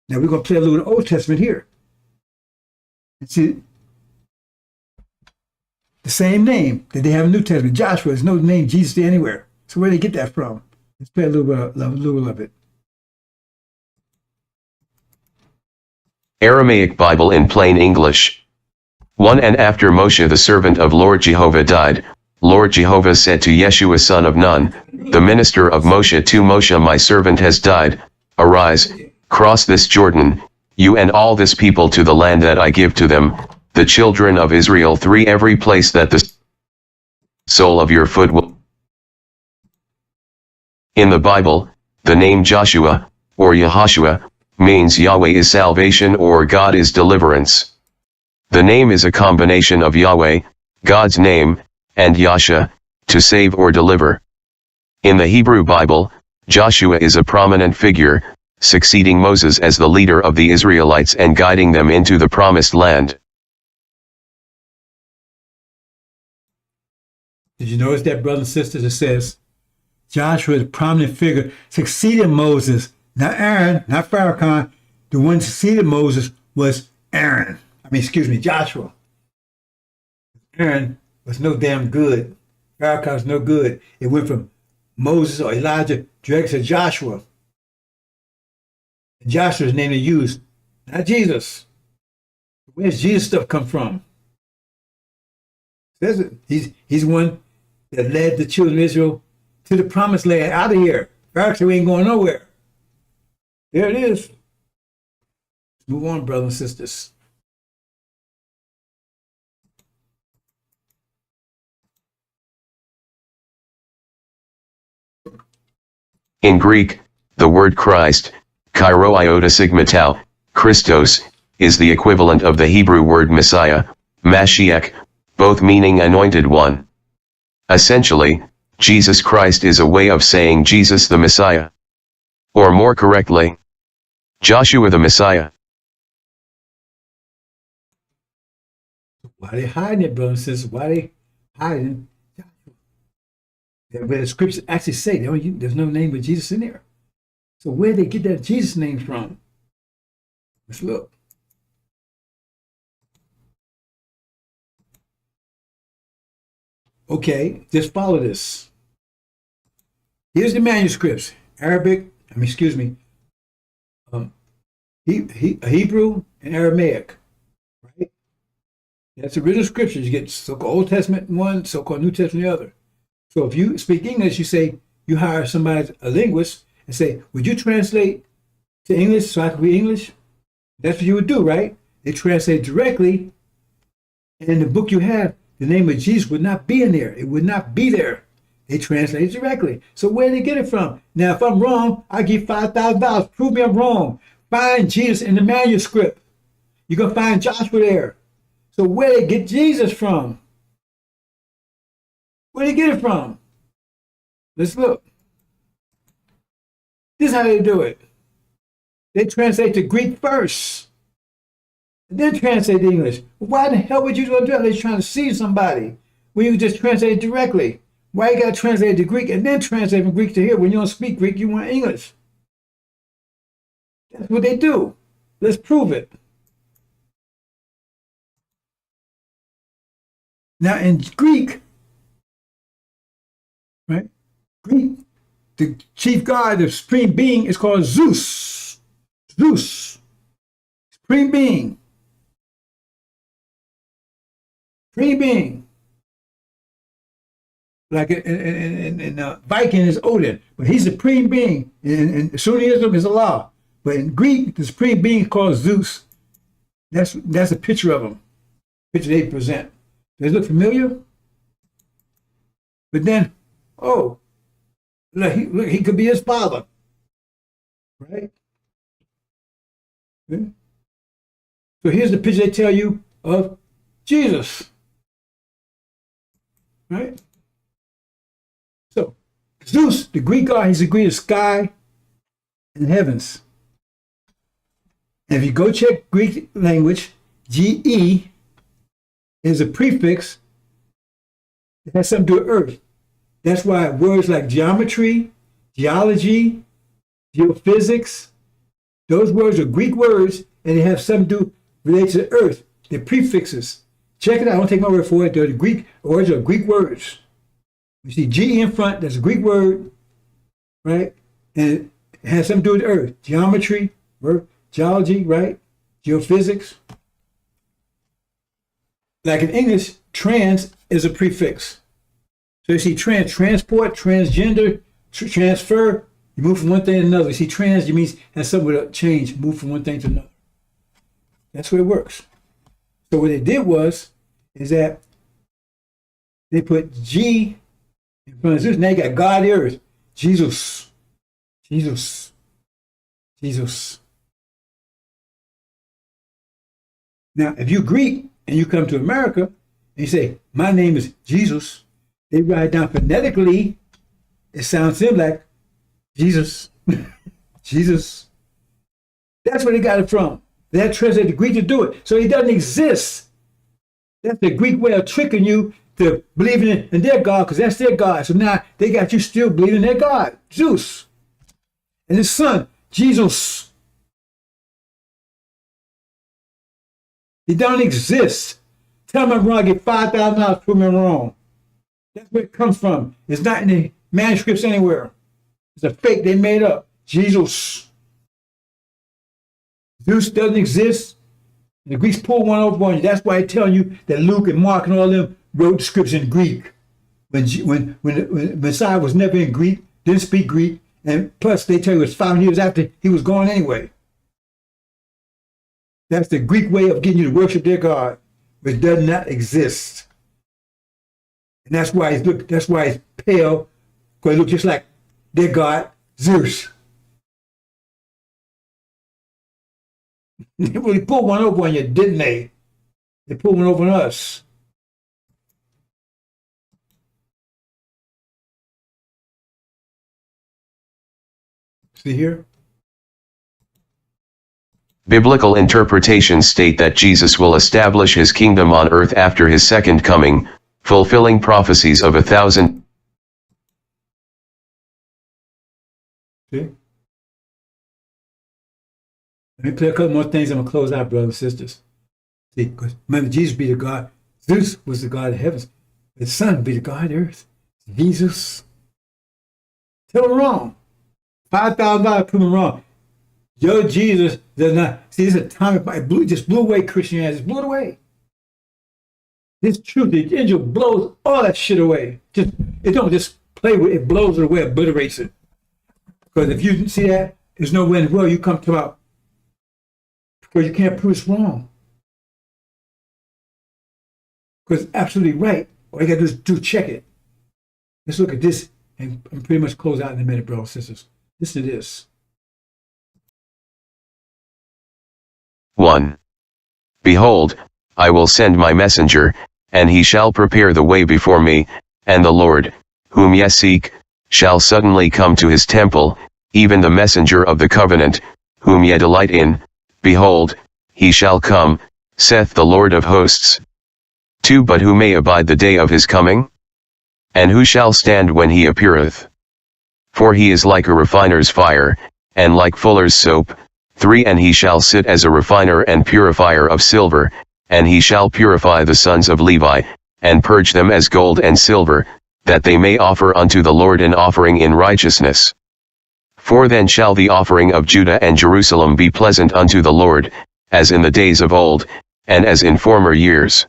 Now we're going to play a little Old Testament here. And see, the same name that they have in the New Testament, Joshua, there's no name Jesus there anywhere. So where do they get that from? Let's play a little of it. Aramaic Bible in plain English. 1 And after Moshe the servant of Lord Jehovah died, Lord Jehovah said to Yeshua son of Nun, the minister of Moshe, to Moshe my servant has died, arise, cross this Jordan, you and all this people to the land that I give to them, the children of Israel. 3 Every place that the sole of your foot will. In the Bible, the name Joshua, or Yehoshua, means Yahweh is salvation or God is deliverance. The name is a combination of Yahweh, God's name, and Yasha, to save or deliver. In the Hebrew Bible, Joshua is a prominent figure, succeeding Moses as the leader of the Israelites and guiding them into the promised land. Did you notice that, brothers and sisters? It says Joshua is a prominent figure, succeeded Moses, not Aaron, not Farrakhan. The one who succeeded Moses was Joshua. Aaron was no damn good. Farrakhan was no good. It went from Moses or Elijah direct to Joshua. And Joshua's name they used, not Jesus. Where's Jesus stuff come from? Says it. He's one that led the children of Israel to the promised land, out of here. Farrakhan ain't going nowhere. There it is. Move on, brothers and sisters. In Greek, the word Christ, Kairo iota sigma tau, Christos, is the equivalent of the Hebrew word Messiah, Mashiach, both meaning anointed one. Essentially, Jesus Christ is a way of saying Jesus the Messiah. Or more correctly, Joshua the Messiah. Why are they hiding it, brothers and sisters? Why are they hiding Joshua? Where the scriptures actually say there's no name of Jesus in there. So where did they get that Jesus name from? Let's look. Okay, just follow this. Here's the manuscripts. Hebrew and Aramaic, right? That's the original scriptures. You get so-called Old Testament one, so-called New Testament the other. So if you speak English, you hire somebody, a linguist, and say, would you translate to English so I can read English? That's what you would do, right? They translate directly, and in the book you have, the name of Jesus would not be in there. It would not be there. They translate it directly. So where did they get it from? Now, if I'm wrong, I give $5,000. Prove me I'm wrong. Find Jesus in the manuscript. You're going to find Joshua there. So where did they get Jesus from? Where did they get it from? Let's look. This is how they do it. They translate the Greek first, and then translate the English. Why the hell would you do that? They're trying to see somebody when you just translate it directly. Why you got to translate the Greek and then translate from Greek to here? When you don't speak Greek, you want English. That's what they do. Let's prove it. Now in Greek, right? Greek, the chief god, the supreme being is called Zeus. Zeus. Supreme being. Supreme being. Like in Viking is Odin, but he's the supreme being. In Sunniism is Allah. But in Greek, the supreme being is called Zeus. That's a picture of him. Picture they present. Does it look familiar? But then, look, he could be his father. Right? So here's the picture they tell you of Jesus. Right? So Zeus, the Greek god, he's the Greek of sky and heavens. And if you go check Greek language, GE is a prefix that has something to do with earth. That's why words like geometry, geology, geophysics, those words are Greek words and they have something to do related to earth. They're prefixes. Check it out. I don't take my word for it. They're the Greek words are Greek words. You see GE in front, that's a Greek word, right? And it has something to do with earth. Geometry, geology, right? Geophysics. Like in English, trans is a prefix. So you see transport, transgender, transfer, you move from one thing to another. You see trans, it means has something with a change, move from one thing to another. That's the way it works. So what they did is that they put G in front of Zeus. Now you got God the earth. Jesus. Jesus. Jesus. Now, if you're Greek and you come to America and you say, my name is Jesus, they write it down phonetically. It sounds to them like Jesus. Jesus. That's where they got it from. They had to translate the Greek to do it. So he doesn't exist. That's the Greek way of tricking you to believing in their God, because that's their God. So now they got you still believing in their God, Zeus. And his son, Jesus. He don't exist. Tell me I'm wrong, I get $5,000 to prove me wrong. That's where it comes from. It's not in the manuscripts anywhere. It's a fake they made up. Jesus. Zeus doesn't exist. The Greeks pull one over on you. That's why I tell you that Luke and Mark and all them wrote the scripts in Greek. When Messiah was never in Greek, didn't speak Greek, and plus they tell you it was 5 years after he was gone anyway. That's the Greek way of getting you to worship their God, which does not exist. And that's why he's pale, because he looks just like their God, Zeus. They really pulled one over on you, didn't they? They pulled one over on us. See here? Biblical interpretations state that Jesus will establish his kingdom on earth after his second coming, fulfilling prophecies of 1,000. See? Let me play a couple more things. I'm going to close out, brothers and sisters. See, because remember, Jesus be the God. Zeus was the God of heavens. His son be the God of earth. Jesus. Tell him wrong. $5,000 prove him wrong. Your Jesus does not. See, this is a time it just blew away Christianity. It blew it away. This truth, the Injil blows all that shit away. It don't just play with it, it blows it away, obliterates it. Because if you see that, there's no way in the world you come to out. Because you can't prove it's wrong. Because it's absolutely right. All you got to do is check it. Let's look at this and pretty much close out in a minute, brothers and sisters. Listen to this. 1. Behold, I will send my messenger, and he shall prepare the way before me, and the Lord, whom ye seek, shall suddenly come to his temple, even the messenger of the covenant, whom ye delight in. Behold, he shall come, saith the Lord of hosts. 2. But who may abide the day of his coming? And who shall stand when he appeareth? For he is like a refiner's fire, and like fuller's soap. 3. And he shall sit as a refiner and purifier of silver, and he shall purify the sons of Levi, and purge them as gold and silver, that they may offer unto the Lord an offering in righteousness. 4. Then shall the offering of Judah and Jerusalem be pleasant unto the Lord, as in the days of old, and as in former years.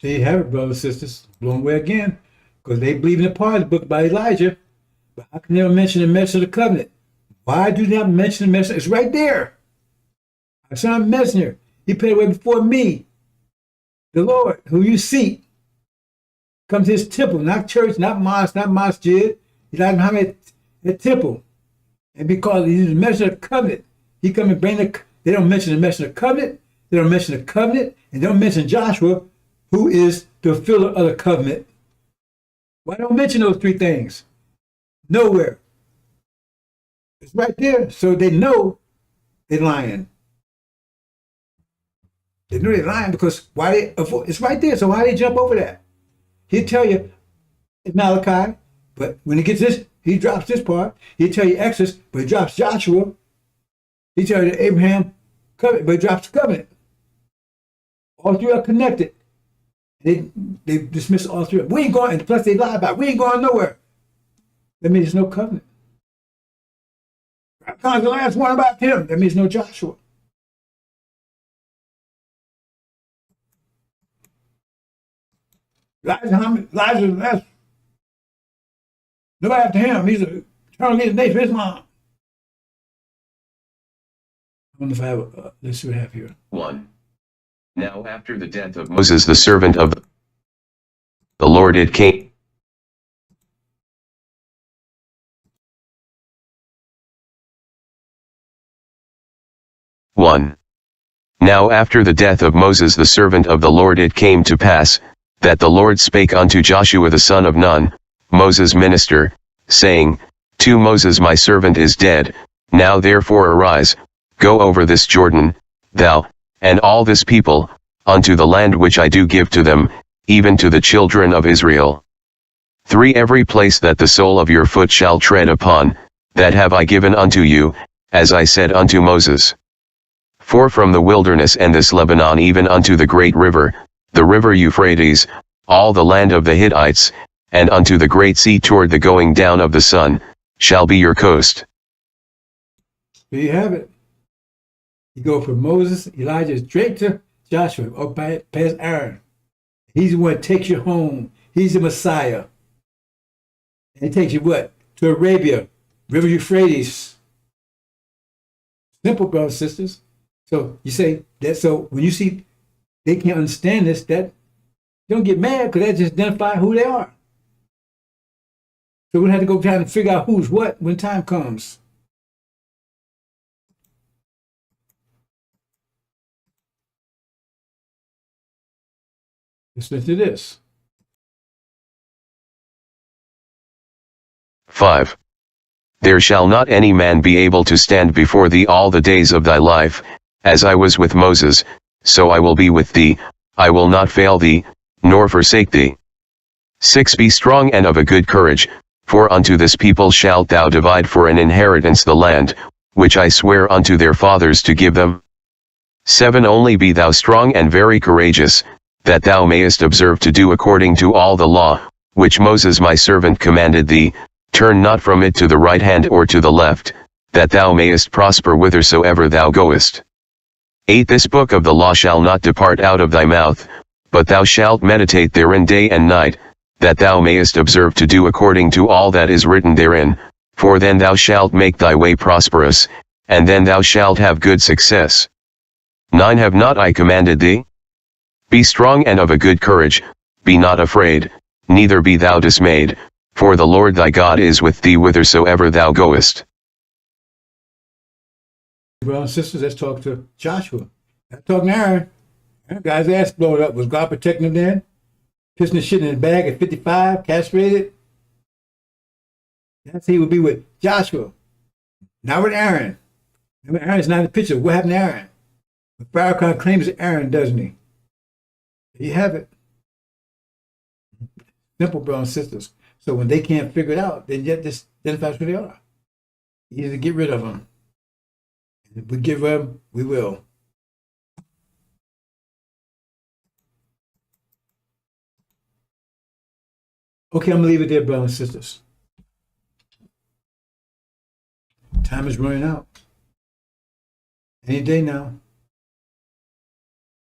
There you have it, brothers and sisters. Blown away again. Because they believe in the part of the book by Elijah. But how can they never mention the message of the covenant? Why do they not mention the message? It's right there. I saw a messenger. He paid away before me. The Lord, who you seek, comes to his temple, not church, not mosque, not masjid. He's not Muhammad at temple. And because he's the messenger of the covenant, he come and bring they don't mention the messenger of the covenant, they don't mention the covenant, and they don't mention Joshua, who is to fulfill the other covenant. Why don't mention those three things? Nowhere. It's right there, so they know they're lying. They know they're lying because why they? It's right there, so why they jump over that? He'll tell you it's Malachi, but when he gets this, he drops this part. He'll tell you Exodus, but he drops Joshua. He tells you Abraham covenant, but he drops the covenant. All three are connected. They dismiss all three. We ain't going, and plus they lie about it. We ain't going nowhere. That means there's no covenant. God's the last one about him. That means no Joshua. Elijah is the last. Nobody after him. He's an eternal leader of the nation of Islam. I wonder if I have, let's see what I have here. 1. Now after the death of Moses the servant of the Lord it came. Now after the death of Moses the servant of the Lord it came to pass, that the Lord spake unto Joshua the son of Nun, Moses' minister, saying, To Moses my servant is dead, now therefore arise, go over this Jordan, thou, and all this people, unto the land which I do give to them, even to the children of Israel. 3 Every place that the sole of your foot shall tread upon, that have I given unto you, as I said unto Moses. 4 From the wilderness and this Lebanon even unto the great river, the river Euphrates, all the land of the Hittites, and unto the great sea toward the going down of the sun, shall be your coast. There you have it. You go from Moses, Elijah, straight to Joshua, or past Aaron. He's the one that takes you home. He's the Messiah. And he takes you what? To Arabia, River Euphrates. Simple, brothers and sisters. So you say that, so when you see they can't understand this, that don't get mad because that just identify who they are. So we have to go try and figure out who's what when time comes. Listen to this. 5. There shall not any man be able to stand before thee all the days of thy life, as I was with Moses, so I will be with thee, I will not fail thee, nor forsake thee. 6 Be strong and of a good courage, for unto this people shalt thou divide for an inheritance the land, which I swear unto their fathers to give them. 7 Only be thou strong and very courageous, that thou mayest observe to do according to all the law, which Moses my servant commanded thee, turn not from it to the right hand or to the left, that thou mayest prosper whithersoever thou goest. 8 This book of the law shall not depart out of thy mouth, but thou shalt meditate therein day and night, that thou mayest observe to do according to all that is written therein, for then thou shalt make thy way prosperous, and then thou shalt have good success. 9 Have not I commanded thee? Be strong and of a good courage, be not afraid, neither be thou dismayed, for the Lord thy God is with thee whithersoever thou goest. Brothers and sisters, let's talk to Joshua. Let's talk to Aaron. That guy's ass blowed up. Was God protecting him then? Pissing the shit in his bag at 55, castrated? That's he would be with Joshua. Not with Aaron. Remember, Aaron's not in the picture. What happened to Aaron? But Farrakhan claims it's Aaron, doesn't he? There you have it. Simple, brothers and sisters. So when they can't figure it out, then just identify who they are. Either get rid of them. And if we get rid of them, we will. Okay, I'm going to leave it there, brothers and sisters. Time is running out. Any day now.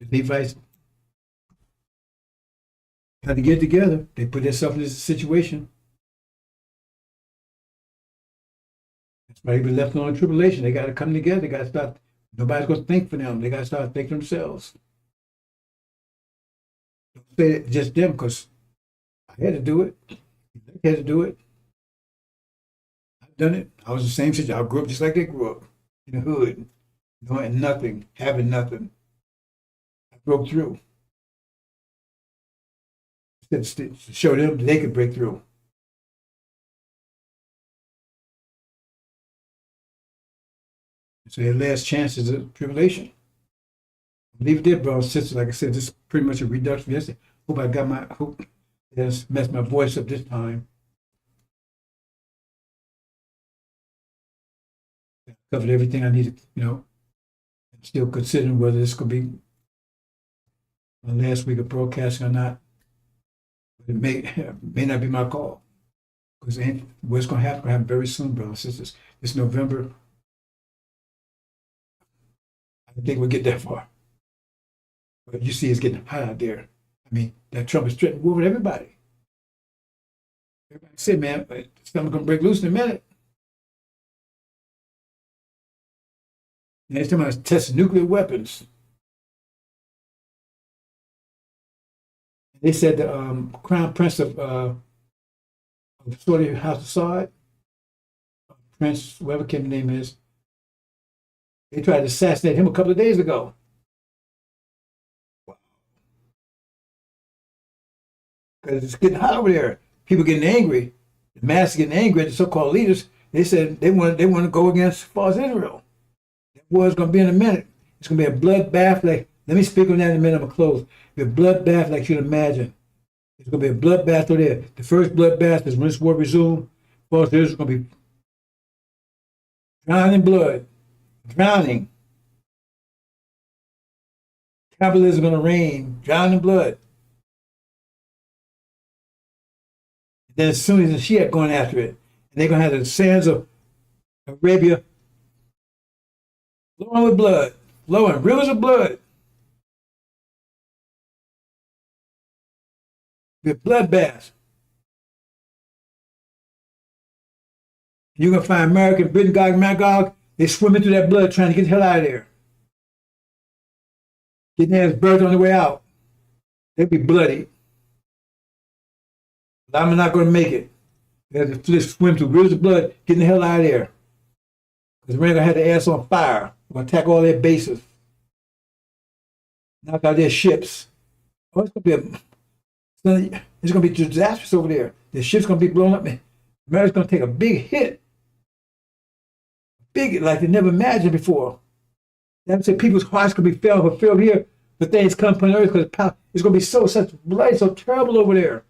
The Levites had to get together. They put themselves in this situation. That's why they were left on a tribulation. They got to come together. They got to start. Nobody's going to think for them. They got to start thinking themselves. Don't say it just them, because I had to do it. I had to do it. I've done it. I was the same situation. I grew up just like they grew up in the hood, knowing nothing, having nothing. I broke through. to show them that they could break through. So their last chance is a tribulation. Leave it there, brothers and sisters. Like I said, this is pretty much a reduction yesterday. Hope it has messed my voice up this time. Covered everything I needed, I'm still considering whether this could be my last week of broadcasting or not. But it may not be my call. Because what's going to happen very soon, brothers and sisters. This November, I don't think we'll get that far. But you see it's getting hot out there. I mean, that Trump is threatening war with everybody. Everybody said, man, something's going to break loose in a minute. And they're talking about testing nuclear weapons. They said the Crown Prince of Saudi House of Saud, Prince, whatever his name is, they tried to assassinate him a couple of days ago. Because it's getting hot over there. People getting angry. The masses getting angry at the so-called leaders. They said they want to go against false Israel. That war is going to be in a minute. It's going to be a bloodbath. Let me speak on that in a minute. I'm going to close. It'll be a bloodbath like you'd imagine. It's going to be a bloodbath over there. The first bloodbath is when this war resumes. False Israel is going to be drowning in blood. Drowning. Capitalism is going to reign. Drowning in blood. Then as soon as the Shia going after it, and they're going to have the sands of Arabia flowing with blood, flowing rivers of blood. The bloodbath. You're going to find America, Britain, Gog, Magog, they're swimming through that blood trying to get the hell out of there. Getting their birds on the way out. They'll be bloody. But I'm not going to make it. They have to swim through rivers of blood, getting the hell out of there. Because we're going to have the ass on fire. We're going to attack all their bases. Knock out their ships. Oh, it's going to be disastrous over there. The ship's going to be blown up. America's going to take a big hit. Big, like they never imagined before. That said, people's hearts could be filled here, but things come from earth because it's going to be such blood, so terrible over there.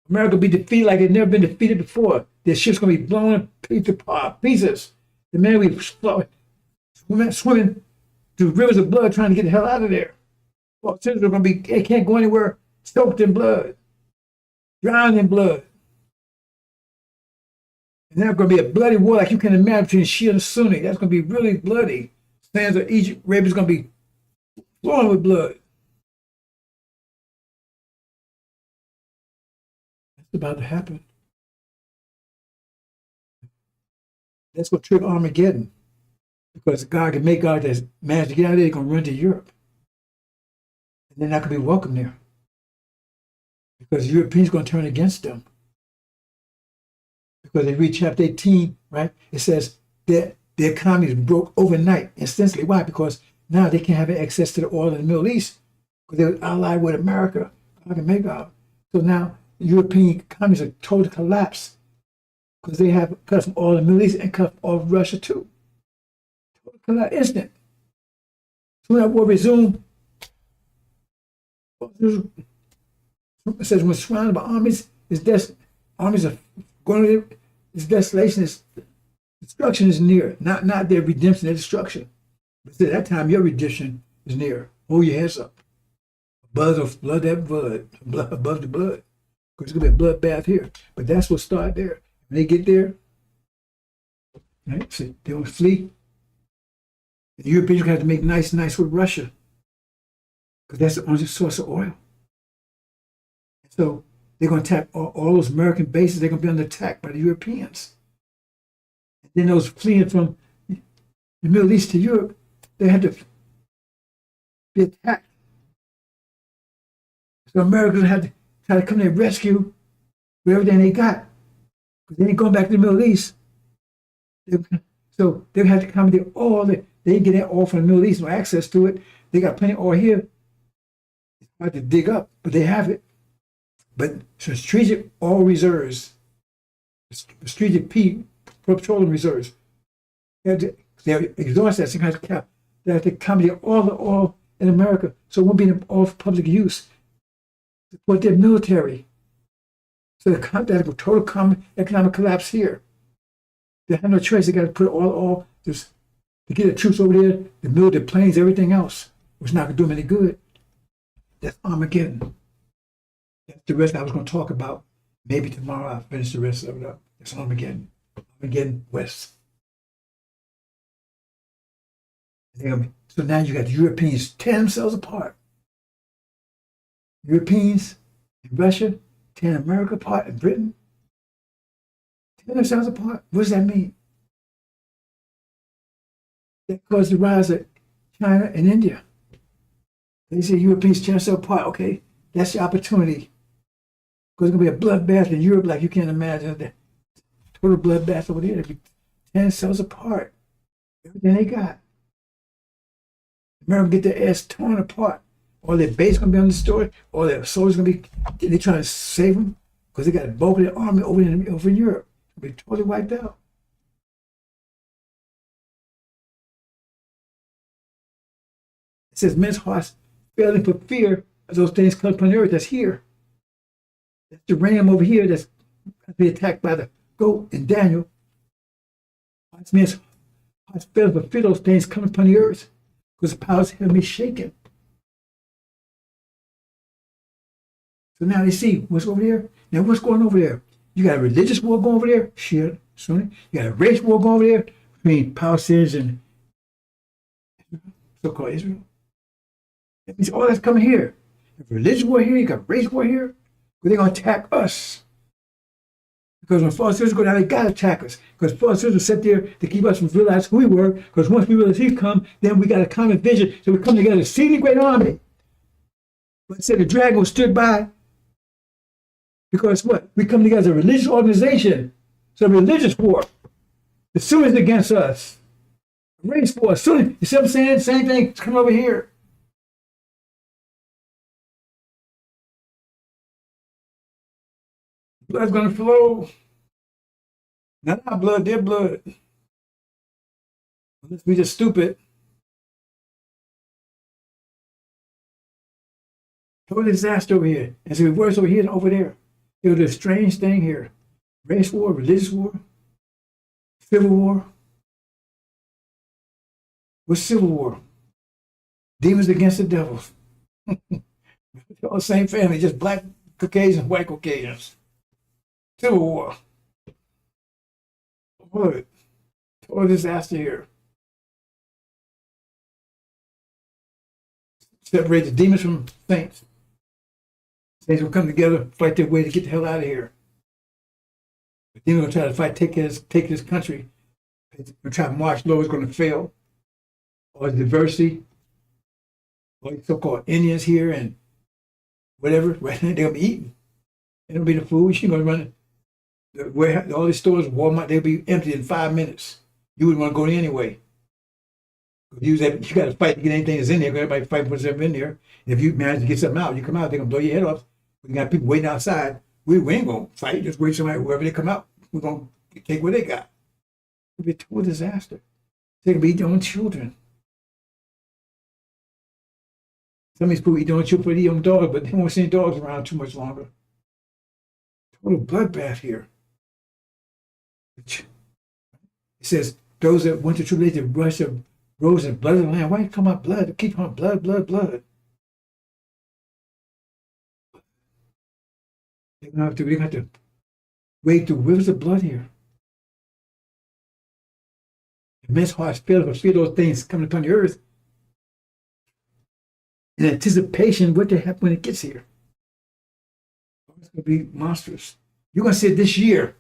America will be defeated like they've never been defeated before. Their ship's going to be blown to pieces. The men will be swimming through rivers of blood trying to get the hell out of there. Well, citizens are going to be, they can't go anywhere, soaked in blood, drowned in blood. And there's going to be a bloody war like you can imagine between Shia and Sunni. That's going to be really bloody. Sands of Egypt, Arabia is going to be flowing with blood. That's about to happen. That's what trigger Armageddon. Because God can make God that's managed to get out of there, they're going to run to Europe. And they're not going to be welcome there. Because the Europeans are going to turn against them. Because they read chapter 18, right? It says that the economy is broke overnight, instantly. Why? Because now they can't have access to the oil in the Middle East because they were allied with America, God and Magog. So now the European economies are totally collapsed because they have cut from oil in the Middle East and cut off Russia too. Total collapse, instant. So when that war resumed, it says when surrounded by armies, armies are going to this desolation, is destruction is near. Not their redemption, their destruction. But at that time, your redemption is near. Hold your heads up. Above the blood. Because it's going to be a bloodbath here. But that's what started there. When they get there, right? So they want to flee. The Europeans are going to have to make nice with Russia. Because that's the only source of oil. So they're going to attack all those American bases. They're going to be under attack by the Europeans. And then those fleeing from the Middle East to Europe, they had to be attacked. So Americans had to try to come there and rescue everything they got. Because they ain't going back to the Middle East. So they had to come there all they didn't get that oil from the Middle East, no access to it. They got plenty of oil here. It's hard to dig up, but they have it. But strategic oil reserves, strategic petroleum reserves, they're exhausted. They have to accommodate all the oil in America, so it won't be all for public use. Support their military. So they have a total economic collapse here. They have no choice. They got to put all just to get the troops over there, to build the planes, everything else, which not going to do them any good. That's Armageddon. That's the rest I was going to talk about. Maybe tomorrow I'll finish the rest of it up. That's Armageddon. Armageddon West. So now you got the Europeans tearing themselves apart. Europeans and Russia tearing America apart and Britain tearing themselves apart. What does that mean? That caused the rise of China and India. They say Europeans tearing themselves apart. Okay, that's the opportunity. Because it's going to be a bloodbath in Europe like you can't imagine. The total bloodbath over there. They'll be tearing themselves apart. Everything they got. America get their ass torn apart. All their base going to be on the story. All their soldiers going to be, they're trying to save them because they got the bulk of their army over in Europe. They'll be totally wiped out. It says men's hearts failing for fear of those things come upon the earth that's here. That's the ram over here that's going to be attacked by the goat in Daniel. Men's hearts failing for fear of those things coming upon the earth because the powers have been shaken. So now they see what's over there. Now what's going over there? You got a religious war going over there, Shia, Sunni. You got a race war going over there between Palestinians and so-called Israel. That means all that's coming here. You have religious war here, you got race war here, but they're going to attack us. Because when false Israel go down, they got to attack us. Because false Israel sit there to keep us from realizing who we were. Because once we realize he's come, then we got a common vision. So we come together, see the great army. But said the dragon stood by. Because what? We come together as a religious organization. So a religious war. The Sunnis against us. Race war. Sunni. You see what I'm saying? Same thing. It's coming over here. Blood's going to flow. Not our blood, their blood. Unless we just stupid. Total disaster over here. And so worse over here than over there. It was a strange thing here. Race war, religious war, civil war. What's civil war? Demons against the devils. All the same family, just black Caucasians, white Caucasians. Civil war. What? Total disaster here. Separate the demons from saints. Saints will come together, fight their way to get the hell out of here. The demons will try to fight, take this country. They'll try to march low, it's going to fail. All the diversity, all the so-called Indians here and whatever, right? They're going to be eating. It'll be the food. She's going to run it. All these stores, Walmart, they'll be empty in 5 minutes. You wouldn't want to go there anyway. You got to fight to get anything that's in there. Everybody fighting for something in there. And if you manage to get something out, you come out, they're going to blow your head off. We got people waiting outside. We ain't going to fight. Just wait somebody, wherever they come out, we're going to take what they got. It'll be a total disaster. They can eat their own children. Some of these people eat their own children, eat their own dogs, but they won't see dogs around too much longer. Total bloodbath here. It says, those that went to tribulation, Russia rose in blood of the Lamb. Why come out blood? Keep on blood, blood, blood. They're going to have to wade through rivers of blood here. The men's hearts feel those things coming upon the earth in anticipation of what they happen when it gets here. It's going to be monstrous. You're going to see it this year.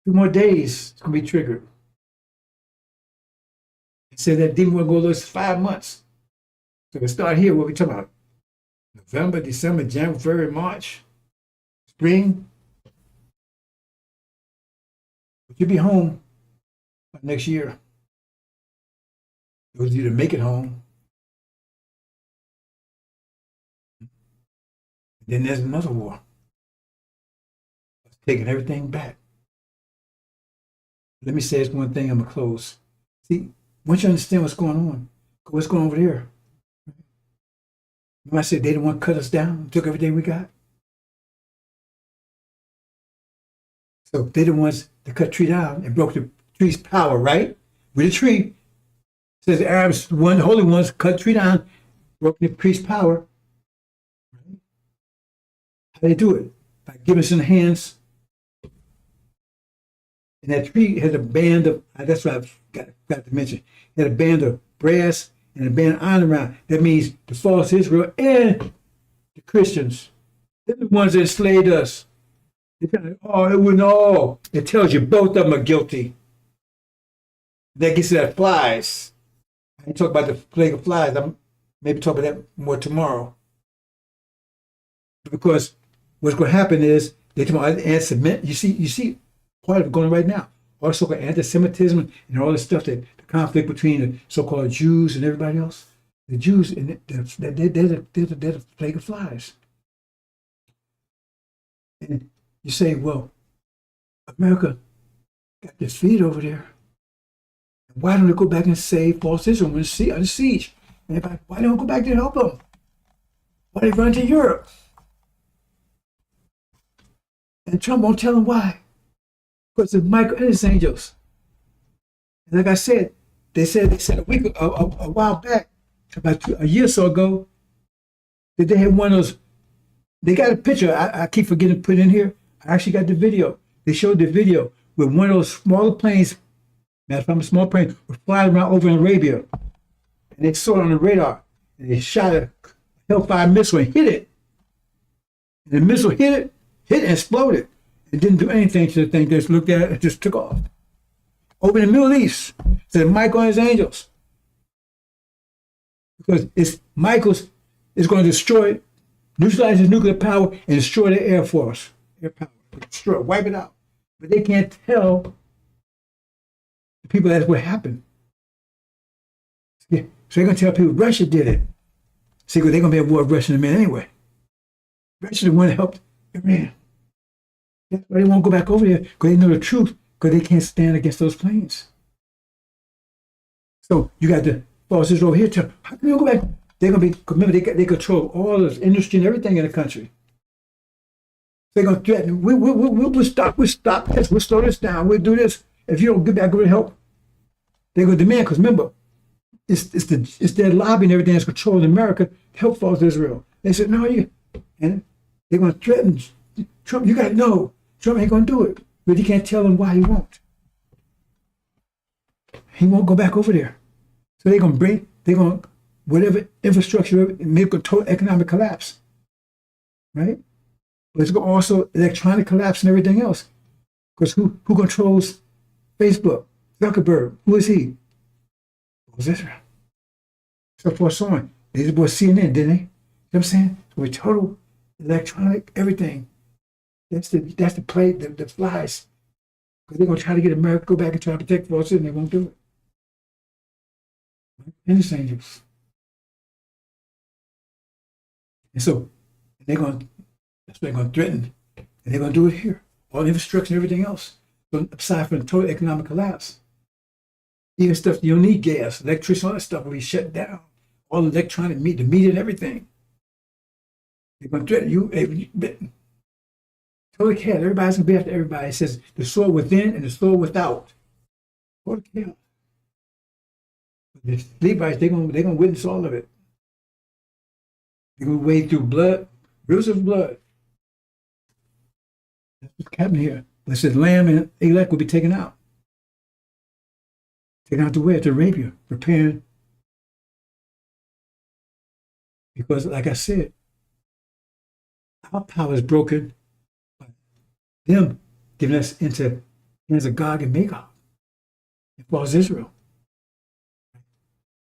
2 more days, it's going to be triggered. It said that demon will go those 5 months. So we start here, what we talking about? November, December, January, February, March, spring. But you'll be home next year. Those of you to make it home. Then there's another war. taking everything back. Let me say this one thing, I'm going to close. See, once you understand what's going on over there. Remember I said they didn't want to cut us down, took everything we got? So they're the ones that cut the tree down and broke the tree's power, right? With the tree. Says the Arabs, the holy ones, cut the tree down, broke the tree's power. Right? How they do it? By giving us in the hands. And that tree had a band of, that's what I got to mention, it had a band of brass and a band of iron around. That means the false Israel and the Christians. They're the ones that enslaved us. Oh, it wouldn't all. It tells you both of them are guilty. That gets to that flies. I ain't talk about the plague of flies. I'm maybe talk about that more tomorrow. Because what's going to happen is they talk about anti-Semitic. You see part of it going on right now. All the so-called anti-Semitism and all this stuff, that the conflict between the so-called Jews and everybody else. The Jews, and they're the plague of flies. And you say, well, America got defeated over there. Why don't they go back and save false Israel when it's under siege? And why don't they go back to help them? Why they run to Europe? And Trump won't tell them why. Because it's Michael and his angels. And like I said, they said a while back, about a year or so ago, that they had one of those. They got a picture. I keep forgetting to put in here. I actually got the video. They showed the video with one of those smaller planes. Matter of fact, a small plane was flying around over in Arabia, and they saw it on the radar. And they shot a Hellfire missile and hit it. And the missile hit it and exploded. It didn't do anything to the thing. They just looked at it and just took off. Over in the Middle East, said Michael and his angels. Because Michael's is going to destroy, neutralize his nuclear power and destroy their air force. Air power. Destroy it, wipe it out. But they can't tell the people that's what happened. Yeah. So they're going to tell people Russia did it. See, because they're going to be at war with Russia in a minute anyway. Russia the one that helped Iran. That's why they won't go back over there, because they know the truth, because they can't stand against those planes. So you got the bosses over here tell, how can you go back? They're going to be, remember, they control all the industry and everything in the country. They're going to threaten, we'll stop this, we'll slow this down, we'll do this. If you don't get back over and help, they're going to demand, because remember, it's their lobby and everything that's controlling America to help false Israel. They said, no, and they're going to threaten Trump. You got to know, Trump ain't going to do it, but you can't tell him why he won't. He won't go back over there. So they're going to whatever infrastructure, make a total economic collapse, right? But it's going to also electronic collapse and everything else. Because who controls Facebook? Zuckerberg. Who is he? Was Israel. So forth, so on. They just bought CNN, didn't they? You know what I'm saying? So we're total electronic, everything. That's the play that flies. Because they're going to try to get America to go back and try to protect false and they won't do it. And it's angels. And so that's what they're going to threaten. And they're going to do it here. All the infrastructure and everything else. So aside from the total economic collapse. Even stuff you don't need gas, electricity, all that stuff will be shut down. All the electronic media, the media and everything. They're going to threaten you. Totally chaos. Everybody's going to be after everybody. It says the sword within and the sword without. Total chaos. The Levites, they're going to witness all of it. They're going to wade through blood, rivers of blood. That's what's happening here. But it says lamb and elect will be taken out. Taken out to where? To Arabia, preparing. Because, like I said, our power is broken by them giving us into hands of Gog and Magog. It falls Israel.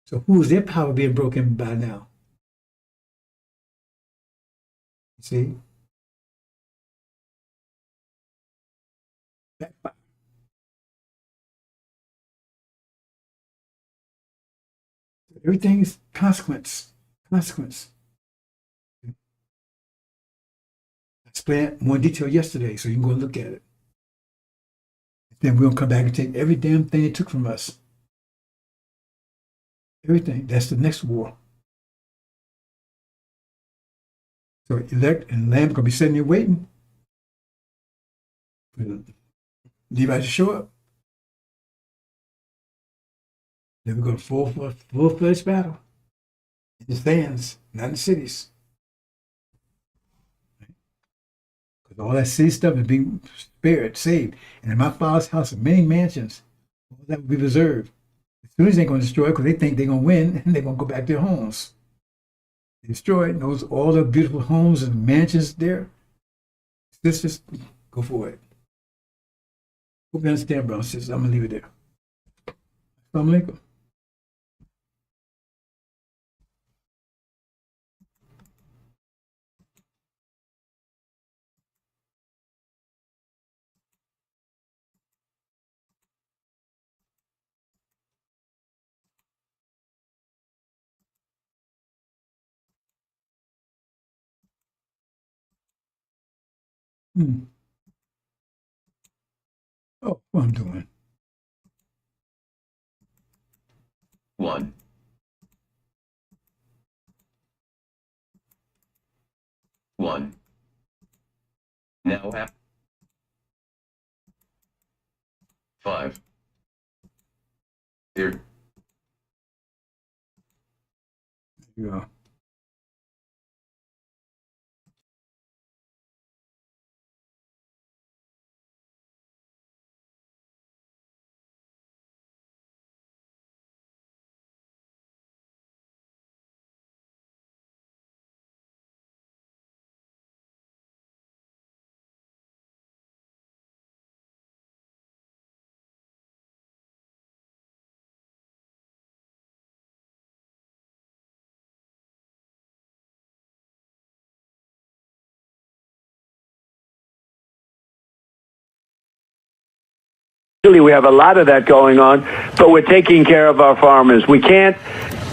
So who is their power being broken by now? You see? Backfire. Everything is consequence. I explained it more in detail yesterday, so you can go and look at it. Then we're going to come back and take every damn thing they took from us. Everything. That's the next war. So elect and Lamb going to be sitting there waiting for Levi to show up. Then we're going to full-fledged battle. In the stands, not in the cities. Because all that city stuff is being spared, saved. And in my Father's house are many mansions. All that will be reserved. As soon as they're going to destroy it, because they think they're going to win, and they're going to go back to their homes. They destroy it, knows all the beautiful homes and mansions there. Sisters, go for it. Hope you understand, brothers and sisters. I'm going to leave it there. Assalamu alaikum. Oh, what I'm doing. 1. Now 5. Here. Yeah. We have a lot of that going on, but we're taking care of our farmers. We can't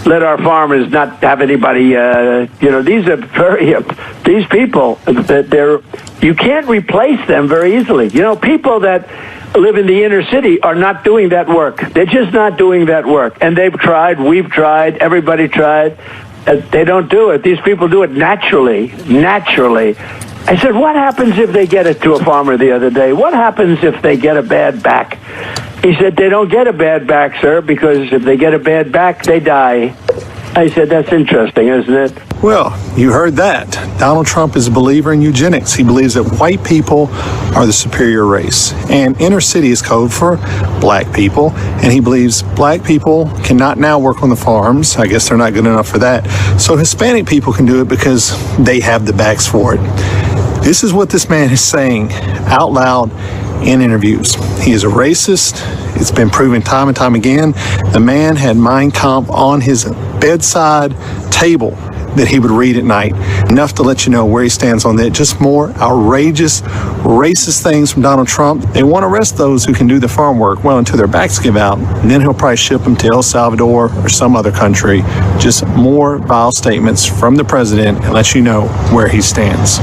let our farmers not have anybody, these are these people, you can't replace them very easily. People that live in the inner city are not doing that work. They're just not doing that work. And they've tried, we've tried, everybody tried. They don't do it. These people do it naturally. I said, what happens if they get it to a farmer the other day? What happens if they get a bad back? He said, they don't get a bad back, sir, because if they get a bad back, they die. I said, that's interesting, isn't it? Well, you heard that. Donald Trump is a believer in eugenics. He believes that white people are the superior race. And inner city is code for black people. And he believes black people cannot now work on the farms. I guess they're not good enough for that. So Hispanic people can do it because they have the backs for it. This is what this man is saying out loud in interviews. He is a racist. It's been proven time and time again. The man had Mein Kampf on his bedside table that he would read at night. Enough to let you know where he stands on that. Just more outrageous, racist things from Donald Trump. They want to arrest those who can do the farm work, well, until their backs give out. And then he'll probably ship them to El Salvador or some other country. Just more vile statements from the president and let you know where he stands.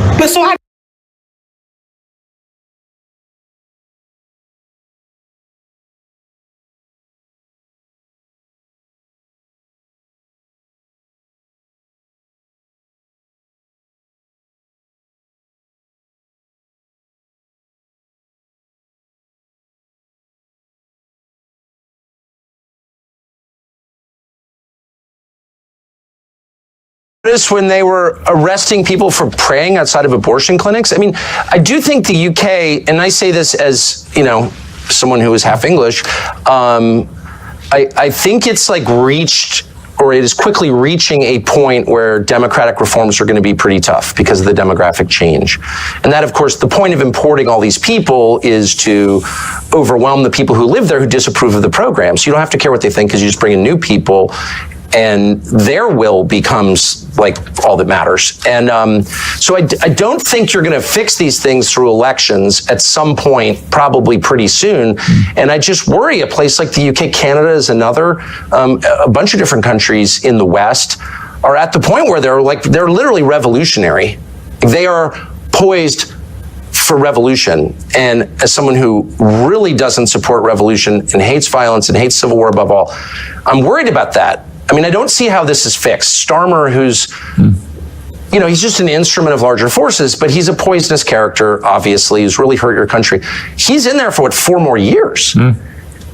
When they were arresting people for praying outside of abortion clinics. I mean, I do think the UK, and I say this as, someone who is half English, I think it's like reached, or it is quickly reaching a point where democratic reforms are going to be pretty tough because of the demographic change. And that, of course, the point of importing all these people is to overwhelm the people who live there who disapprove of the program. So you don't have to care what they think because you just bring in new people and their will becomes like all that matters. And so I don't think you're going to fix these things through elections at some point, probably pretty soon. And I just worry a place like the UK, Canada is another, a bunch of different countries in the West are at the point where they're literally revolutionary. They are poised for revolution, and as someone who really doesn't support revolution and hates violence and hates civil war above all, I'm worried about that. I mean, I don't see how this is fixed. Starmer, who's, you know, he's just an instrument of larger forces, but he's a poisonous character, obviously, who's really hurt your country. He's in there for, what, 4 more years?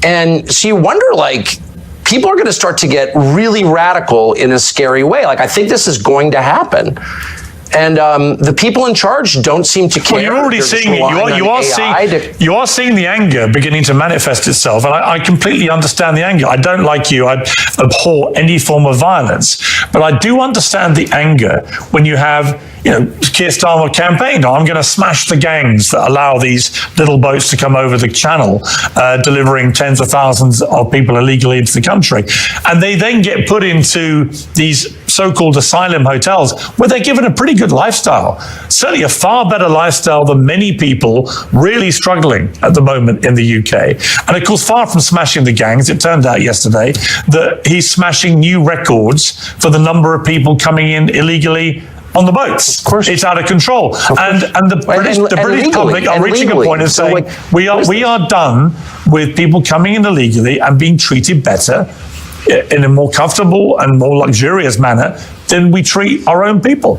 And so you wonder, like, people are going to start to get really radical in a scary way. Like, I think this is going to happen. And the people in charge don't seem to care. Well, you're already seeing it. You are seeing the anger beginning to manifest itself. And I completely understand the anger. I don't, like you, I abhor any form of violence. But I do understand the anger when you have, you know, Keir Starmer campaigned on, I'm going to smash the gangs that allow these little boats to come over the channel, delivering tens of thousands of people illegally into the country. And they then get put into these so-called asylum hotels where they're given a pretty good lifestyle, certainly a far better lifestyle than many people really struggling at the moment in the UK. And of course, far from smashing the gangs, it turned out yesterday that he's smashing new records for the number of people coming in illegally on the boats. Of course, it's out of control, and the British public are reaching a point of saying, we are done with people coming in illegally and being treated better in a more comfortable and more luxurious manner than we treat our own people.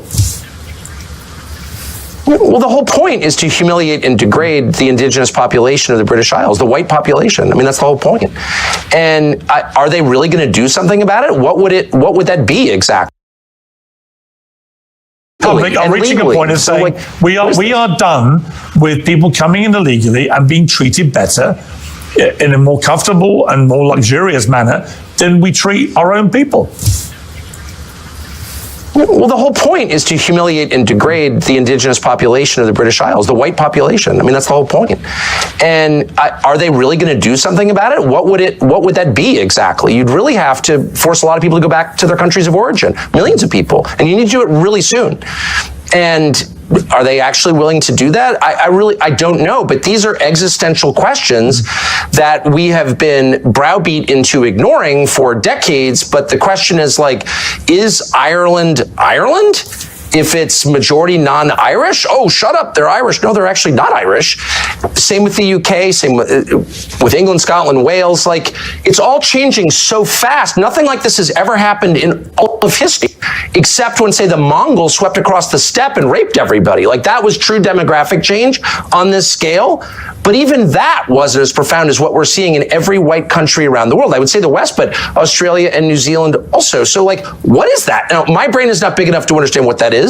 Well, the whole point is to humiliate and degrade the indigenous population of the British Isles, the white population. I mean, that's the whole point. And are they really going to do something about it? What would that be exactly? Public are reaching a point of saying, we are done with people coming in illegally and being treated better in a more comfortable and more luxurious manner than we treat our own people. Well, the whole point is to humiliate and degrade the indigenous population of the British Isles, the white population. I mean, that's the whole point. And are they really going to do something about it? What would that be exactly? You'd really have to force a lot of people to go back to their countries of origin, millions of people, and you need to do it really soon. And are they actually willing to do that? I don't know, but these are existential questions that we have been browbeat into ignoring for decades. But the question is, like, is Ireland Ireland? If it's majority non-Irish, oh, shut up, they're Irish. No, they're actually not Irish. Same with the UK, same with England, Scotland, Wales. Like, it's all changing so fast. Nothing like this has ever happened in all of history, except when, say, the Mongols swept across the steppe and raped everybody. Like, that was true demographic change on this scale. But even that wasn't as profound as what we're seeing in every white country around the world. I would say the West, but Australia and New Zealand also. So, like, what is that? Now, my brain is not big enough to understand what that is.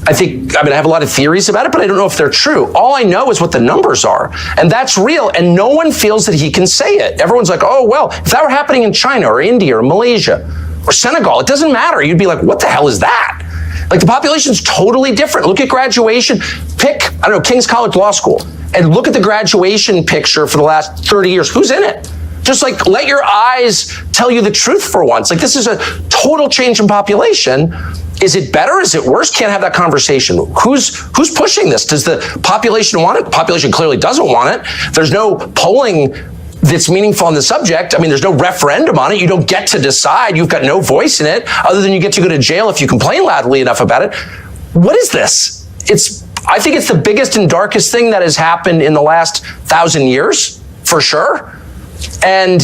I have a lot of theories about it, but I don't know if they're true. All I know is what the numbers are, and that's real, and no one feels that he can say it. Everyone's like, oh, well, if that were happening in China or India or Malaysia or Senegal, it doesn't matter. You'd be like, what the hell is that? Like, the population's totally different. Look at graduation. Pick, I don't know, King's College Law School, and look at the graduation picture for the last 30 years. Who's in it? Just, like, let your eyes tell you the truth for once. Like, this is a total change in population. Is it better? Is it worse? Can't have that conversation. Who's pushing this? Does the population want it? The population clearly doesn't want it. There's no polling that's meaningful on the subject. I mean, there's no referendum on it. You don't get to decide. You've got no voice in it, other than you get to go to jail if you complain loudly enough about it. What is this? I think it's the biggest and darkest thing that has happened in the last 1,000 years, for sure. And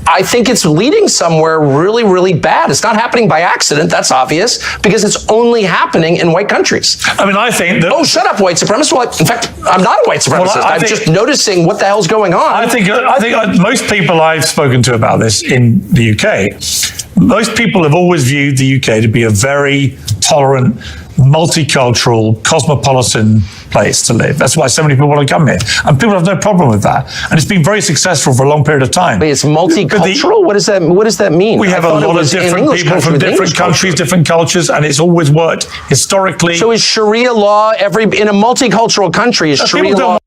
I think it's leading somewhere really, really bad. It's not happening by accident, that's obvious, because it's only happening in white countries. I mean, I think that... Oh, shut up, white supremacist. Well, in fact, I'm not a white supremacist. Well, I'm just noticing what the hell's going on. I think most people I've spoken to about this in the UK, most people have always viewed the UK to be a very tolerant, multicultural, cosmopolitan place to live. That's why so many people want to come here. And people have no problem with that. And it's been very successful for a long period of time. But it's multicultural? What does that mean? We have a lot of different people from different countries, different cultures, and it's always worked historically. So is Sharia law in a multicultural country, is Sharia law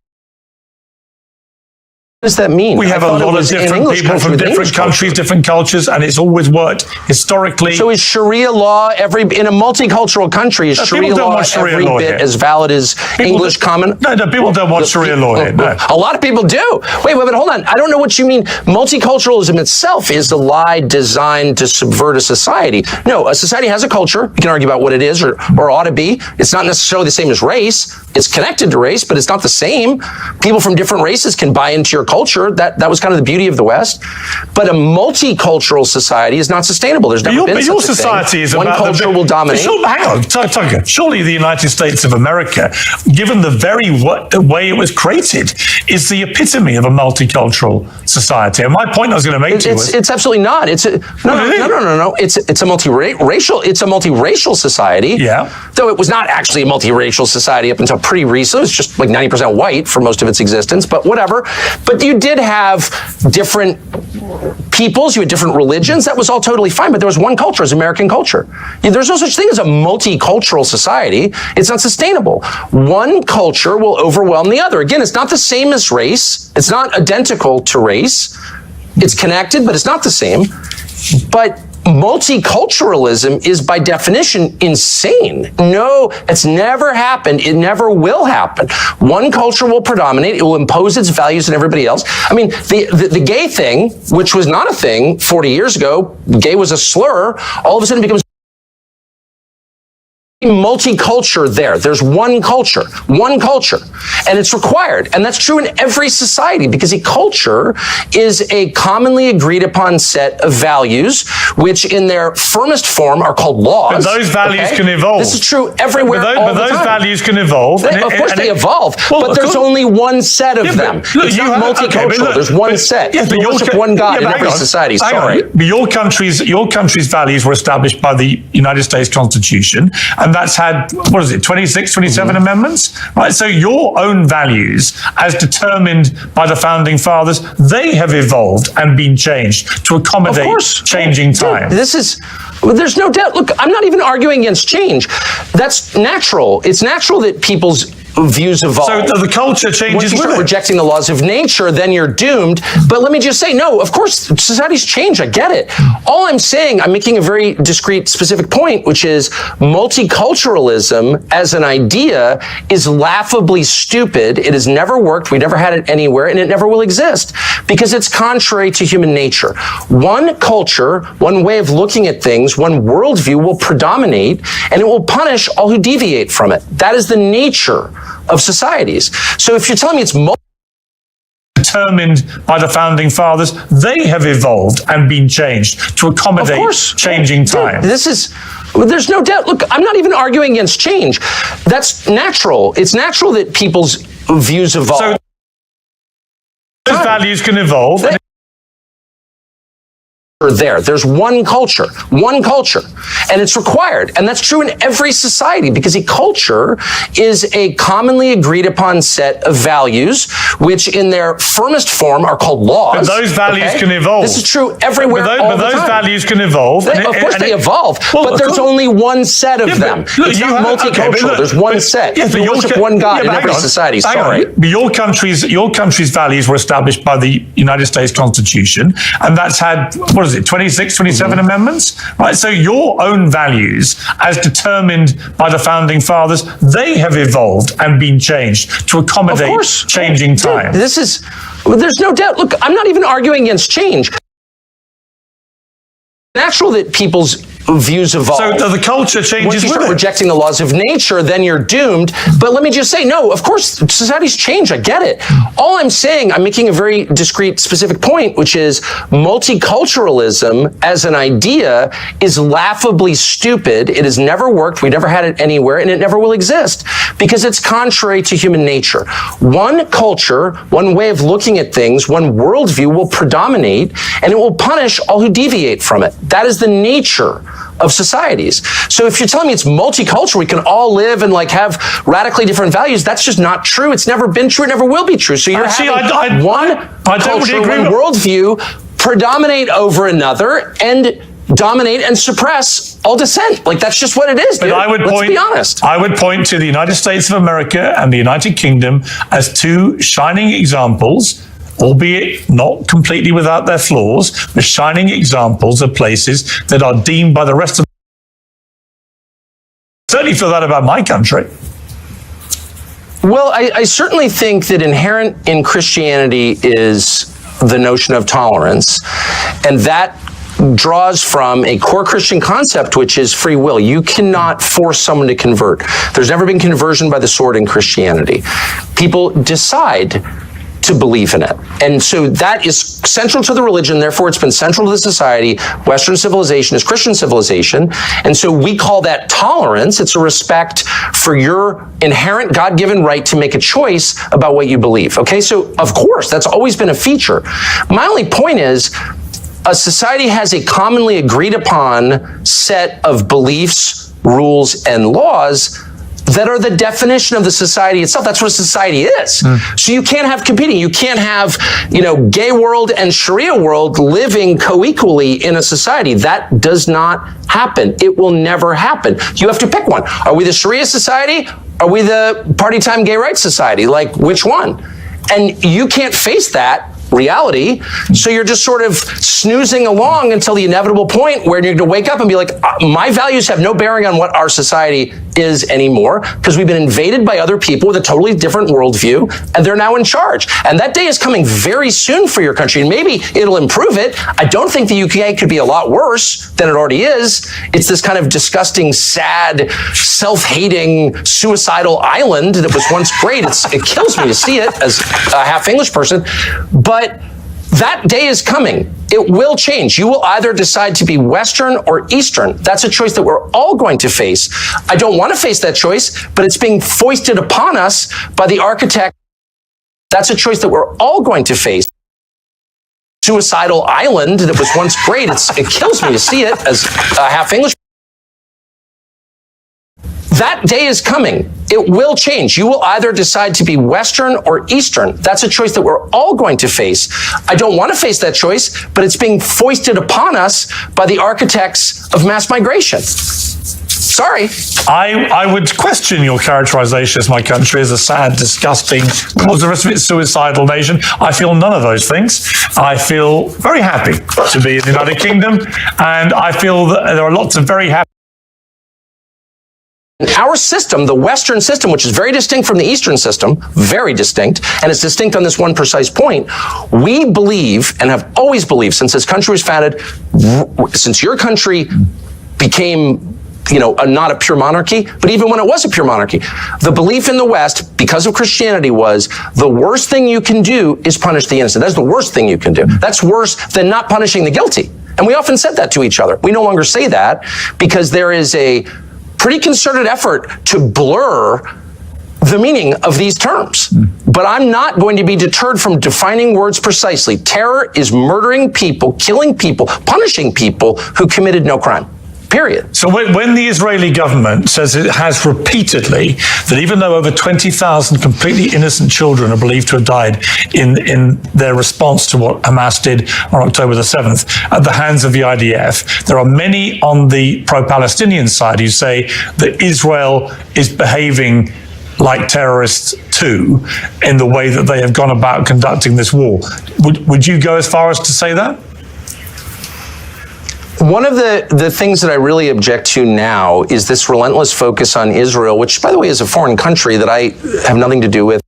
What does that mean? We have a lot of different people from different countries, different cultures, and it's always worked historically. So is Sharia law in a multicultural country? Is Sharia law every bit as valid as English common? No, people don't want Sharia law here. No. A lot of people do. Wait, hold on. I don't know what you mean. Multiculturalism itself is a lie designed to subvert a society. No, a society has a culture. You can argue about what it is or ought to be. It's not necessarily the same as race. It's connected to race, but it's not the same. People from different races can buy into your culture. That was kind of the beauty of the West. But a multicultural society is not sustainable. There's never been such a thing. Your society is one about culture will dominate. Hang on, Tucker. Surely the United States of America, given the very way it was created, is the epitome of a multicultural society. And my point I was going to make to you was... It's absolutely not. No. It's a multiracial society. Yeah. Though it was not actually a multiracial society up until pretty recent. It was just like 90% white for most of its existence, but whatever. But you did have different peoples, you had different religions. That was all totally fine, but there was one culture as American culture. There's no such thing as a multicultural society. It's not sustainable. One culture will overwhelm the other. Again, it's not the same as race. It's not identical to race. It's connected, but it's not the same. But multiculturalism is by definition insane. No, it's never happened. It never will happen. One culture will predominate. It will impose its values on everybody else. I mean, the gay thing, which was not a thing 40 years ago, gay was a slur, all of a sudden becomes multicultural there. There's one culture, and it's required. And that's true in every society because a culture is a commonly agreed upon set of values, which in their firmest form are called laws. But those values can evolve. This is true everywhere. But those values can evolve. Of course they evolve, but there's only one set of them. It's not multicultural. There's one set. You worship one God in every society. Sorry. But your country's values were established by the United States Constitution, and that's had, 26, 27 amendments, right? So your own values, as determined by the founding fathers, they have evolved and been changed to accommodate changing time. There's no doubt. Look, I'm not even arguing against change. That's natural. It's natural that people's views evolve. So the culture changes. Once you start rejecting the laws of nature, then you're doomed. But let me just say, no, of course, societies change. I get it. All I'm saying, I'm making a very discrete, specific point, which is multiculturalism as an idea is laughably stupid. It has never worked. We never had it anywhere, and it never will exist because it's contrary to human nature. One culture, one way of looking at things, one worldview will predominate, and it will punish all who deviate from it. That is the nature of societies. So if you're telling me it's determined by the founding fathers, they have evolved and been changed to accommodate changing time. There's no doubt. Look, I'm not even arguing against change. That's natural. It's natural that people's views evolve. So those values can evolve. There's one culture, and it's required. And that's true in every society because a culture is a commonly agreed upon set of values, which in their firmest form are called laws. But those values can evolve. This is true everywhere. But those values can evolve. Of course they evolve, but there's only one set of them. It's not multicultural. There's one set. You worship one God in every society. Sorry. But your country's values were established by the United States Constitution, and that's had, 26, 27 amendments, right? So your own values, as determined by the founding fathers, they have evolved and been changed to accommodate changing time. There's no doubt. Look, I'm not even arguing against change. Natural that people's views evolve. So the culture changes. Once you start rejecting the laws of nature, then you're doomed. But let me just say, no, of course, societies change. I get it. All I'm saying, I'm making a very discrete, specific point, which is multiculturalism as an idea is laughably stupid. It has never worked. We never had it anywhere, and it never will exist because it's contrary to human nature. One culture, one way of looking at things, one worldview will predominate, and it will punish all who deviate from it. That is the nature of societies. So if you're telling me it's multicultural, we can all live and have radically different values, that's just not true. It's never been true. It never will be true. So you're having one culture, one worldview predominate over another and dominate and suppress all dissent. That's just what it is, dude. But let's be honest. I would point to the United States of America and the United Kingdom as two shining examples albeit not completely without their flaws, but shining examples of places that are deemed by the rest of the certainly feel that about my country. Well, I certainly think that inherent in Christianity is the notion of tolerance, and that draws from a core Christian concept, which is free will. You cannot force someone to convert. There's never been conversion by the sword in Christianity. People decide to believe in it. And so that is central to the religion, therefore it's been central to the society. Western civilization is Christian civilization. And so we call that tolerance. It's a respect for your inherent God-given right to make a choice about what you believe. Okay, so of course, that's always been a feature. My only point is, a society has a commonly agreed upon set of beliefs, rules, and laws that are the definition of the society itself. That's what a society is. So you can't have competing. You can't have, gay world and Sharia world living co-equally in a society. That does not happen. It will never happen. You have to pick one. Are we the Sharia society? Are we the party time gay rights society? Like, which one? And you can't face that reality, so you're just sort of snoozing along until the inevitable point where you're going to wake up and be like, my values have no bearing on what our society is anymore, because we've been invaded by other people with a totally different worldview, and they're now in charge. And that day is coming very soon for your country, and maybe it'll improve it. I don't think the UK could be a lot worse than it already is. It's this kind of disgusting, sad, self-hating, suicidal island that was once great. It kills me to see it as a half English person, but that day is coming. It will change. You will either decide to be Western or Eastern. That's a choice that we're all going to face. I don't want to face that choice, but it's being foisted upon us by the architect. That's a choice that we're all going to face. Suicidal island that was once great. It kills me to see it as a half English. That day is coming. It will change. You will either decide to be Western or Eastern. That's a choice that we're all going to face. I don't want to face that choice, but it's being foisted upon us by the architects of mass migration. Sorry. I would question your characterization as my country as a sad, disgusting, what was the rest of it, suicidal nation. I feel none of those things. I feel very happy to be in the United Kingdom, and I feel that there are lots of very happy. Our system, the Western system, which is very distinct from the Eastern system, very distinct, and it's distinct on this one precise point, we believe and have always believed since this country was founded, since your country became, not a pure monarchy, but even when it was a pure monarchy, the belief in the West, because of Christianity, was the worst thing you can do is punish the innocent. That's the worst thing you can do. That's worse than not punishing the guilty. And we often said that to each other. We no longer say that because there is a pretty concerted effort to blur the meaning of these terms. But I'm not going to be deterred from defining words precisely. Terror is murdering people, killing people, punishing people who committed no crime. Period. So when the Israeli government says it has repeatedly that even though over 20,000 completely innocent children are believed to have died in their response to what Hamas did on October the 7th at the hands of the IDF, there are many on the pro-Palestinian side who say that Israel is behaving like terrorists too in the way that they have gone about conducting this war. Would you go as far as to say that? One of the things that I really object to now is this relentless focus on Israel, which, by the way, is a foreign country that I have nothing to do with.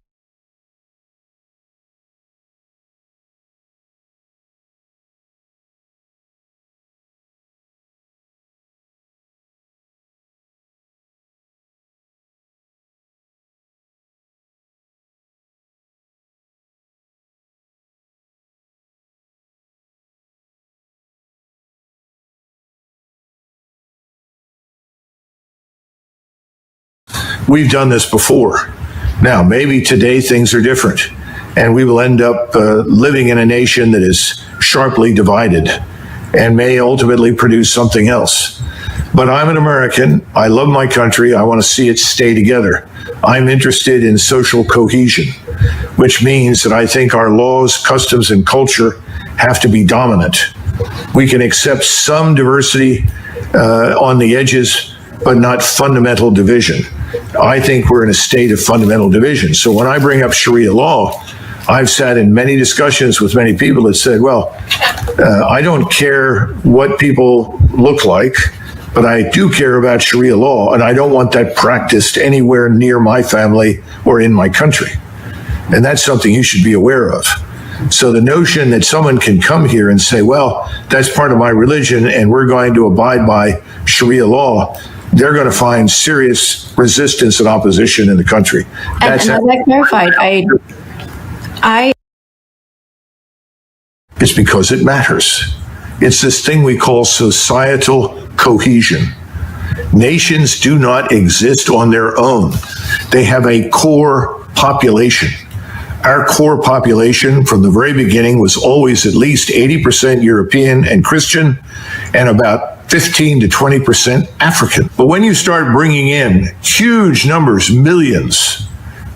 We've done this before. Now, maybe today things are different, and we will end up living in a nation that is sharply divided and may ultimately produce something else. But I'm an American. I love my country. I want to see it stay together. I'm interested in social cohesion, which means that I think our laws, customs, and culture have to be dominant. We can accept some diversity on the edges, but not fundamental division. I think we're in a state of fundamental division. So when I bring up Sharia law, I've sat in many discussions with many people that said, well, I don't care what people look like, but I do care about Sharia law, and I don't want that practiced anywhere near my family or in my country. And that's something you should be aware of. So the notion that someone can come here and say, well, that's part of my religion and we're going to abide by Sharia law, they're going to find serious resistance and opposition in the country. And as I clarified, It's because it matters. It's this thing we call societal cohesion. Nations do not exist on their own. They have a core population. Our core population from the very beginning was always at least 80% European and Christian and about 15 to 20% African. But when you start bringing in huge numbers, millions,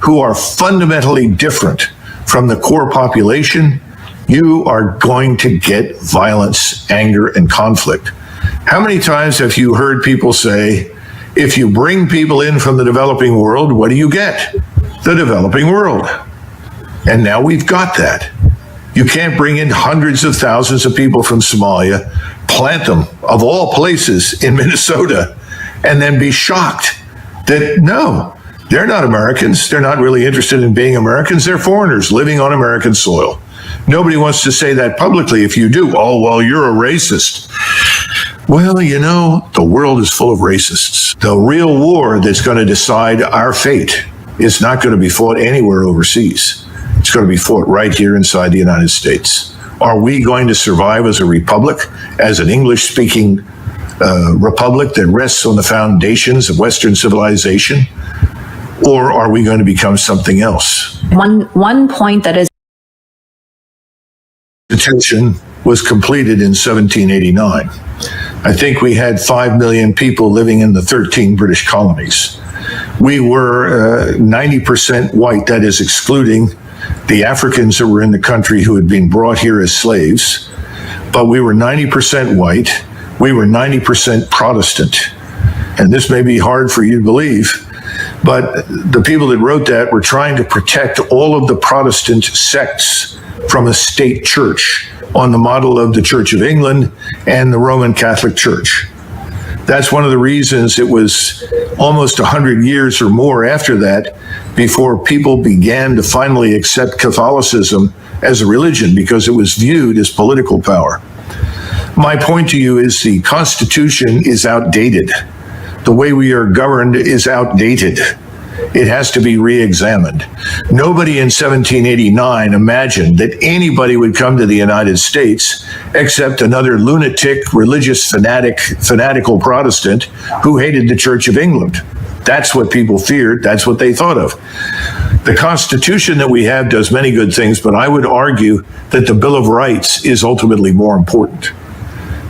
who are fundamentally different from the core population, you are going to get violence, anger, and conflict. How many times have you heard people say, if you bring people in from the developing world, what do you get? The developing world. And now we've got that. You can't bring in hundreds of thousands of people from Somalia, plant them, of all places, in Minnesota, and then be shocked that, no, they're not Americans. They're not really interested in being Americans. They're foreigners living on American soil. Nobody wants to say that publicly. If you do, oh, well, you're a racist. Well, you know, the world is full of racists. The real war that's going to decide our fate is not going to be fought anywhere overseas. It's going to be fought right here inside the United States. Are we going to survive as a republic, as an English-speaking republic that rests on the foundations of Western civilization? Or are we going to become something else? One point that is The Constitution was completed in 1789. I think we had 5 million people living in the 13 British colonies. We were 90% white, that is excluding the Africans that were in the country who had been brought here as slaves. But we were 90% white. We were 90% Protestant. And this may be hard for you to believe, but the people that wrote that were trying to protect all of the Protestant sects from a state church on the model of the Church of England and the Roman Catholic Church. That's one of the reasons it was almost 100 years or more after that before people began to finally accept Catholicism as a religion, because it was viewed as political power. My point to you is the Constitution is outdated. The way we are governed is outdated. It has to be re-examined. Nobody in 1789 imagined that anybody would come to the United States except another lunatic, religious fanatical Protestant who hated the Church of England. That's what people feared. That's what they thought of. The Constitution that we have does many good things, but I would argue that the Bill of Rights is ultimately more important.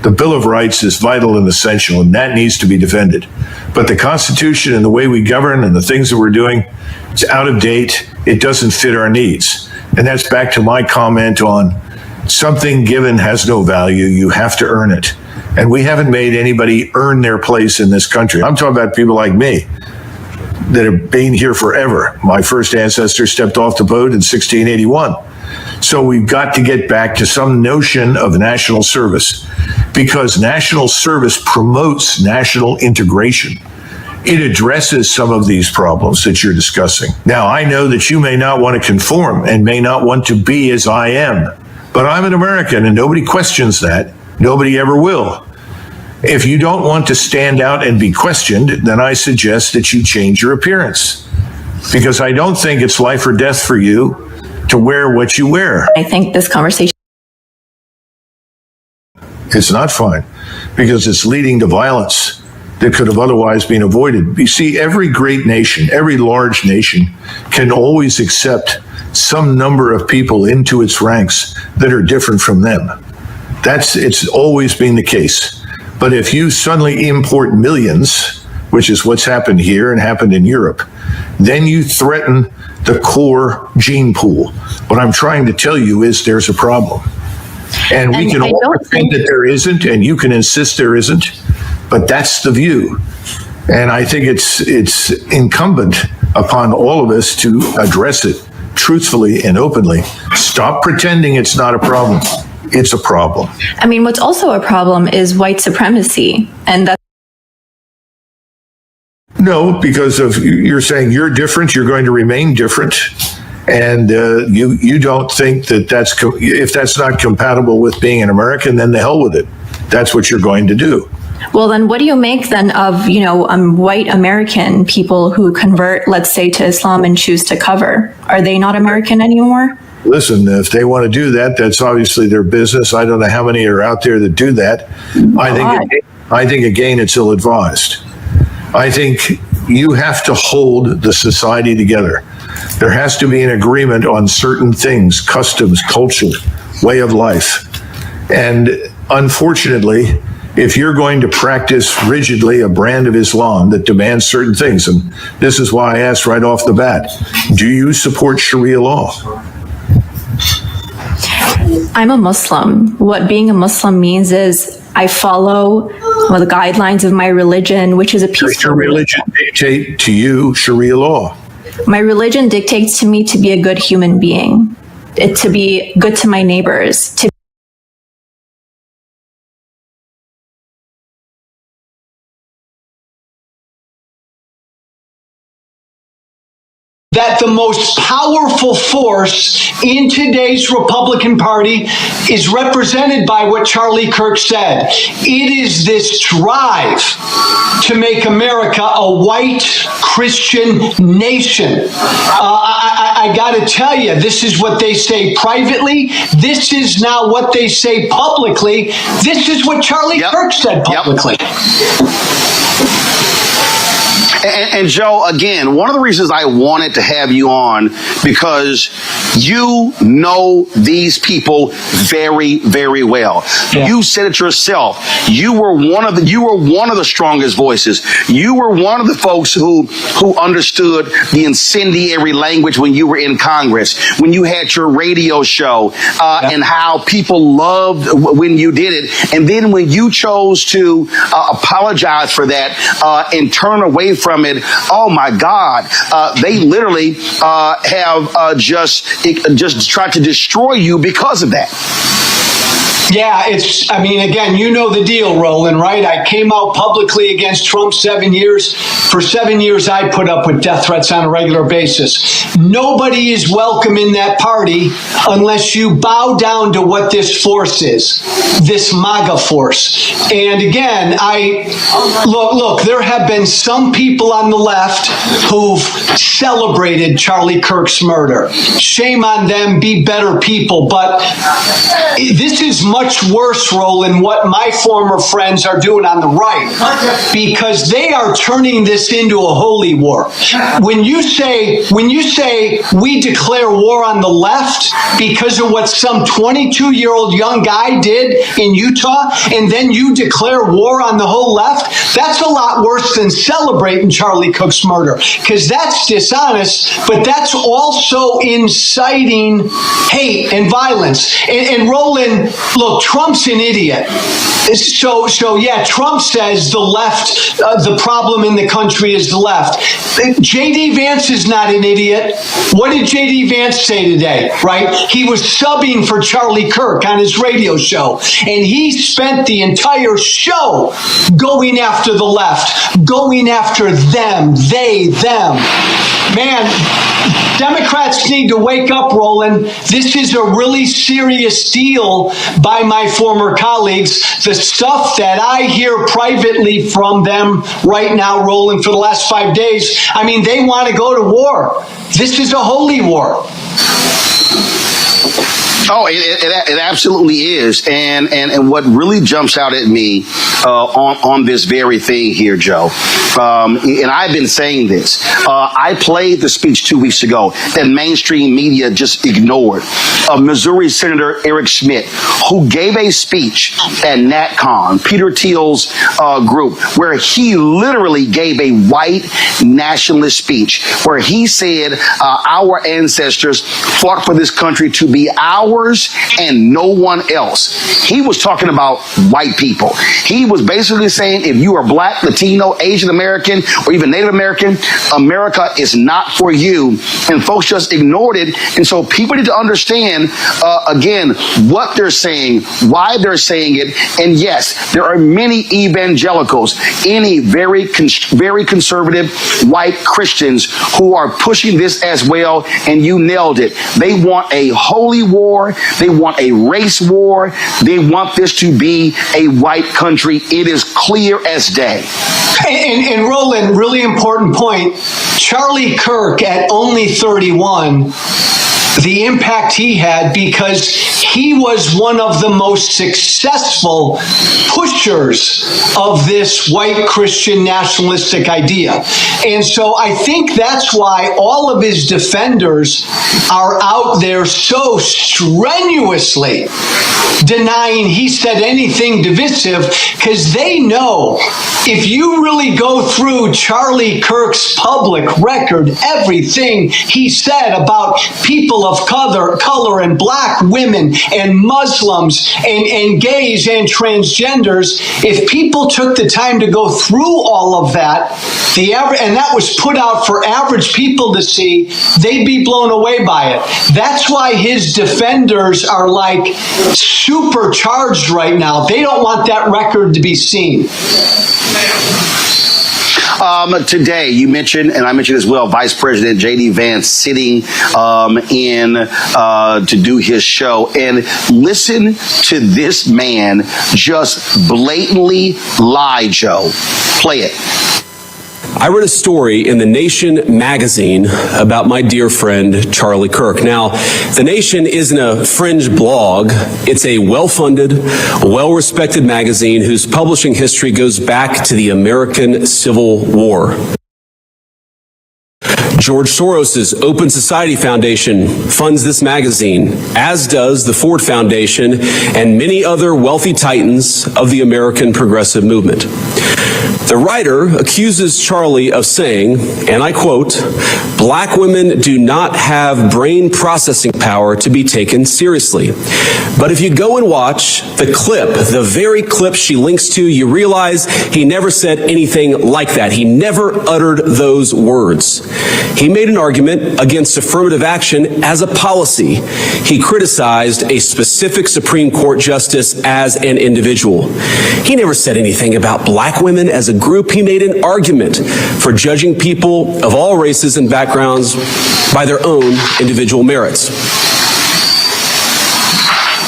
The Bill of Rights is vital and essential, and that needs to be defended. But the Constitution and the way we govern and the things that we're doing, it's out of date. It doesn't fit our needs. And that's back to my comment on something given has no value. You have to earn it. And we haven't made anybody earn their place in this country. I'm talking about people like me that have been here forever. My first ancestor stepped off the boat in 1681. So we've got to get back to some notion of national service, because national service promotes national integration. It addresses some of these problems that you're discussing. Now, I know that you may not want to conform and may not want to be as I am, but I'm an American and nobody questions that. Nobody ever will. If you don't want to stand out and be questioned, then I suggest that you change your appearance, because I don't think it's life or death for you to wear what you wear. I think this conversation. It's not fine, because it's leading to violence that could have otherwise been avoided. You see, every great nation, every large nation can always accept some number of people into its ranks that are different from them. It's always been the case. But if you suddenly import millions, which is what's happened here and happened in Europe, then you threaten the core gene pool. What I'm trying to tell you is there's a problem. And we can all think that there isn't, and you can insist there isn't, but that's the view. And I think it's incumbent upon all of us to address it, truthfully and openly. Stop pretending it's not a problem. It's a problem. I mean, what's also a problem is white supremacy. And that's No, because of you're saying you're different, you're going to remain different. And you don't think that if that's not compatible with being an American, then the hell with it. That's what you're going to do. well, then what do you make then of, white American people who convert, let's say, to Islam and choose to cover? Are they not American anymore? Listen, if they want to do that, that's obviously their business. I don't know how many are out there that do that. I think again, it's ill-advised. I think you have to hold the society together. There has to be an agreement on certain things, customs, culture, way of life. And unfortunately, if you're going to practice rigidly a brand of Islam that demands certain things, and this is why I asked right off the bat, do you support Sharia law? I'm a Muslim. What being a Muslim means is I follow the guidelines of my religion, which is a peaceful Does your religion dictate to you Sharia law? My religion dictates to me to be a good human being, to be good to my neighbors, to that the most powerful force in today's Republican Party is represented by what Charlie Kirk said. It is this drive to make America a white Christian nation. I got to tell you, this is what they say privately. This is now what they say publicly. This is what Charlie Kirk said publicly. And Joe, again, one of the reasons I wanted to have you on, because you know these people very, very well. Yeah. You said it yourself. You were one of the strongest voices. You were one of the folks who understood the incendiary language when you were in Congress, when you had your radio show, and how people loved when you did it. And then when you chose to apologize for that and turn away from it, oh my God, they literally have just tried to destroy you because of that. Yeah, again, you know the deal, Roland, right? I came out publicly against Trump 7 years. For 7 years, I put up with death threats on a regular basis. Nobody is welcome in that party unless you bow down to what this force is, this MAGA force. And again, look, there have been some people on the left who've celebrated Charlie Kirk's murder. Shame on them, be better people. But this is much worse, Roland, what my former friends are doing on the right, because they are turning this into a holy war. When you say we declare war on the left because of what some 22-year-old young guy did in Utah, and then you declare war on the whole left, that's a lot worse than celebrating Charlie Kirk's murder, because that's dishonest, but that's also inciting hate and violence. And Roland, look, Trump's an idiot. So yeah, Trump says the left, the problem in the country is the left. J.D. Vance is not an idiot. What did J.D. Vance say today, right? He was subbing for Charlie Kirk on his radio show, and he spent the entire show going after the left, going after them, them. Man, Democrats need to wake up, Roland. This is a really serious deal by my former colleagues. The stuff that I hear privately from them right now, Roland, for the last 5 days, I mean, they want to go to war. This is a holy war. Oh, it absolutely is. And what really jumps out at me on this very thing here, Joe, and I've been saying this, I played the speech 2 weeks ago that mainstream media just ignored, of Missouri Senator Eric Schmidt, who gave a speech at NatCon, Peter Thiel's group, where he literally gave a white nationalist speech where he said our ancestors fought for this country to to be ours and no one else. He was talking about white people. He was basically saying if you are black, Latino, Asian American, or even Native American, America is not for you. And folks just ignored it. And so people need to understand, again, what they're saying, why they're saying it. And yes, there are many evangelicals, any very conservative white Christians who are pushing this as well. And you nailed it. They want a holy war. They want a race war. They want this to be a white country. It is clear as day. And Roland, really important point. Charlie Kirk at only 31, the impact he had because he was one of the most successful pushers of this white Christian nationalistic idea. And so I think that's why all of his defenders are out there so strenuously denying he said anything divisive, because they know if you really go through Charlie Kirk's public record, everything he said about people of color and black women and Muslims and gays and transgenders, if people took the time to go through all of that, and that was put out for average people to see, they'd be blown away by it. That's why his defenders are like supercharged right now. They don't want that record to be seen. Today, you mentioned, and I mentioned as well, Vice President J.D. Vance sitting in to do his show. And listen to this man just blatantly lie, Joe. Play it. I read a story in The Nation magazine about my dear friend, Charlie Kirk. Now, The Nation isn't a fringe blog. It's a well-funded, well-respected magazine whose publishing history goes back to the American Civil War. George Soros's Open Society Foundation funds this magazine, as does the Ford Foundation and many other wealthy titans of the American progressive movement. The writer accuses Charlie of saying, and I quote, "Black women do not have brain processing power to be taken seriously." But if you go and watch the clip, the very clip she links to, you realize he never said anything like that. He never uttered those words. He made an argument against affirmative action as a policy. He criticized a specific Supreme Court justice as an individual. He never said anything about black women as a group. He made an argument for judging people of all races and backgrounds by their own individual merits.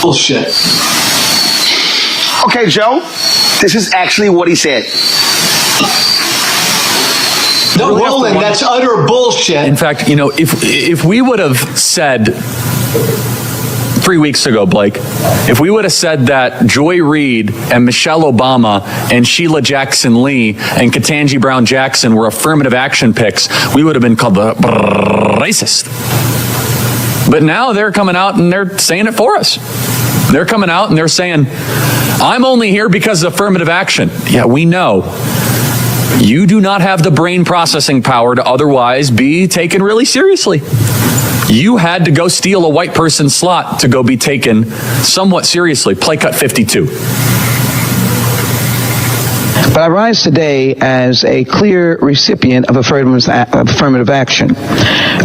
Bullshit. Okay, Joe, this is actually what he said. No, Roland, that's utter bullshit. In fact, you know, if we would have said 3 weeks ago, Blake, if we would have said that Joy Reid and Michelle Obama and Sheila Jackson Lee and Ketanji Brown Jackson were affirmative action picks, we would have been called the racist. But now they're coming out and they're saying it for us. They're coming out and they're saying, I'm only here because of affirmative action. Yeah, we know. You do not have the brain processing power to otherwise be taken really seriously. You had to go steal a white person's slot to go be taken somewhat seriously. Play cut 52. But I rise today as a clear recipient of affirmative action,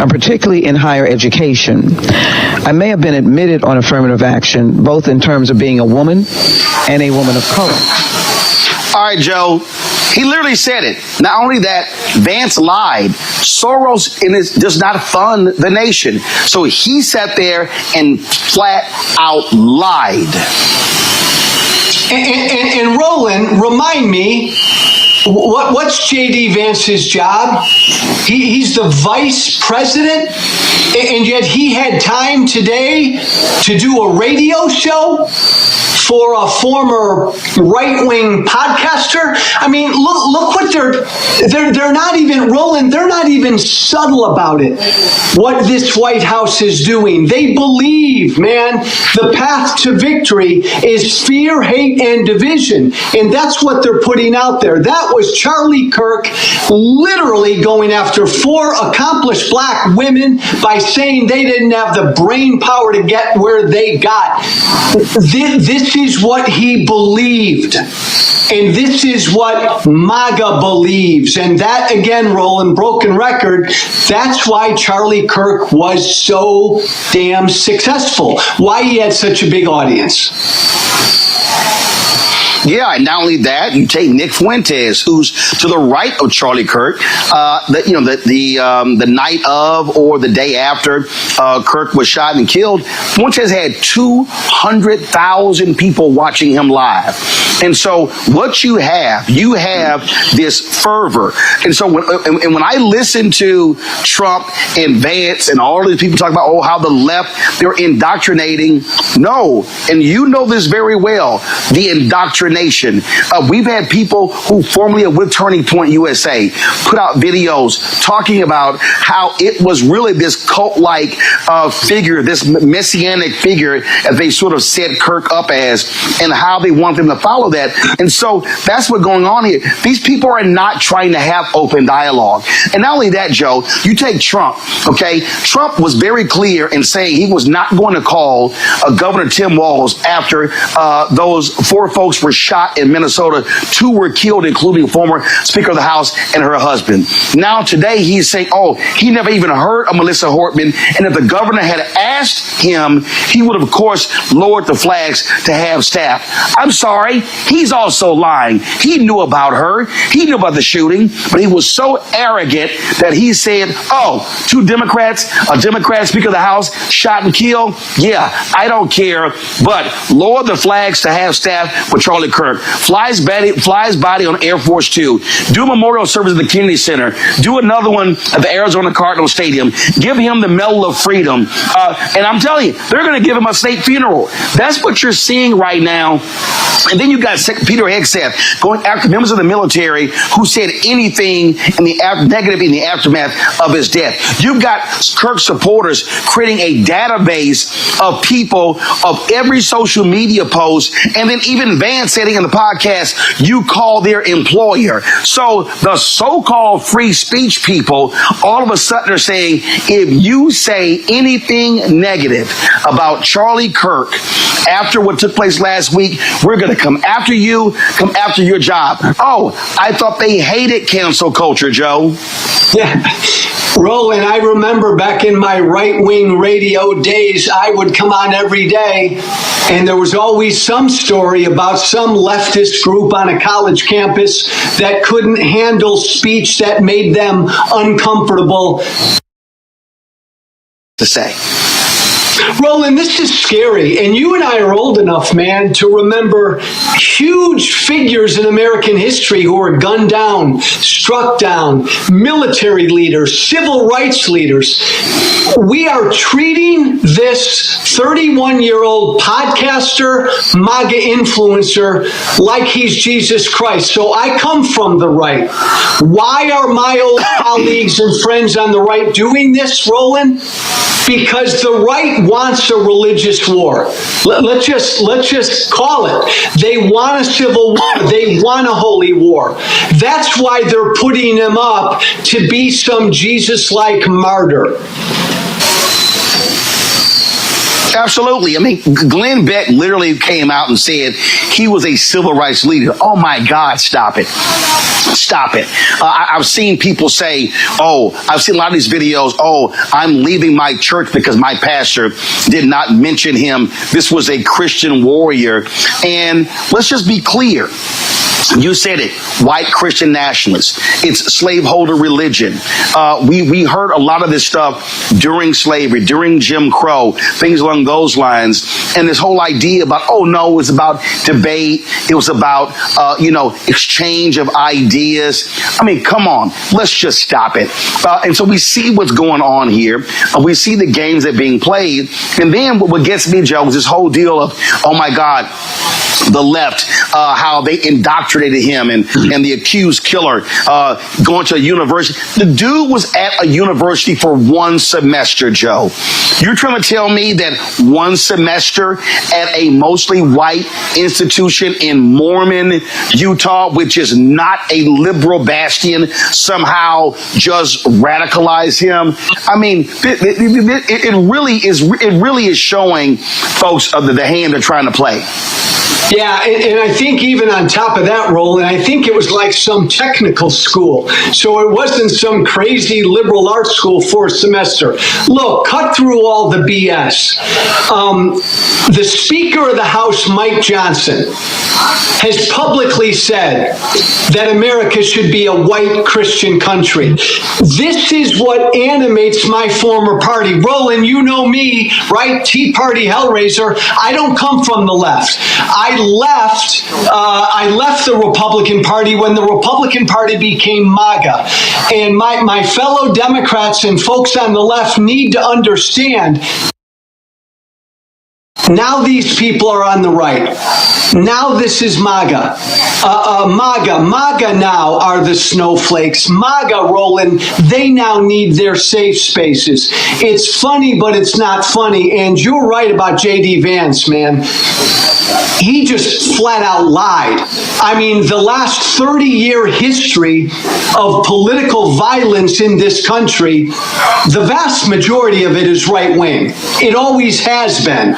particularly in higher education. I may have been admitted on affirmative action, both in terms of being a woman and a woman of color. All right, Joe. He literally said it. Not only that, Vance lied. Soros does not fund the nation. So he sat there and flat out lied. And Roland, remind me, what's J.D. Vance's job? He's the vice president, and yet he had time today to do a radio show for a former right-wing podcaster. I mean, look what they're not even, Roland, they're not even subtle about it, what this White House is doing. They believe, man, the path to victory is fear, hate, and division. And that's what they're putting out there. That was Charlie Kirk literally going after 4 accomplished black women by saying they didn't have the brain power to get where they got. This is what he believed. And this is what MAGA believes. And that, again, Roland, broken record, that's why Charlie Kirk was so damn successful, why he had such a big audience. Yeah, and not only that, you take Nick Fuentes, who's to the right of Charlie Kirk. The night of or the day after Kirk was shot and killed, Fuentes had 200,000 people watching him live. And so what you have this fervor. And so when I listen to Trump and Vance and all these people talk about, how the left, they're indoctrinating. No, and you know this very well, the indoctrination. We've had people who formerly are with Turning Point USA put out videos talking about how it was really this cult-like figure, this messianic figure, as they sort of set Kirk up as, and how they want them to follow that. And so that's what's going on here. These people are not trying to have open dialogue. And not only that, Joe, you take Trump, okay? Trump was very clear in saying he was not going to call Governor Tim Walz after those 4 folks were shot in Minnesota. 2 were killed, including former Speaker of the House and her husband. Now today he's saying, he never even heard of Melissa Hortman, and if the governor had asked him, he would have, of course, lowered the flags to have staff. I'm sorry, he's also lying. He knew about her. He knew about the shooting, but he was so arrogant that he said, 2 Democrats, a Democrat Speaker of the House shot and killed. Yeah, I don't care, but lower the flags to have staff for Charlie Kirk. Flies body on Air Force 2. Do a memorial service at the Kennedy Center. Do another one at the Arizona Cardinal Stadium. Give him the Medal of Freedom. And I'm telling you, they're going to give him a state funeral. That's what you're seeing right now. And then you got Peter Hegseth going after members of the military who said anything negative in the aftermath of his death. You've got Kirk supporters creating a database of people of every social media post, and then even Vance saying in the podcast, you call their employer. So the so-called free speech people all of a sudden are saying, if you say anything negative about Charlie Kirk after what took place last week, we're going to come after you, come after your job. I thought they hated cancel culture, Joe. Yeah. Roland, I remember back in my right-wing radio days, I would come on every day, and there was always some story about some leftist group on a college campus that couldn't handle speech that made them uncomfortable to say. Roland, this is scary, and you and I are old enough, man, to remember huge figures in American history who were gunned down, struck down, military leaders, civil rights leaders. We are treating this 31-year-old podcaster, MAGA influencer, like he's Jesus Christ. So I come from the right. Why are my old colleagues and friends on the right doing this, Roland? Because the right wants a religious war. Let's just call it. They want a civil war. They want a holy war. That's why they're putting him up to be some Jesus-like martyr. Absolutely. I mean, Glenn Beck literally came out and said he was a civil rights leader. Oh, my God, stop it. Stop it. I've seen people say, I've seen a lot of these videos, I'm leaving my church because my pastor did not mention him. This was a Christian warrior. And let's just be clear. You said it, white Christian nationalists. It's slaveholder religion. We heard a lot of this stuff during slavery, during Jim Crow, things along those lines. And this whole idea about, it was about debate. It was about, exchange of ideas. I mean, come on, let's just stop it. And so we see what's going on here. We see the games that are being played. And then what gets me, Joe, is this whole deal of, oh my God, the left, how they indoctrinate indoctrinated him and the accused killer going to a university. The dude was at a university for one semester, Joe. You're trying to tell me that one semester at a mostly white institution in Mormon, Utah, which is not a liberal bastion, somehow just radicalize him? I mean, it really is showing folks of the hand they're trying to play. Yeah, and I think even on top of that, Roland, I think it was like some technical school. So it wasn't some crazy liberal arts school for a semester. Look, cut through all the BS. The Speaker of the House, Mike Johnson, has publicly said that America should be a white Christian country. This is what animates my former party. Roland, you know me, right? Tea Party Hellraiser. I don't come from the left. I left the Republican Party when the Republican Party became MAGA. And my fellow Democrats and folks on the left need to understand, now these people are on the right. Now this is MAGA. MAGA now are the snowflakes. MAGA, Roland, they now need their safe spaces. It's funny, but it's not funny. And you're right about J.D. Vance, man. He just flat out lied. I mean, the last 30-year history of political violence in this country, the vast majority of it is right-wing. It always has been.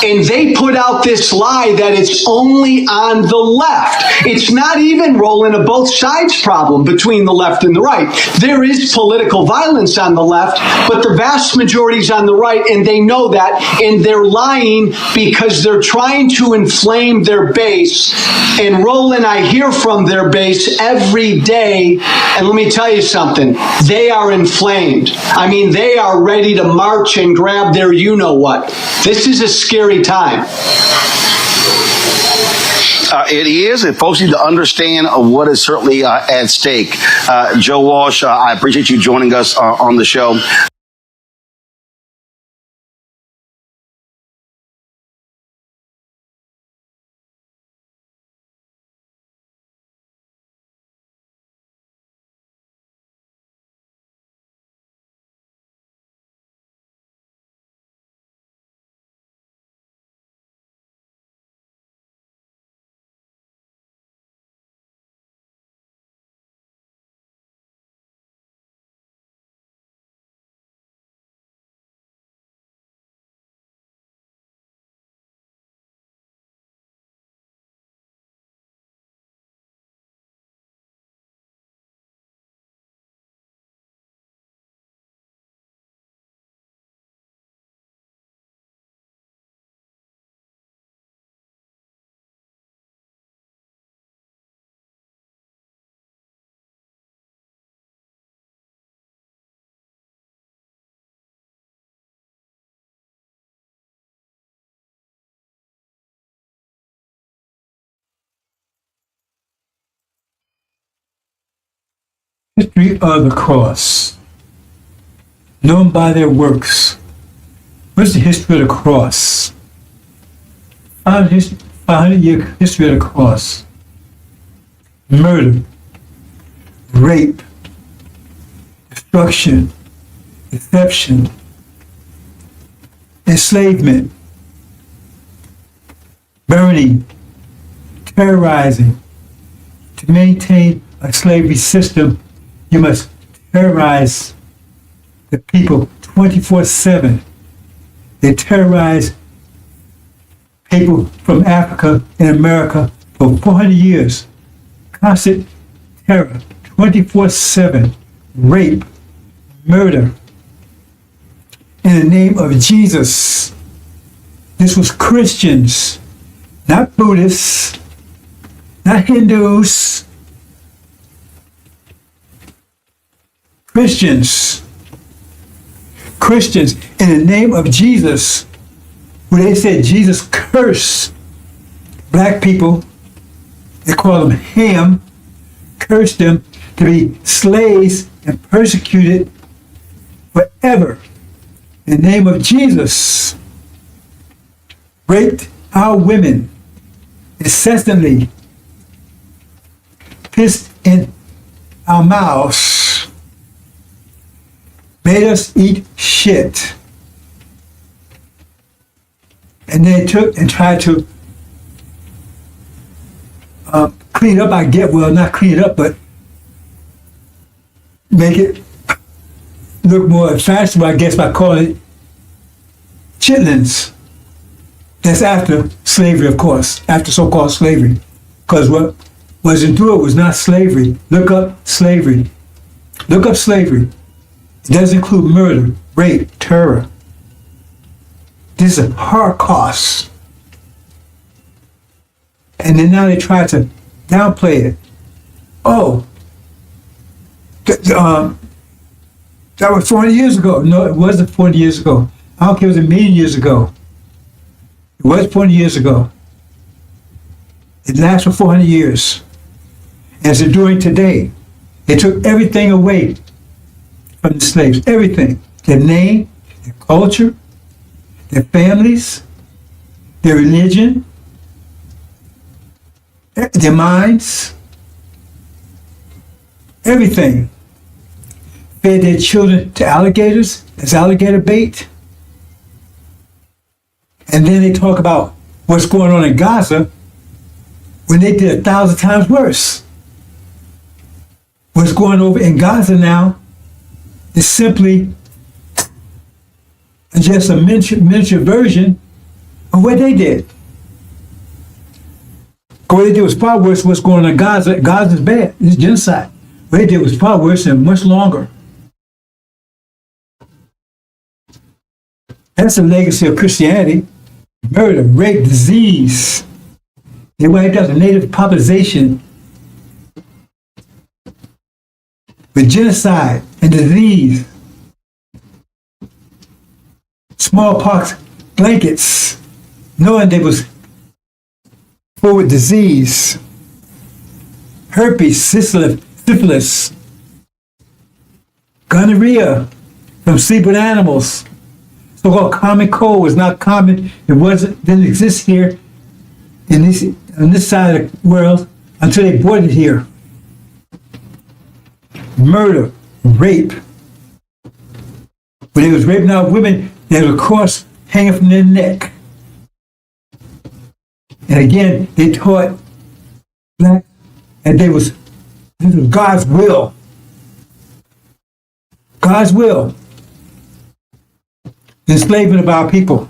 And they put out this lie that it's only on the left. It's not even, Roland, a both sides problem between the left and the right. There is political violence on the left, but the vast majority is on the right, and they know that, and they're lying because they're trying to inflame their base. And Roland, I hear from their base every day, and let me tell you something, they are inflamed. I mean, they are ready to march and grab their you-know-what. This is a scary time. It is, and folks need to understand what is certainly at stake. Joe Walsh, I appreciate you joining us on the show. History of the cross, known by their works. What's the history of the cross? 500-year history of the cross. Murder, rape, destruction, deception, enslavement, burning, terrorizing. To maintain a slavery system, you must terrorize the people 24/7. They terrorize people from Africa and America for 400 years. Constant terror, 24/7, rape, murder. In the name of Jesus. This was Christians, not Buddhists, not Hindus. Christians, in the name of Jesus, where they said Jesus cursed black people, they call them Ham, cursed them to be slaves and persecuted forever. In the name of Jesus, raped our women incessantly, pissed in our mouths, made us eat shit. And they took and tried to clean it up, not clean it up, but make it look more fashionable, I guess, by calling it chitlins. That's after slavery, of course, after so-called slavery. Because what was endured was not slavery. Look up slavery. Look up slavery. It does include murder, rape, terror. This is a Holocaust. And then now they try to downplay it. Oh, that was 400 years ago. No, it wasn't 40 years ago. I don't care if it was a million years ago. It was 40 years ago. It lasts for 400 years. And it's enduring today. They took everything away from the slaves. Everything. Their name, their culture, their families, their religion, their minds, everything. Fed their children to alligators as alligator bait. And then they talk about what's going on in Gaza when they did 1,000 times worse. What's going over in Gaza now is simply just a miniature version of what they did. What they did was far worse than what's going on in Gaza. Gaza's bad. It's genocide. What they did was far worse and much longer. That's the legacy of Christianity. Murder, rape, disease. They wiped out the native population with genocide and disease. Smallpox blankets, knowing they was full with disease. Herpes, syphilis, gonorrhea from sleep with animals. So-called common cold was not common. Didn't exist here on this side of the world until they brought it here. Murder, rape. When they was raping out women, there was a cross hanging from their neck. And again, they taught blacks that this was God's will. God's will. The enslavement of our people.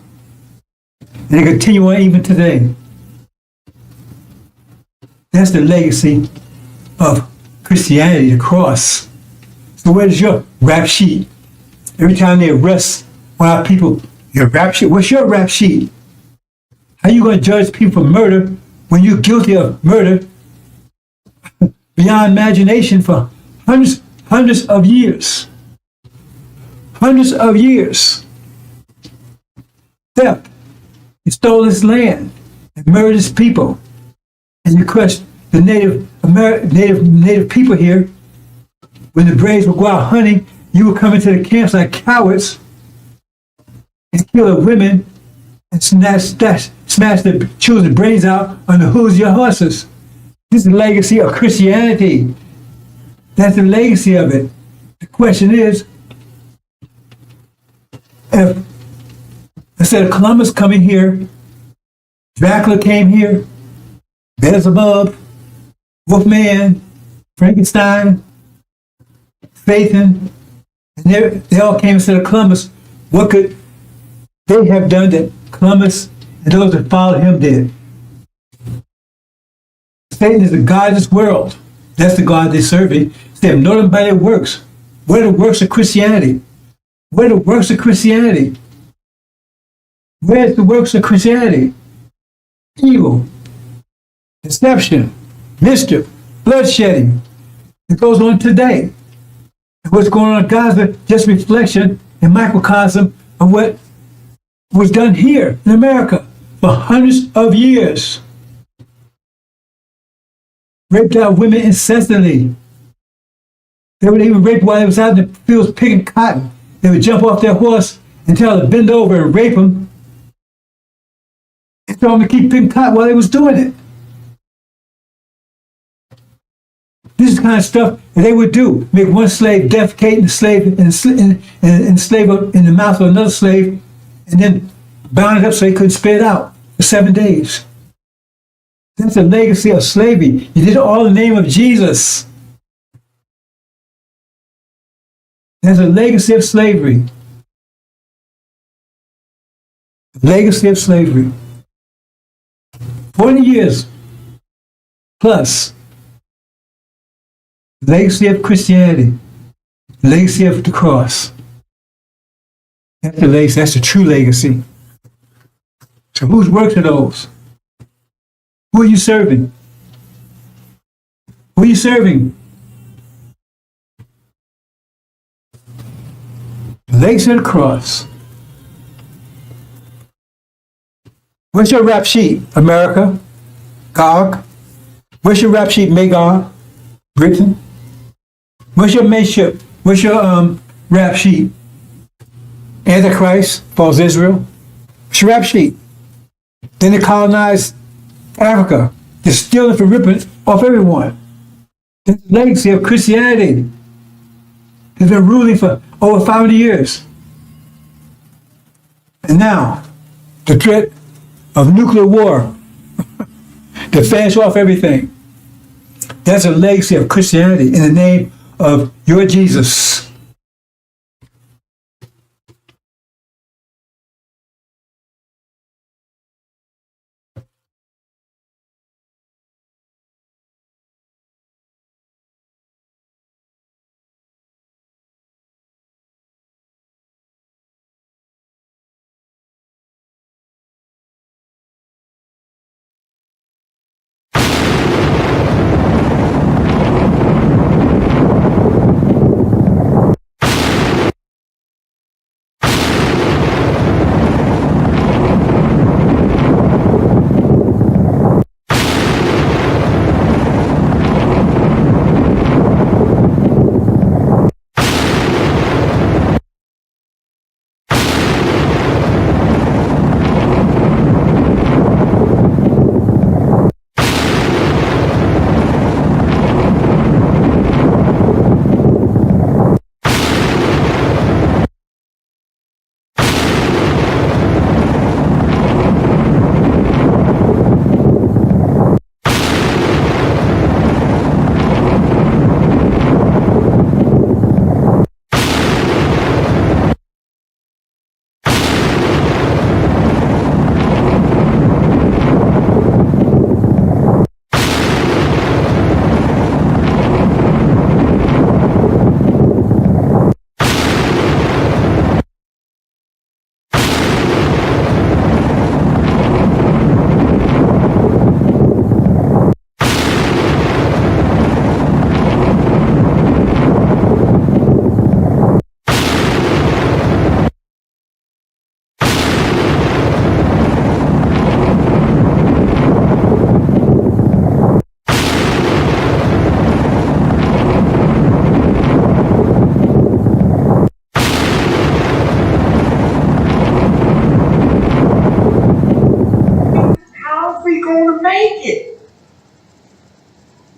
And they continue on even today. That's the legacy of Christianity, the cross. So where's your rap sheet? Every time they arrest one of our people, your rap sheet. What's your rap sheet? How you going to judge people for murder when you're guilty of murder beyond imagination for hundreds of years? Hundreds of years. Theft. You stole this land and murdered its people. And you crushed the native people here. When the braves would go out hunting, you would come into the camps like cowards and kill the women and smash the children's brains out on the hooves of your horses. This is the legacy of Christianity. That's the legacy of it. The question is, if instead of Columbus coming here, Dracula came here, Beelzebub, Wolfman, Frankenstein, Satan, and they all came instead of Columbus. What could they have done that Columbus and those that followed him did? Satan is the God of this world. That's the God they're serving. They have known him by their works. What are the works of Christianity? What are the works of Christianity? Where's the works of Christianity? Evil, deception, mischief, bloodshedding. It goes on today. And what's going on in Gaza, just reflection and microcosm of what was done here in America for hundreds of years. Raped out women incessantly. They would even rape while they was out in the fields picking cotton. They would jump off their horse and tell them to bend over and rape them. And tell them to keep picking cotton while they was doing it. This is the kind of stuff that they would do. Make one slave defecate in the slave and slave in the mouth of another slave, and then bound it up so they couldn't spit it out for 7 days. That's the legacy of slavery. You did it all in the name of Jesus. That's a legacy of slavery. Legacy of slavery. 40 years plus. Legacy of Christianity. Legacy of the cross. That's the legacy. That's the true legacy. So whose works are those? Who are you serving? Who are you serving? Legacy of the cross. Where's your rap sheet, America? Gog? Where's your rap sheet, Magog? Britain? Where's your mayship? Where's your rap sheet? Antichrist, false Israel? Where's your rap sheet? Then they colonized Africa. They're stealing from ripping off everyone. That's the legacy of Christianity. They've been ruling for over 500 years. And now, the threat of nuclear war to finish off everything. That's a legacy of Christianity in the name of your Jesus.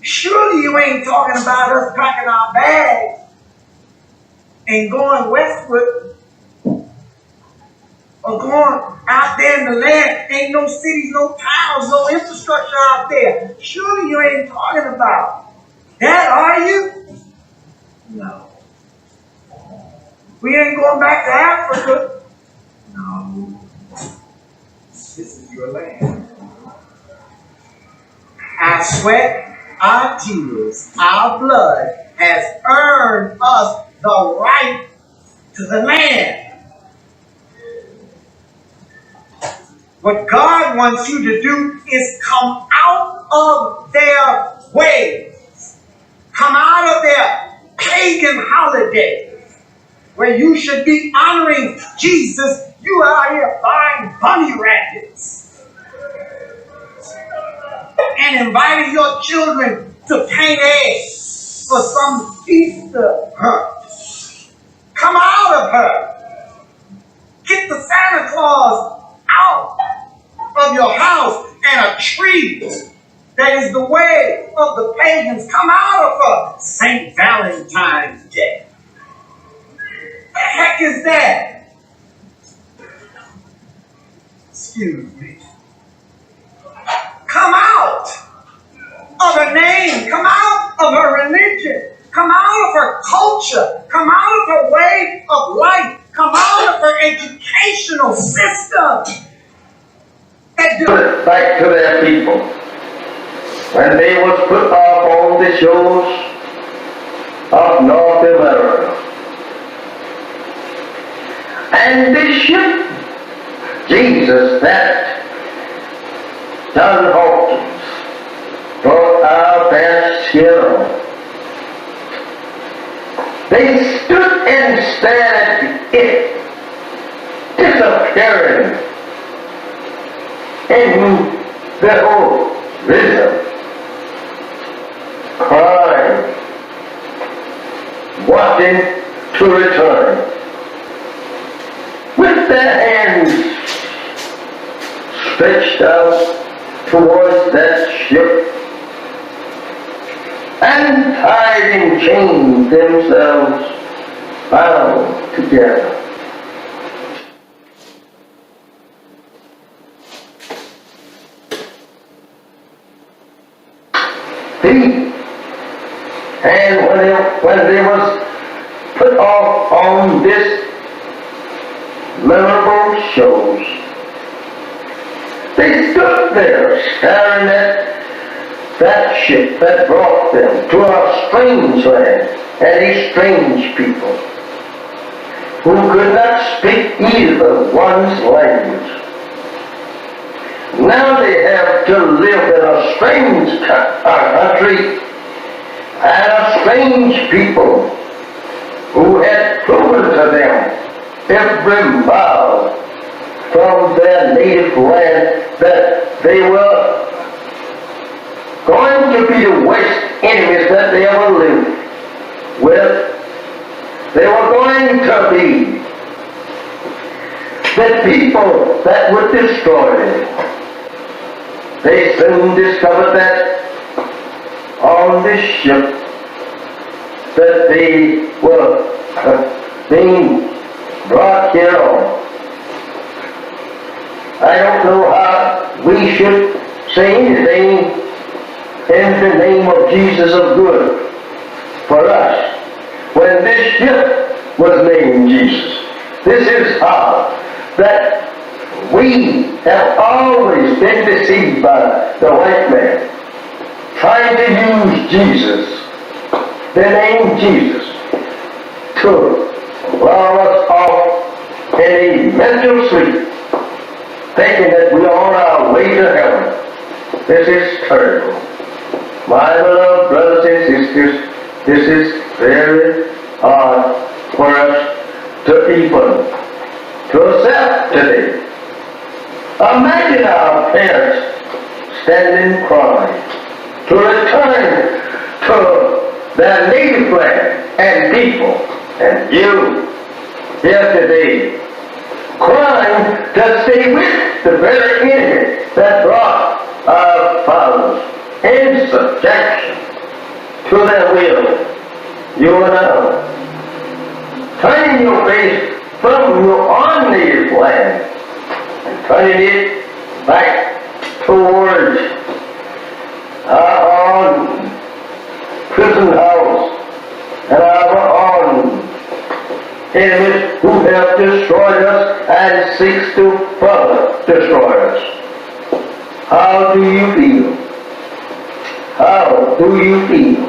Surely you ain't talking about us packing our bags and going westward or going out there in the land. Ain't no cities, no towns, no infrastructure out there. Surely you ain't talking about that, are you? No. We ain't going back to Africa. No. This is your land. Our sweat, our tears, our blood has earned us the right to the land. What God wants you to do is come out of their ways. Come out of their pagan holidays where you should be honoring Jesus. You are out here buying bunny rabbits and inviting your children to paint eggs for some Easter hunt. Come out of her. Get the Santa Claus out of your house and a tree That is the way of the pagans. Come out of St. Valentine's Day. The heck is that? Excuse me. Come out of her name. Come out of her religion. Come out of her culture. Come out of her way of life. Come out of her educational system. Back to their people. When they was put off on the shores of North America. And the ship, Jesus, that John Hawkins brought our best hero. They stood and stared at it disappearing in the horizon, crying, wanting to return, with their hands stretched out towards that ship, and tied in chains themselves, bound together. And when they was put off on this memorable shows, they stood there staring at that ship that brought them to a strange land and a strange people who could not speak either one's language. Now they have to live in a strange country and a strange people who had proven to them every mile from their native land that they were going to be the worst enemies that they ever lived with. They were going to be the people that would destroy them. They soon discovered that on this ship that they were being brought here on. I don't know how we should say anything in the name of Jesus of good for us when this ship was named Jesus. This is how that we have always been deceived by the white man, trying to use Jesus, the name Jesus, to lull us off in a mental sleep, thinking that we are on our way to heaven. This is terrible. My beloved brothers and sisters, this is very hard for us to even to accept today. Imagine our parents standing crying to return to their native land and people, and you here today crying to stay with the very enemy that brought our fathers in subjection to their will. You are now turning your face from your own native land and turning it back towards our own prison house and our own enemies who have destroyed us and seeks to further destroy us. How do you feel? How do you feel?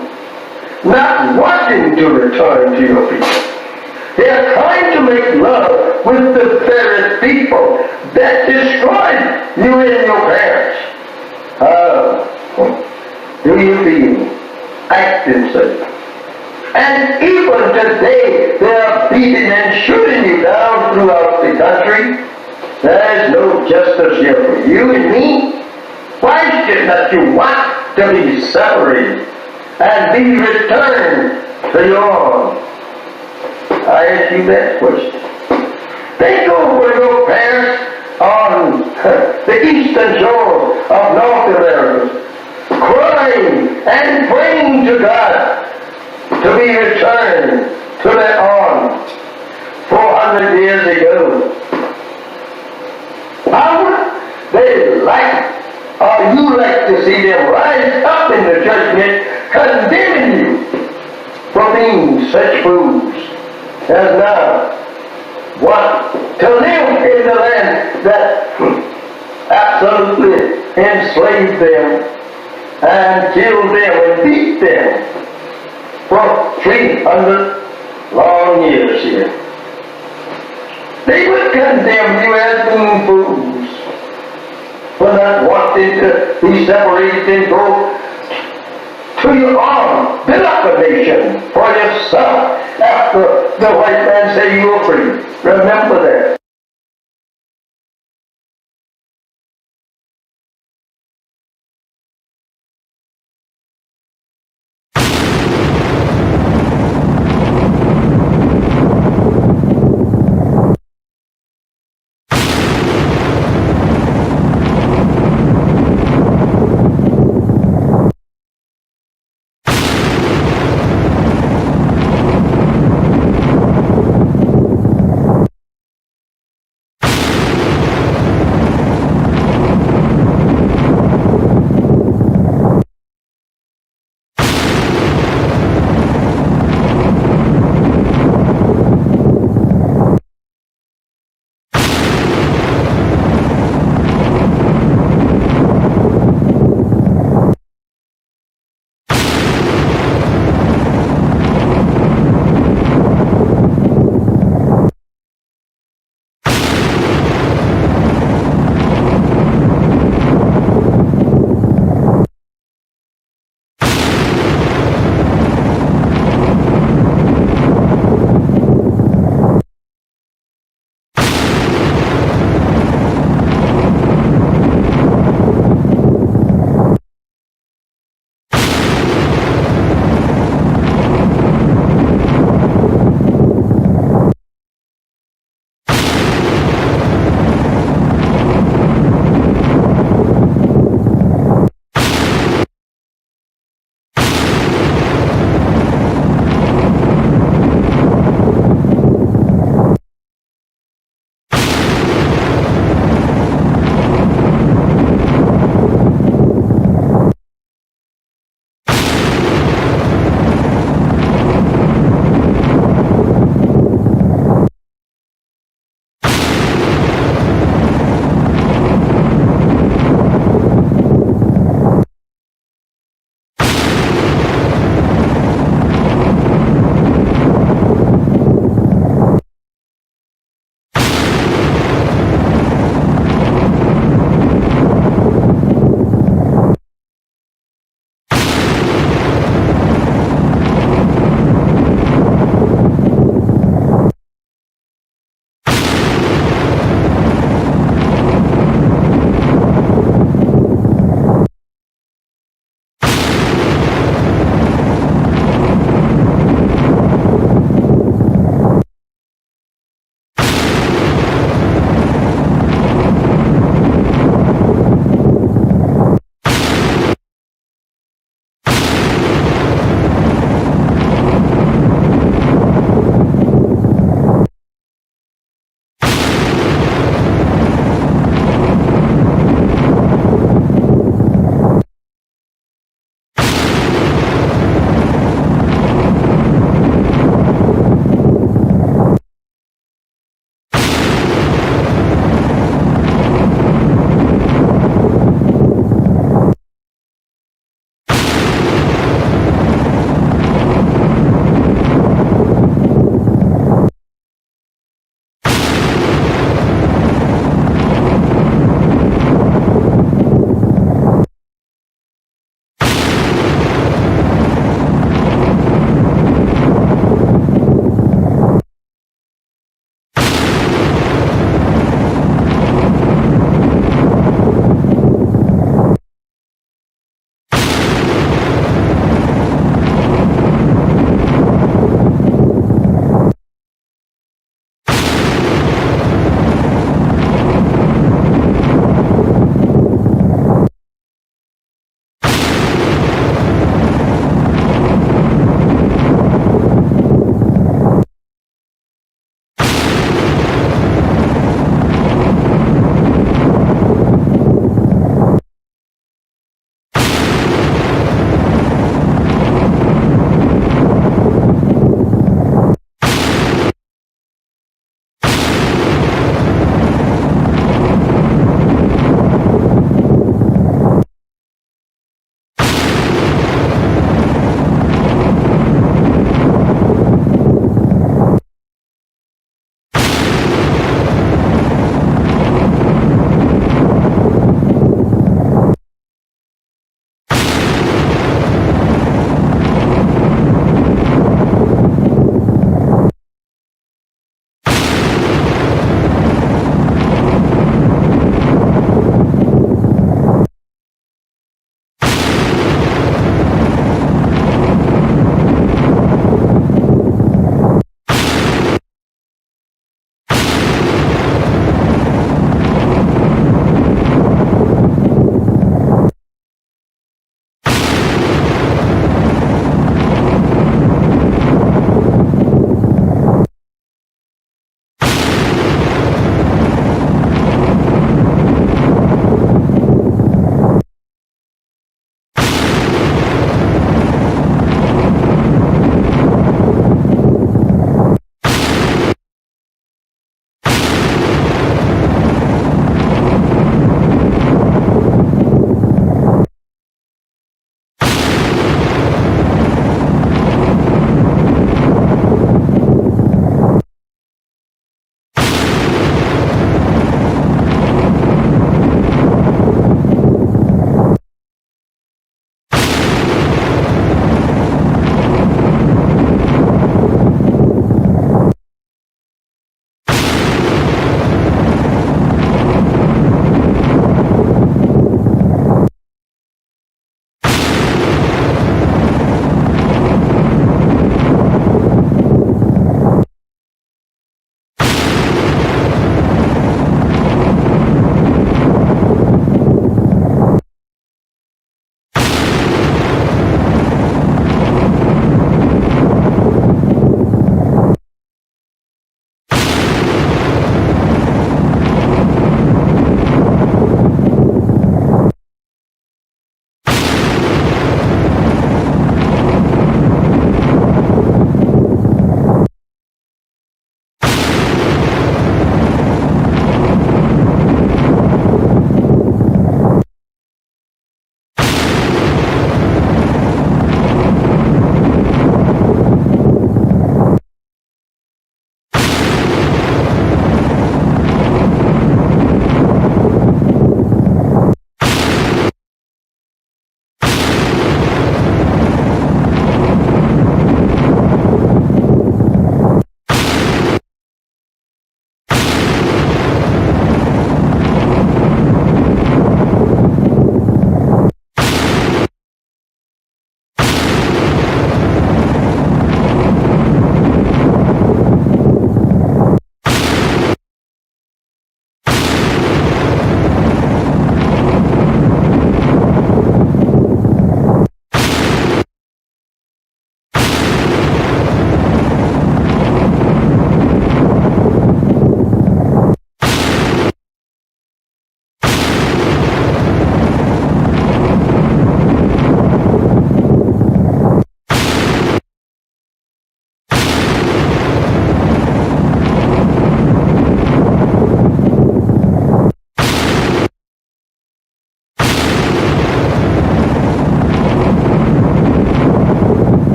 Not wanting to return to your people. They are trying to make love with the very people that destroyed you and your parents. How do you feel acting such? And even today, they are beating and shooting you down throughout the country. There is no justice here for you and me. Why is it that you want to be separated and be returned to your own? I ask you that question. Think over your parents on the eastern shore of North America, and praying to God to be returned to their arms 400 years ago. How would they like, or you like to see them rise up in the judgment condemning you for being such fools as now want to live in the land that absolutely enslaved them and killed them and beat them for 300 long years here. They would condemn you as being fools for not wanting to be separated and go to your arm, build up a nation for yourself after the white man say you are free. Remember that.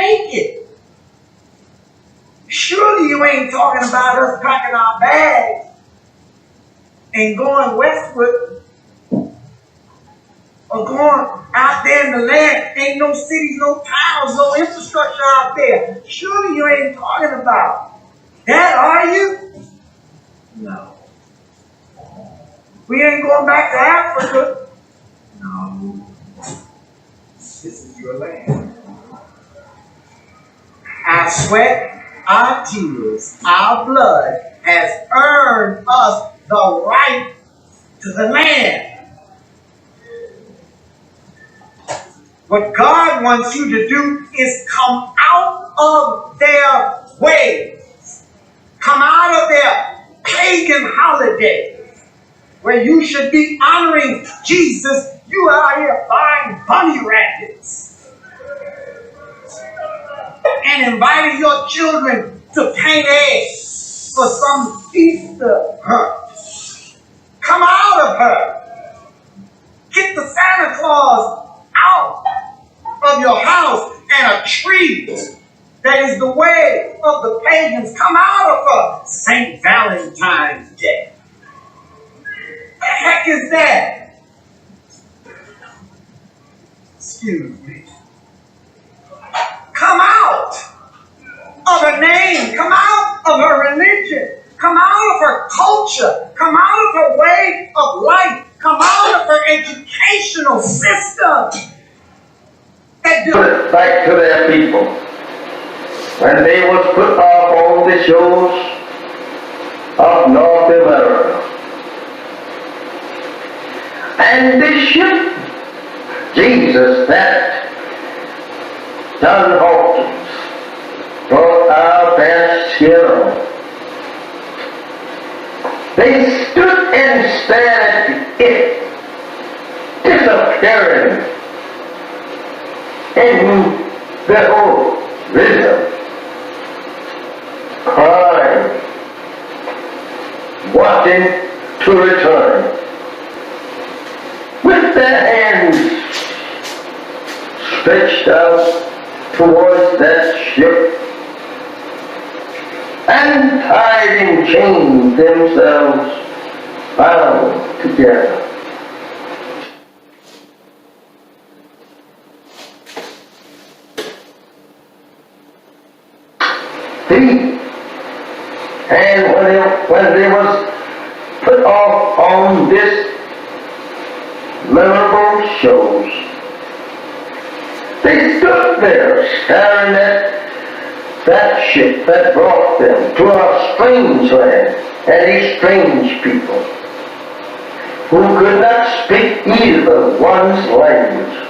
make it. Surely you ain't talking about us packing our bags and going westward or going out there in the land. Ain't no cities, no towns, no infrastructure out there. Surely you ain't talking about that, are you? No. We ain't going back to Africa. No. This is your land. Our sweat, our tears, our blood has earned us the right to the land. What God wants you to do is come out of their ways. Come out of their pagan holiday where you should be honoring Jesus. You are out here buying bunny rabbits and inviting your children to paint eggs for some Easter hunt. Come out of her. Get the Santa Claus out of your house and a tree that is the way of the pagans. Come out of her. St. Valentine's Day. What the heck is that? Excuse me. Come out of her name. Come out of her religion. Come out of her culture. Come out of her way of life. Come out of her educational system. Put it back to their people. When they was put off on the shores of North America. And this ship, Jesus, that John Hawkins brought our best hero. They stood and stared at it disappearing in the horizon, crying, wanting to return. With their hands stretched out towards that ship and tied in chains themselves bound together. And when they was put off on this memorable shows, they stood there staring at that ship that brought them to a strange land and a strange people who could not speak either one's language.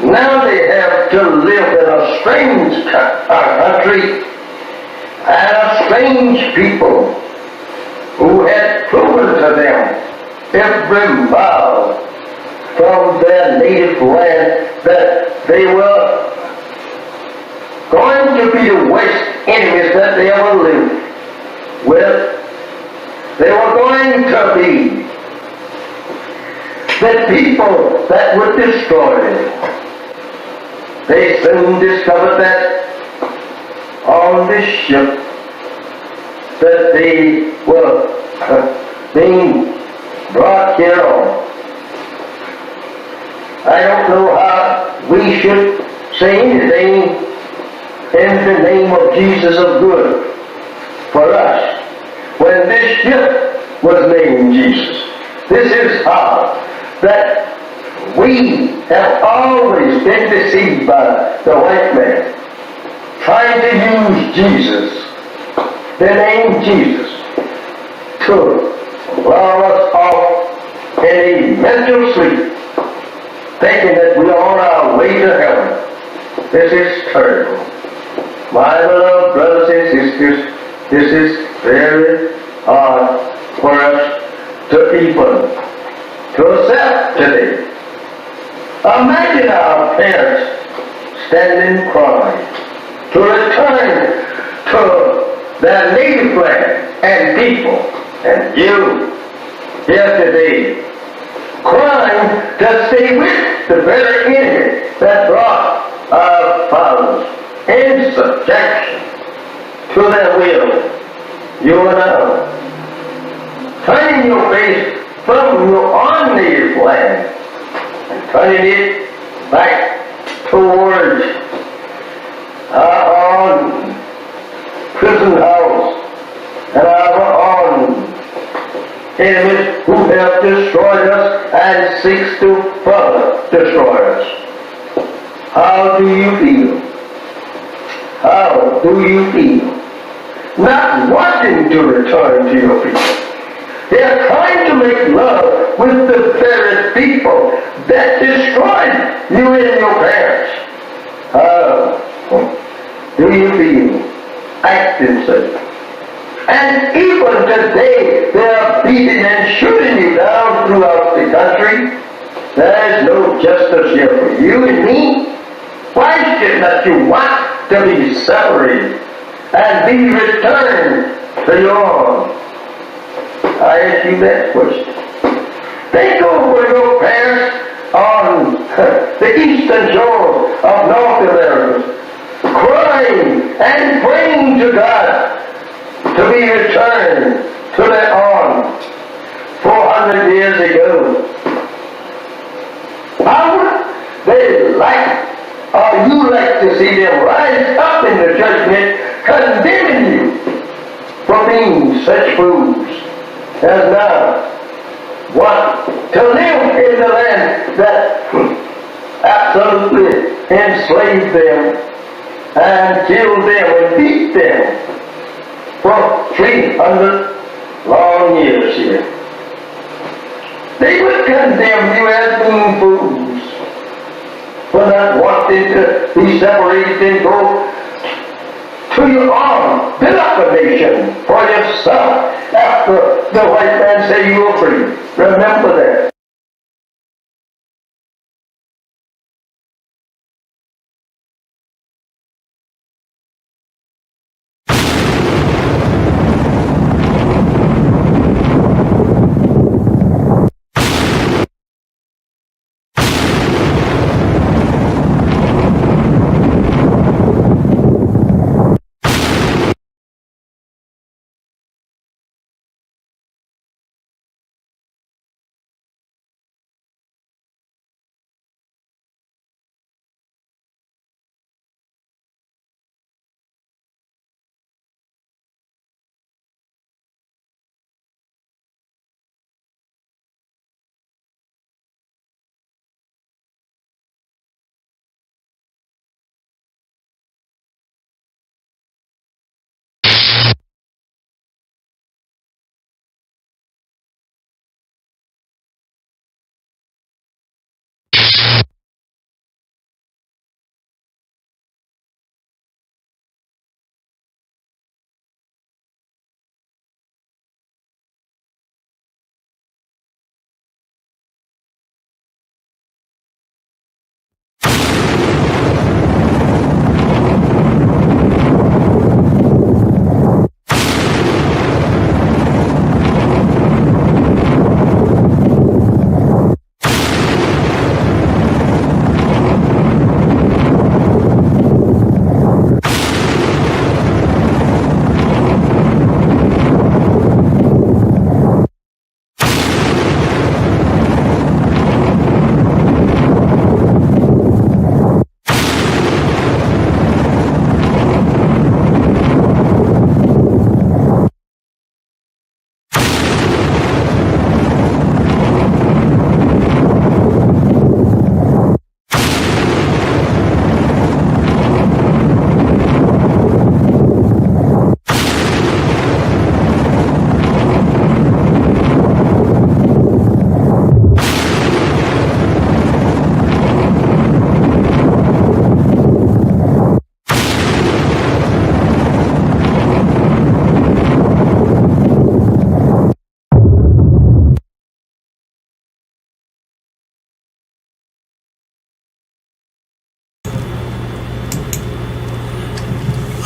Now they have to live in a strange country and a strange people who had proven to them every mile from their native land that they were going to be the worst enemies that they ever lived with. They were going to be the people that would destroy them. They soon discovered that on this ship that they were being brought here on. I don't know how we should say anything in the name of Jesus of good for us when this ship was named Jesus. This is how that we have always been deceived by the white man, trying to use Jesus, the name Jesus, to lull us off in a mental sleep, thinking that we are on our way to heaven. This is terrible. My beloved brothers and sisters, this is very hard for us to even to accept today. Imagine our parents standing crying to return to their native land and people, and you here today crying to stay with the very enemy that brought our fathers in subjection to their will, you are now turning your face from your own native land and turning it back towards our own prison house and our own enemies who have destroyed us and seeks to further destroy us. How do you feel? How do you feel? Not wanting to return to your people. They are trying to make love with the very people that destroyed you and your parents. How do you feel acting such? And even today, they are beating and shooting you down throughout the country. There is no justice here for you and me. Why should not you want to be separated and be returned to your own? I ask you that question. Think over your parents on the eastern shore of North America, crying and praying to God to be returned to their own 400 years ago. How would they like, or you like to see them rise up in the judgment condemning you for being such fools as now want to live in the land that absolutely enslaved them and killed them and beat them for 300 long years here. They would condemn you as being fools for not wanting to be separated and go to your own, build up a nation for yourself after the white man say you were free. Remember that.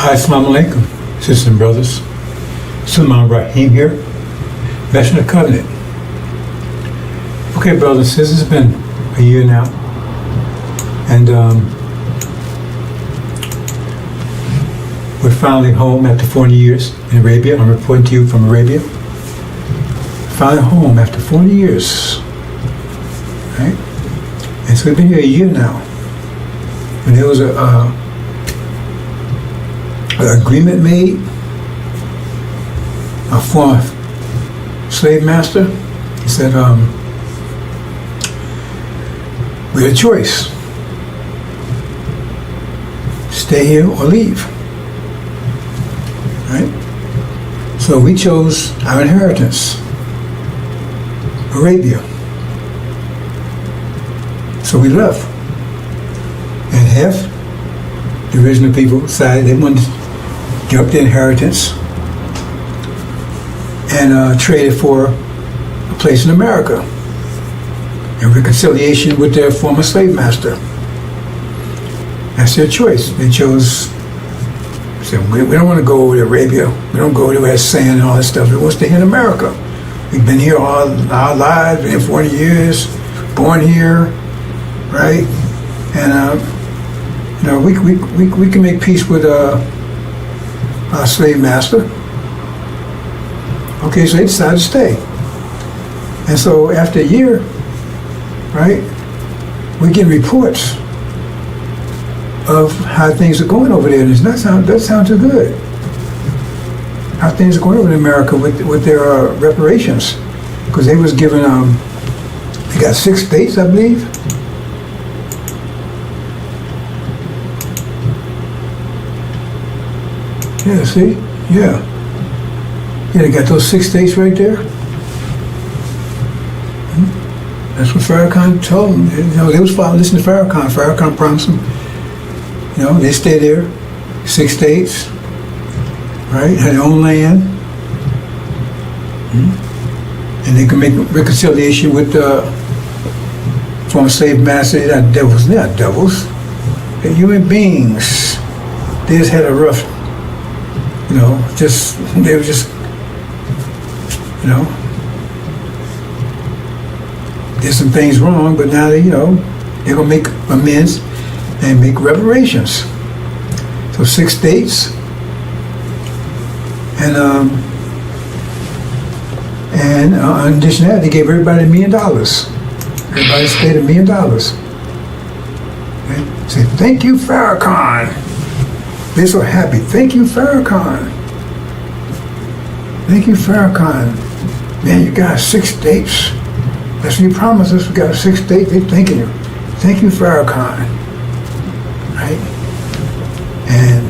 Assalamu alaikum, sisters and brothers. Sulman Rahim here, Veteran of Covenant. Okay, brothers, this has been a year now, and we're finally home after 40 years in Arabia. I'm reporting to you from Arabia. Finally home after 40 years. Right? And so we've been here a year now. And there was an agreement made. A former slave master, he said, we had a choice. Stay here or leave. Right? So we chose our inheritance, Arabia. So we left. And half the original people decided they wanted to give up their inheritance and traded for a place in America and reconciliation with their former slave master. That's their choice. They chose, said, we don't want to go over to Arabia. We don't go over there sand and all that stuff. We want to stay here in America. We've been here all our lives, been here 40 years, born here, right? And we can make peace with our slave master. Okay, so they decided to stay. And so after a year, right, we get reports of how things are going over there. And it doesn't sound too good. How things are going over in America with their reparations. Because they was given, they got 6 states, I believe. Yeah, see? Yeah. Yeah, they got those 6 states right there. That's what Farrakhan told them. They was listening to Farrakhan. Farrakhan promised them, they stay there, 6 states, right? Had their own land. And they can make reconciliation with the former slave master. They're not devils. They're not devils. They're human beings. They just had a rough, they were just, did some things wrong, but now they're gonna make amends and make reparations. So 6 states, and in addition to that, they gave everybody $1 million. Everybody stayed $1 million. Okay? Say, thank you, Farrakhan. They're so happy. Thank you, Farrakhan. Thank you, Farrakhan. Man, you got 6 states. That's what you promised us. We got 6 states. They're thanking you. Thank you, Farrakhan. Right? And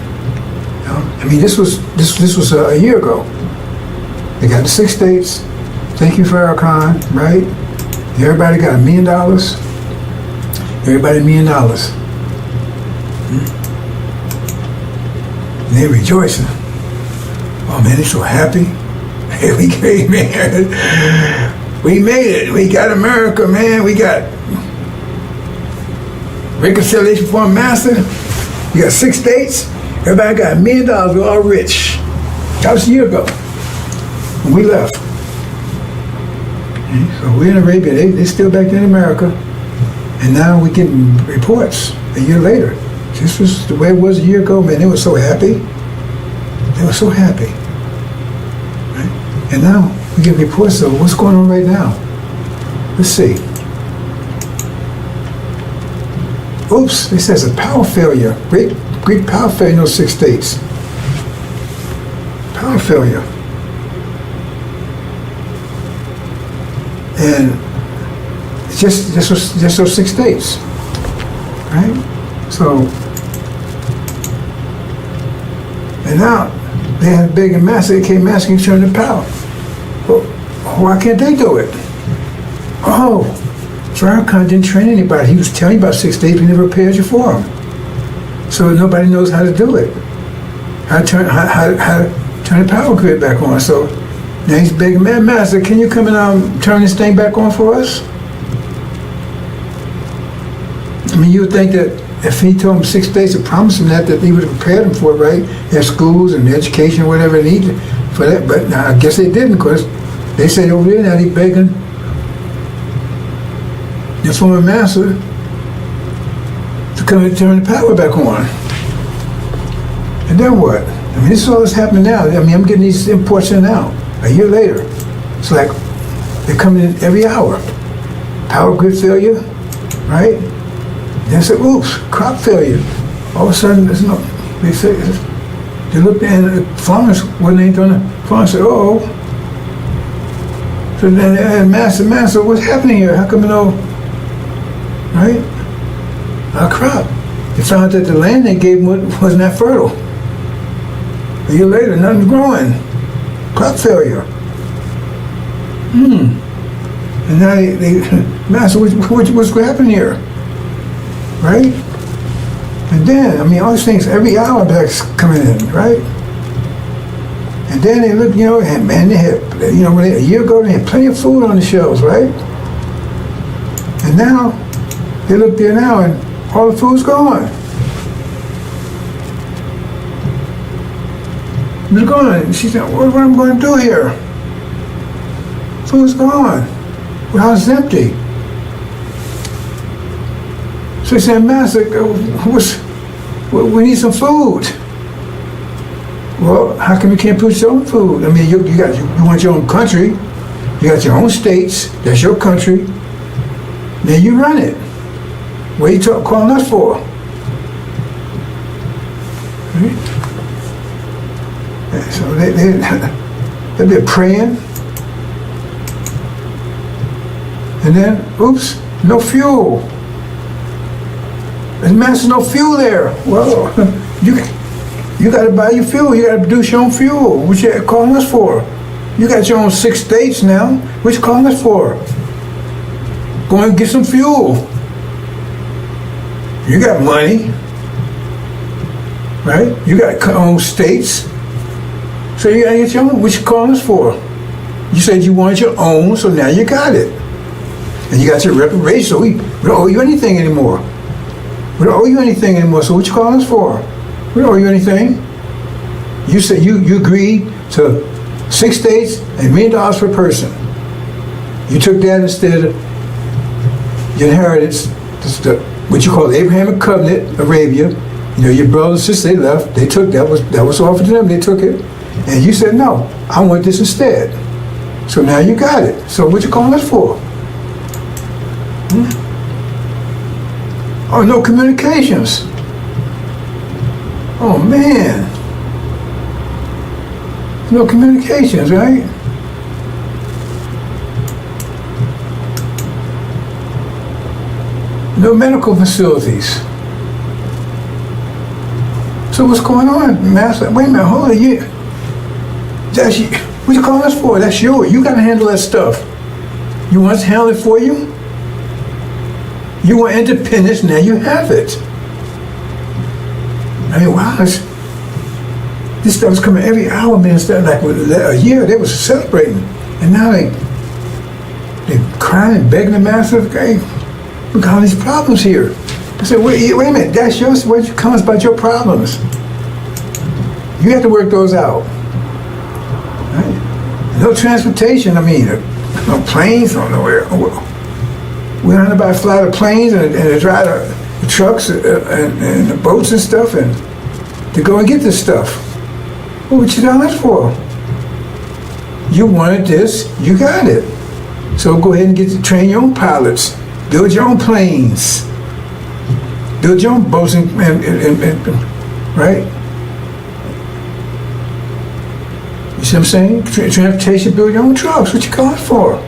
this was a year ago. They got the 6 states. Thank you, Farrakhan. Right? Everybody got $1 million. Everybody $1 million. And they're rejoicing. Oh man, they're so happy. Hey, we made it. We got America, man. We got reconciliation for a master. We got 6 states. Everybody got $1 million. We're all rich. That was a year ago when we left. Okay, so we're in Arabia. They're still back there in America. And now we're getting reports a year later. This was the way it was a year ago, man. They were so happy. They were so happy. Right? And now we get reports of what's going on right now. Let's see. Oops, it says a power failure. Great power failure in those 6 states. Power failure. And it's just those 6 states. Right? So, and now they had big and massive, they came asking to turn the power. Well, why can't they do it? Oh, Farrakhan didn't train anybody. He was telling you about 6 states, he never prepared you for them. So nobody knows how to do it. How to turn the power grid back on. So now he's begging, man, master, can you come and turn this thing back on for us? I mean, you would think that if he told them 6 states and promised them that he would have prepared them for it, right? Their schools and education, whatever they need for that. But now, I guess they didn't, because they said over there now he's begging the former master to come and turn the power back on. And then what? I mean, this is all that's happening now. I mean, I'm getting these imports in now. A year later, it's like they're coming in every hour. Power grid failure, right? Then say, oops, crop failure. All of a sudden, there's no. They say they looked at the farmers when they done it. Farmers said, "Oh." So then they asked, Master, what's happening here? How come you know? Right? Our crop. They found that the land they gave them wasn't that fertile. A year later, nothing's growing. Crop failure. And now they Master, what's happening here? Right? And then, I mean, all these things, every hour back's coming in, right? And then they look, you know, and they had, you know, a year ago they had plenty of food on the shelves, right? And now, they look there now and all the food's gone. It's gone. And she said, what am I going to do here? Food's gone. The house is empty. So he said, Master, we need some food. Well, how come you can't produce your own food? I mean, you want your own country. You got your own states. That's your country. Then you run it. What are you calling us for? Right? And so they've been praying. And then, oops, no fuel. There's Master, no fuel there. Well, you got to buy your fuel. You got to produce your own fuel. What you calling us for? You got your own 6 states now. What you calling us for? Go and get some fuel. You got money, right? You got your own states. So you got to get your own. What you calling us for? You said you wanted your own, so now you got it. And you got your reparations, so we don't owe you anything anymore. We don't owe you anything anymore, so what you calling us for? We don't owe you anything. You said you agreed to 6 states and $1 million per person. You took that instead of your inheritance, what you call the Abrahamic covenant, Arabia. You know, your brothers and sisters, they left. They took that was offered to them. They took it, and you said no. I want this instead. So now you got it. So what you calling us for? Oh, no communications. Oh man. No communications, right? No medical facilities. So what's going on, Master? Wait a minute, hold on. That's you. What you calling us for? That's yours. You got to handle that stuff. You want us to handle it for you? You want independence, now you have it. I mean, wow, this stuff was coming every hour, man. Instead, like a year, they was celebrating. And now they crying and begging the Master, hey, we got all these problems here. I said, wait a minute, that's yours. What comes about your problems? You have to work those out. Right? No transportation, I mean, no planes, no nowhere. We don't know about fly the planes and drive the trucks and the boats and stuff and to go and get this stuff. Well, what you done that for? You wanted this, you got it. So go ahead and get to train your own pilots, build your own planes, build your own boats and right? You see what I'm saying? Transportation, build your own trucks. What you calling for?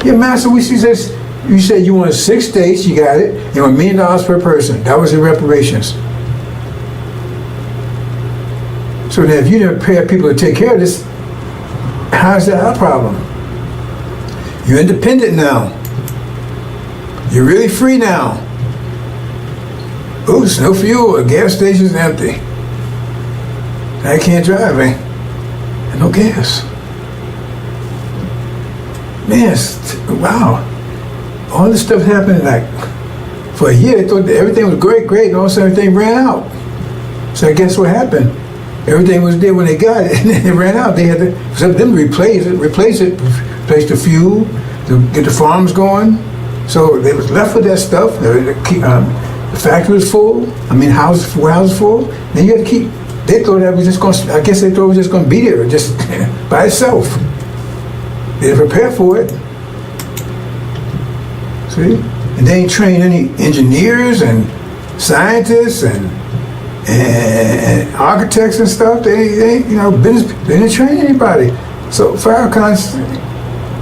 Yeah, Master, we see this. You said you wanted 6 states, you got it. You want $1 million per person. That was the reparations. So then if you didn't pay people to take care of this, how's that our problem? You're independent now. You're really free now. Oops, no fuel, the gas station's empty. I can't drive, eh? And no gas. Man, wow. All this stuff happened like for a year. They thought that everything was great, and all of a sudden everything ran out. So I guess what happened? Everything was there when they got it, and then it ran out. They had to, for them to replace the fuel, to get the farms going. So they was left with that stuff. The factory was full. I mean, warehouses full. Then you had to keep they thought that was just going. I guess they thought it was just going to be there, just by itself. They didn't prepare for it. See, and they ain't trained any engineers and scientists and architects and stuff. They business. They didn't train anybody. So Farrakhan,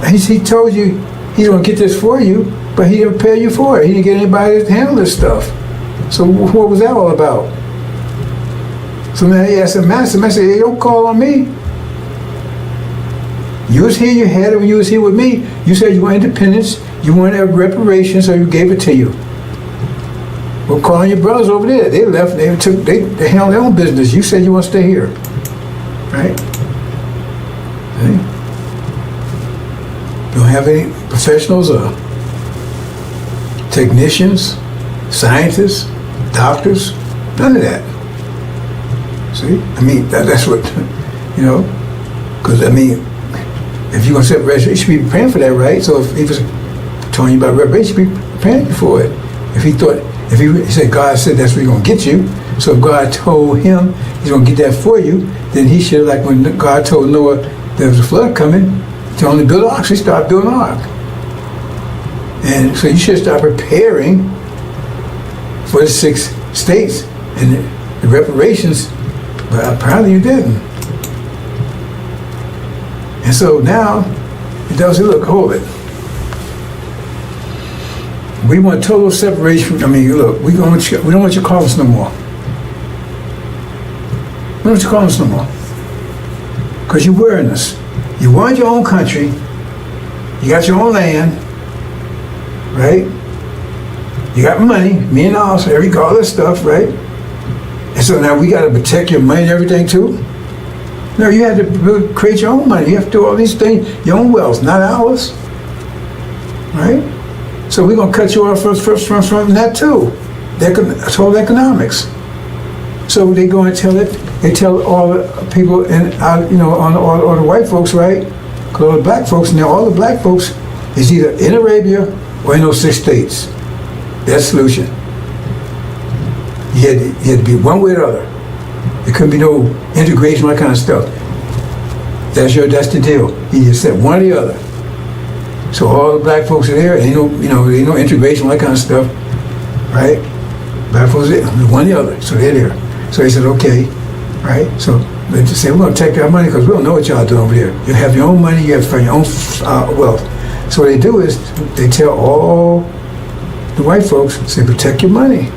he told you he's going to get this for you, but he didn't prepare you for it. He didn't get anybody to handle this stuff. So what was that all about? So now he asked the master, said, hey, don't call on me. You was here, you had it when you was here with me. You said you want independence, you wanted reparations, so you gave it to you. Well, call on your brothers over there. They left, they handled their own business. You said you want to stay here. Right? See? You don't have any professionals or technicians, scientists, doctors, none of that. See? I mean, that's what, because I mean, if you're going to set reparation, you should be preparing for that, right? So if he was telling you about reparation, you should be preparing for it. If he said God said that's what he's going to get you, so if God told him he's going to get that for you, then he should, like when God told Noah there was a flood coming, to only build an ark, so he started building an ark. And so you should start preparing for the 6 states and the reparations, but apparently you didn't. And so now, it does say, look, hold it. We want total separation. Look, we don't want you to call us no more. We don't want you to call us no more. Because you're wearing us. You want your own country. You got your own land. Right? You got money, $1 million, all this stuff, right? And so now we got to protect your money and everything too? No, you have to create your own money. You have to do all these things, your own wealth, not ours. Right? So we're going to cut you off from that too. It's all economics. So they go and tell it. They tell all the people all the white folks, right? Because all the black folks, now all the black folks is either in Arabia or in those 6 states. That's the solution. You had to be one way or the other. There couldn't be no integration, all that kind of stuff. That's the deal. You just said one or the other. So all the black folks are there, ain't no integration, all that kind of stuff, right? Black folks are there, one or the other, so they're there. So they said, okay, right? So they just say, we're going to take our money because we don't know what y'all doing over there. You have your own money, you have to find your own wealth. So what they do is they tell all the white folks, say, protect your money,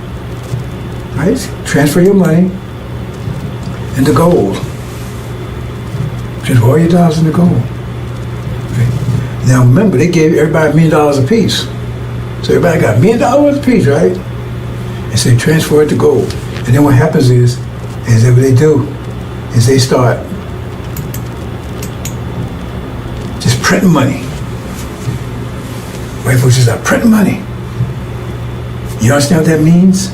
right? Transfer your money into gold. Transfer all your dollars into gold. Okay. Now remember, they gave everybody $1 million a piece. So everybody got $1 million a piece, right? And so they transfer it to gold. And then what happens is that what they do is they start just printing money. White folks just start printing money. You understand what that means?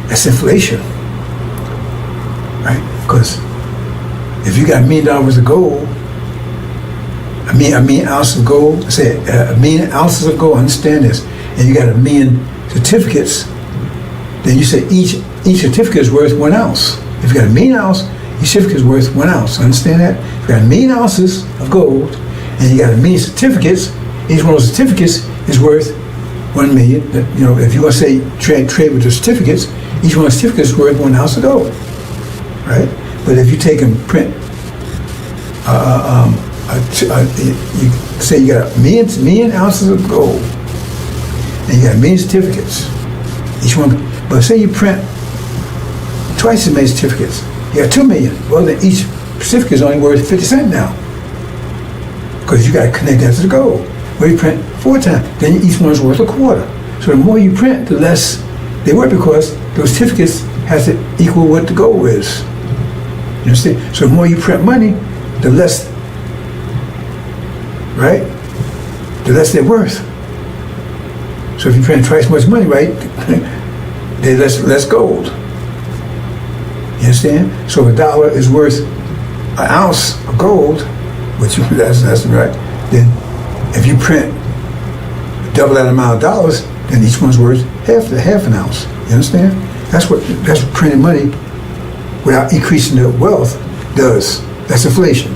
That's inflation. Right? Because if you got $1 million of gold, a million ounces of gold, say a million ounces of gold, understand this, and you got 1 million certificates, then you say each certificate is worth 1 ounce. If you got 1 million ounces, each certificate is worth 1 ounce. Understand that? If you got 1 million ounces of gold and you got 1 million certificates, each one of those certificates is worth 1 million. If you want to say trade with the certificates, each one of the certificates is worth 1 ounce of gold. Right? But if you take and print, you say you got 1 million ounces of gold and you got 1 million certificates, each one. But say you print twice as many certificates, you got 2 million. Well, then each certificate is only worth 50 cents now, because you got to connect that to the gold. Well, you print 4 times, then each one is worth a quarter. So the more you print, the less they worth, because those certificates has to equal what the gold is. You understand? So the more you print money, the less, right? The less they're worth. So if you print twice as much money, right, there's less gold. You understand? So $1 is worth 1 ounce of gold, which that's right. Then if you print double that amount of dollars, then each one's worth half an ounce. You understand? That's what printing money without increasing their wealth does. That's inflation.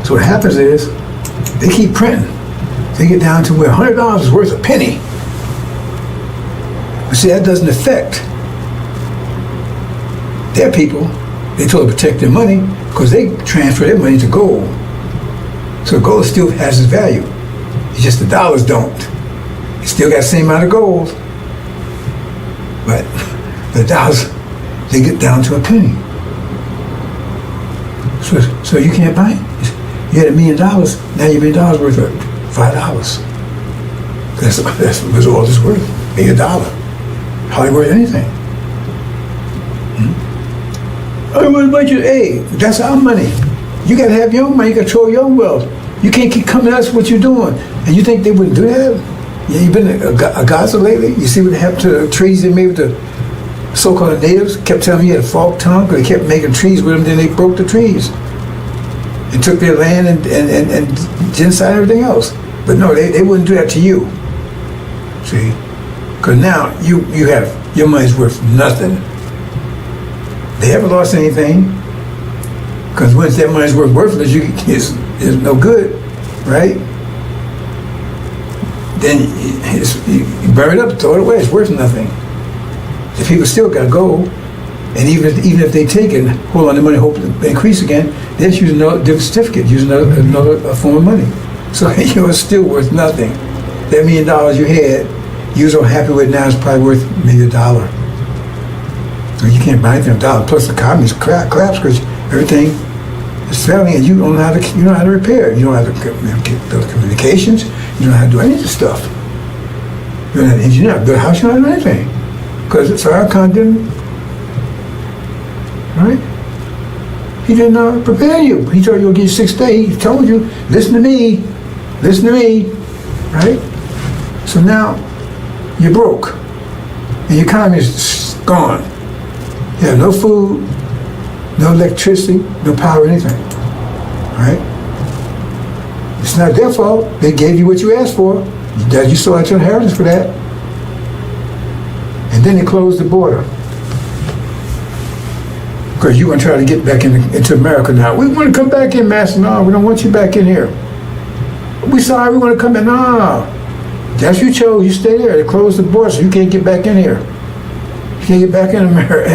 So what happens is they keep printing. They get down to where $100 is worth a penny. But see, that doesn't affect their people. They told to protect their money because they transfer their money to gold. So gold still has its value. It's just the dollars don't. It still got the same amount of gold. But the dollars, they get down to a penny. So you can't buy it. You had $1 million, now your $1 million worth of $5. That's what all this worth. $1 hardly worth anything. Hey, that's our money. You gotta have your own money, you control your own wealth. You can't keep coming at us what you're doing. And you think they wouldn't do that? Yeah, you been a Gaza lately? You see what happened to the trees they made with the so-called natives? Kept telling me you had a forked tongue because they kept making trees with them, then they broke the trees. And took their land and genocide and everything else. But no, they wouldn't do that to you. See? Because now you have, your money's worth nothing. They haven't lost anything. Because once that money's worthless, it's no good, right? Then you burn it up, throw it away, it's worth nothing. The people still got gold. And even if they take it, hold on to money, hope to increase again, they're using another different certificate, using another form of money. So it's still worth nothing. That $1 million you had, you was so happy with now, it's probably worth maybe $1. So you can't buy anything $1. Plus the economy's collapsed because everything is failing, and you don't know how to repair it. You don't have to build communications. You don't know how to do any of this stuff. You don't have to engineer, build a house. You don't have to do anything because Farrakhan didn't. Right? He didn't prepare you. He told you he'll give you 6 days. He told you, listen to me, right? So now you're broke, and your economy is gone. You have no food, no electricity, no power, anything. Right? It's not their fault. They gave you what you asked for. You still had your inheritance for that. And then they closed the border. Because you're going to try to get back into America now. We want to come back in, Master. No, we don't want you back in here. We sorry, we want to come in. No. That's what you chose. You stay there. They closed the border, so you can't get back in here. You can't get back in America,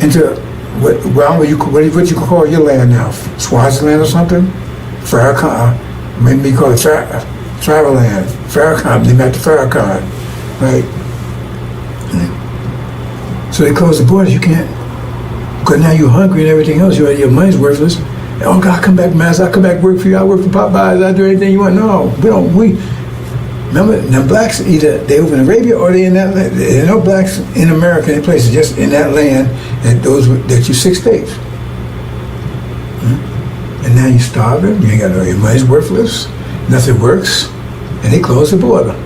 into what you could call your land now. Swaziland or something? Farrakhan. Maybe you call it Traveland. Farrakhan. They met the Farrakhan. Right? So they close the borders, you can't. Because now you're hungry and everything else, your money's worthless. Oh God, come back, Master, I'll come back work for you, I'll work for Popeyes, I'll do anything you want. No, remember, now blacks, either they over in Arabia or they in that land. There are no blacks in America, in places, just in that land, that you 6 days. And now you're starving, you ain't got no, your money's worthless, nothing works, and they close the border.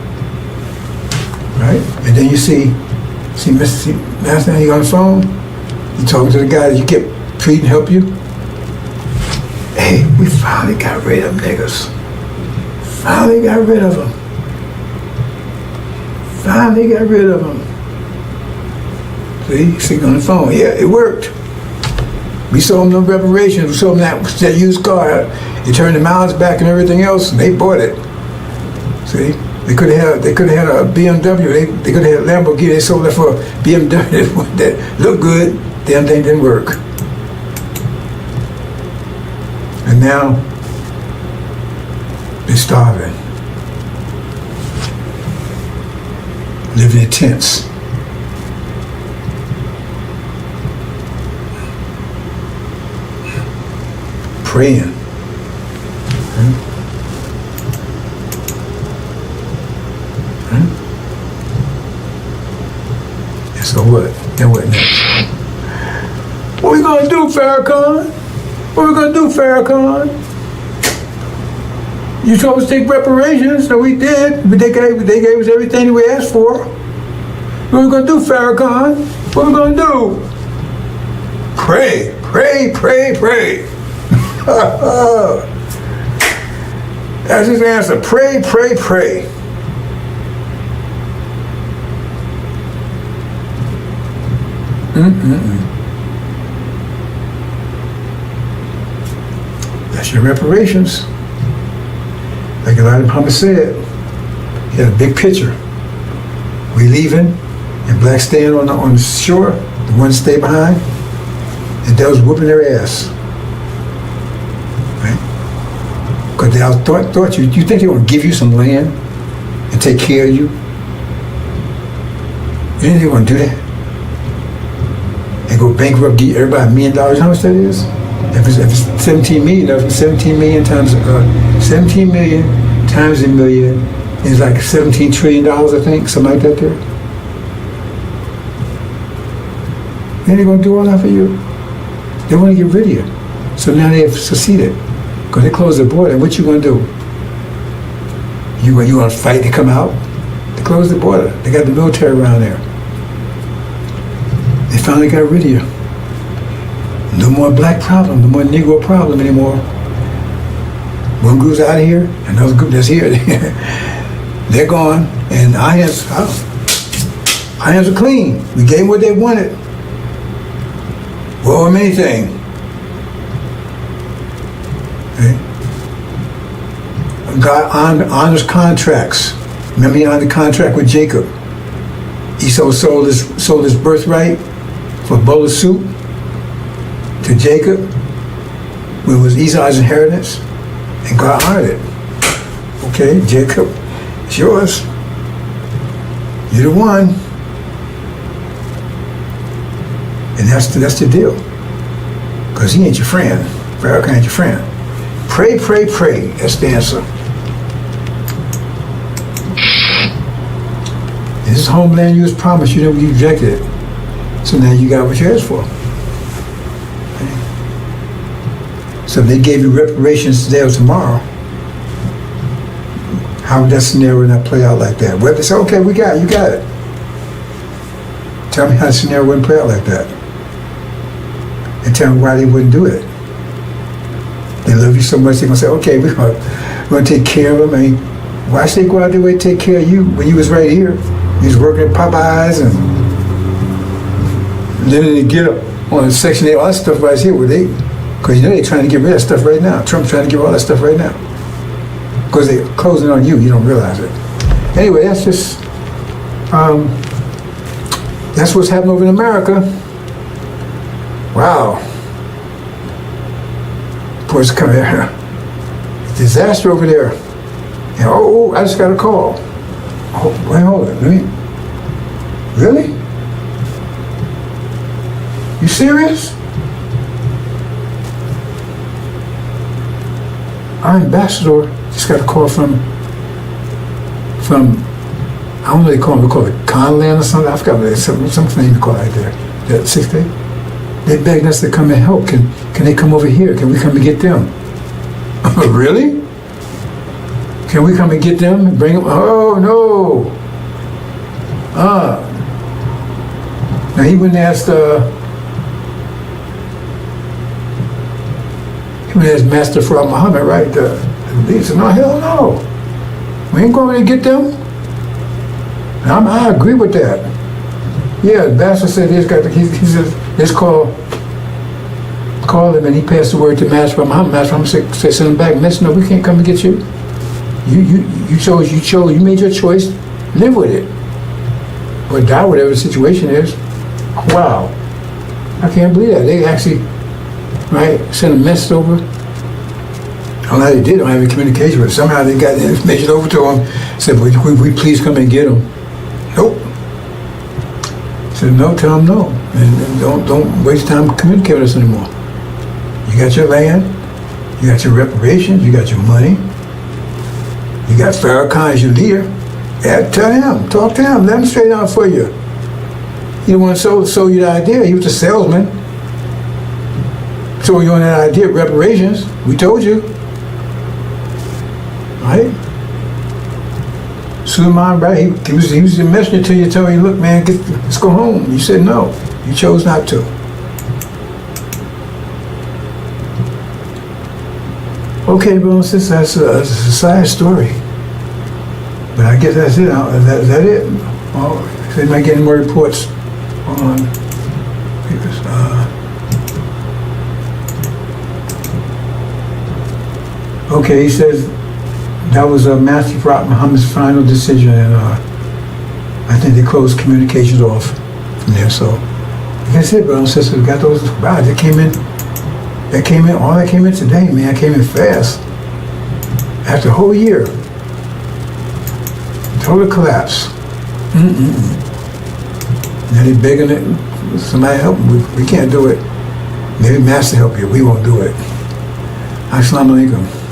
Right? And then you see Master, he on the phone, you talking to the guy that you kept treating, help you. Hey, we finally got rid of them niggas. Finally got rid of them. Finally got rid of them. See on the phone, yeah, it worked. We sold them no reparations, we sold them that used car. They turned the miles back and everything else, and they bought it. See? They could have had a BMW. They could have had a Lamborghini. They sold that for a BMW that looked good. Damn thing didn't work. And now they're starving, living in tents. Praying. So what? Then what next? What we gonna do, Farrakhan? What we gonna do, Farrakhan? You told us to take reparations, so we did. But they gave us everything we asked for. What we gonna do, Farrakhan? What we gonna do? Pray, pray, pray, pray. That's his answer. Pray, pray, pray. That's your reparations. Like Elijah Muhammad said, he had a big picture. We leaving, and blacks staying on the shore, the ones stay behind, and they was whooping their ass. Right? Because they thought you think they want to give you some land and take care of you? You think they want to do that? And go bankrupt, give everybody $1 million? You know how much that is? If it's 17 million, if it's 17 million times 17 million times a million is like $17 trillion, I think, something like that there. Then they're going to do all that for you. They want to get rid of you. So now they have succeeded. Because they closed the border. And what you going to do? You want to fight to come out? They closed the border. They got the military around there. They finally got rid of you. No more black problem, no more Negro problem anymore. One group's out of here, another group that's here, they're gone, and our hands are clean. We gave them what they wanted. Well, anything. Okay. God honors contracts. Remember, he honored the contract with Jacob. Esau sold his birthright for a bowl of soup to Jacob, when it was Esau's inheritance, and God honored it. Okay, Jacob, it's yours. You're the one. And that's the deal. Because he ain't your friend. Farrakhan ain't your friend. Pray, pray, pray. That's the answer. This is homeland you was promised. You never rejected it. So now you got what you asked for. So if they gave you reparations today or tomorrow, how would that scenario not play out like that? Well, they say, okay, you got it. Tell me how the scenario wouldn't play out like that. And tell me why they wouldn't do it. They love you so much, they're going to say, okay, we're going to take care of them. I mean, why should they go out their way to take care of you when you was right here? You was working at Popeyes and then they get up on Section 8, all that stuff right here where they, because they're trying to get rid of that stuff right now. Trump's trying to get rid of all that stuff right now. Because they're closing on you don't realize it. Anyway, that's just, that's what's happening over in America. Wow. Boys come here. Disaster over there. And, I just got a call. Oh, wait, hold it. Really? You serious? Our ambassador just got a call from I don't know what they call them. We call it Conland or something. I forgot what they some name to call it right there. That 6th day. They begged us to come and help. Can they come over here? Can we come and get them? Really? Can we come and get them and bring them? Oh no. Now he went and asked Master Farrakhan Muhammad, right? He said, no, hell no. We ain't going to get them. And I agree with that. Yeah, the Master said he said, let's call him, and he passed the word to Master Muhammad. Master Muhammad said, send him back. And no, we can't come and get you. You chose, you made your choice, live with it. Or die, whatever the situation is. Wow. I can't believe that. They actually, right, sent a message over. I don't know how they did. I don't have any communication with it. Somehow they got the information over to him. Said, would we please come and get him? Nope. Said, no, tell him no. And don't waste time communicating with us anymore. You got your land, you got your reparations, you got your money, you got Farrakhan as your leader. Yeah, tell him, talk to him, let him straighten out for you. He didn't want to sell you the idea. He was a salesman. So you on that idea of reparations. We told you. Right? Suleiman, right? He was the messenger to you, telling you, look, man, let's go home. You said no. You chose not to. Okay, bro, that's a sad story. But I guess that's it. Is that it? Well, they might get any more reports on Okay, he says that was Master Farrakhan Muhammad's final decision, and I think they closed communications off from there. So, like I said, brothers and sisters, we got those. Wow, they came in. All that came in today, man. Came in fast. After a whole year, total collapse. Now they're begging it. Somebody help them. We can't do it. Maybe Master help you. We won't do it. Assalamu alaikum.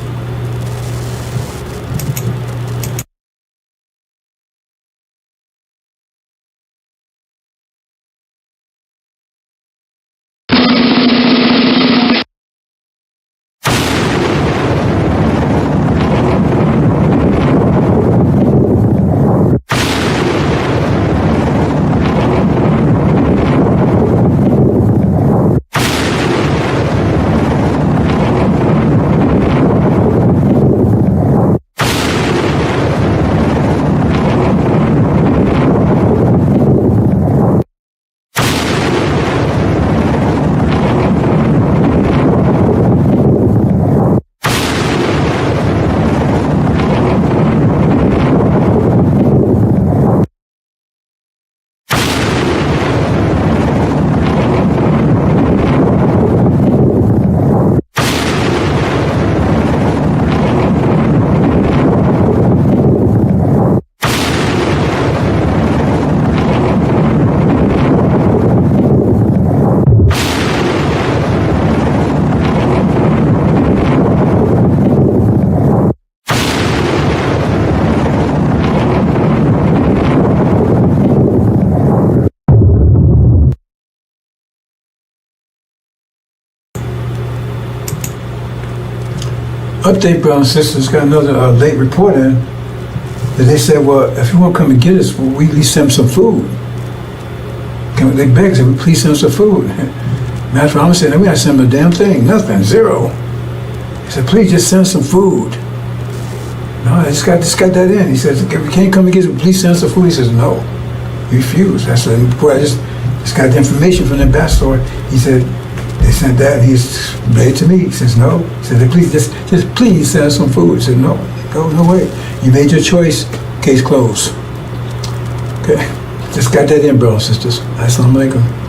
Update, brothers and sisters, got another late report in that they said, well, if you want to come and get us, well, we at least send them some food. They begged, said, please send them some food. Master Muhammad said, we not send them a damn thing, nothing, zero. He said, please just send some food. No, I just got that in. He says, if we can't come and get us, please send us some food. He says, no, he refused. That's the report. I just got the information from the ambassador. He said, they sent that, and he's read to me. He says, no. He said, please, just please send us some food. He said, no way. You made your choice, case closed. Okay, just got that in, brothers and sisters. Assalamu alaikum.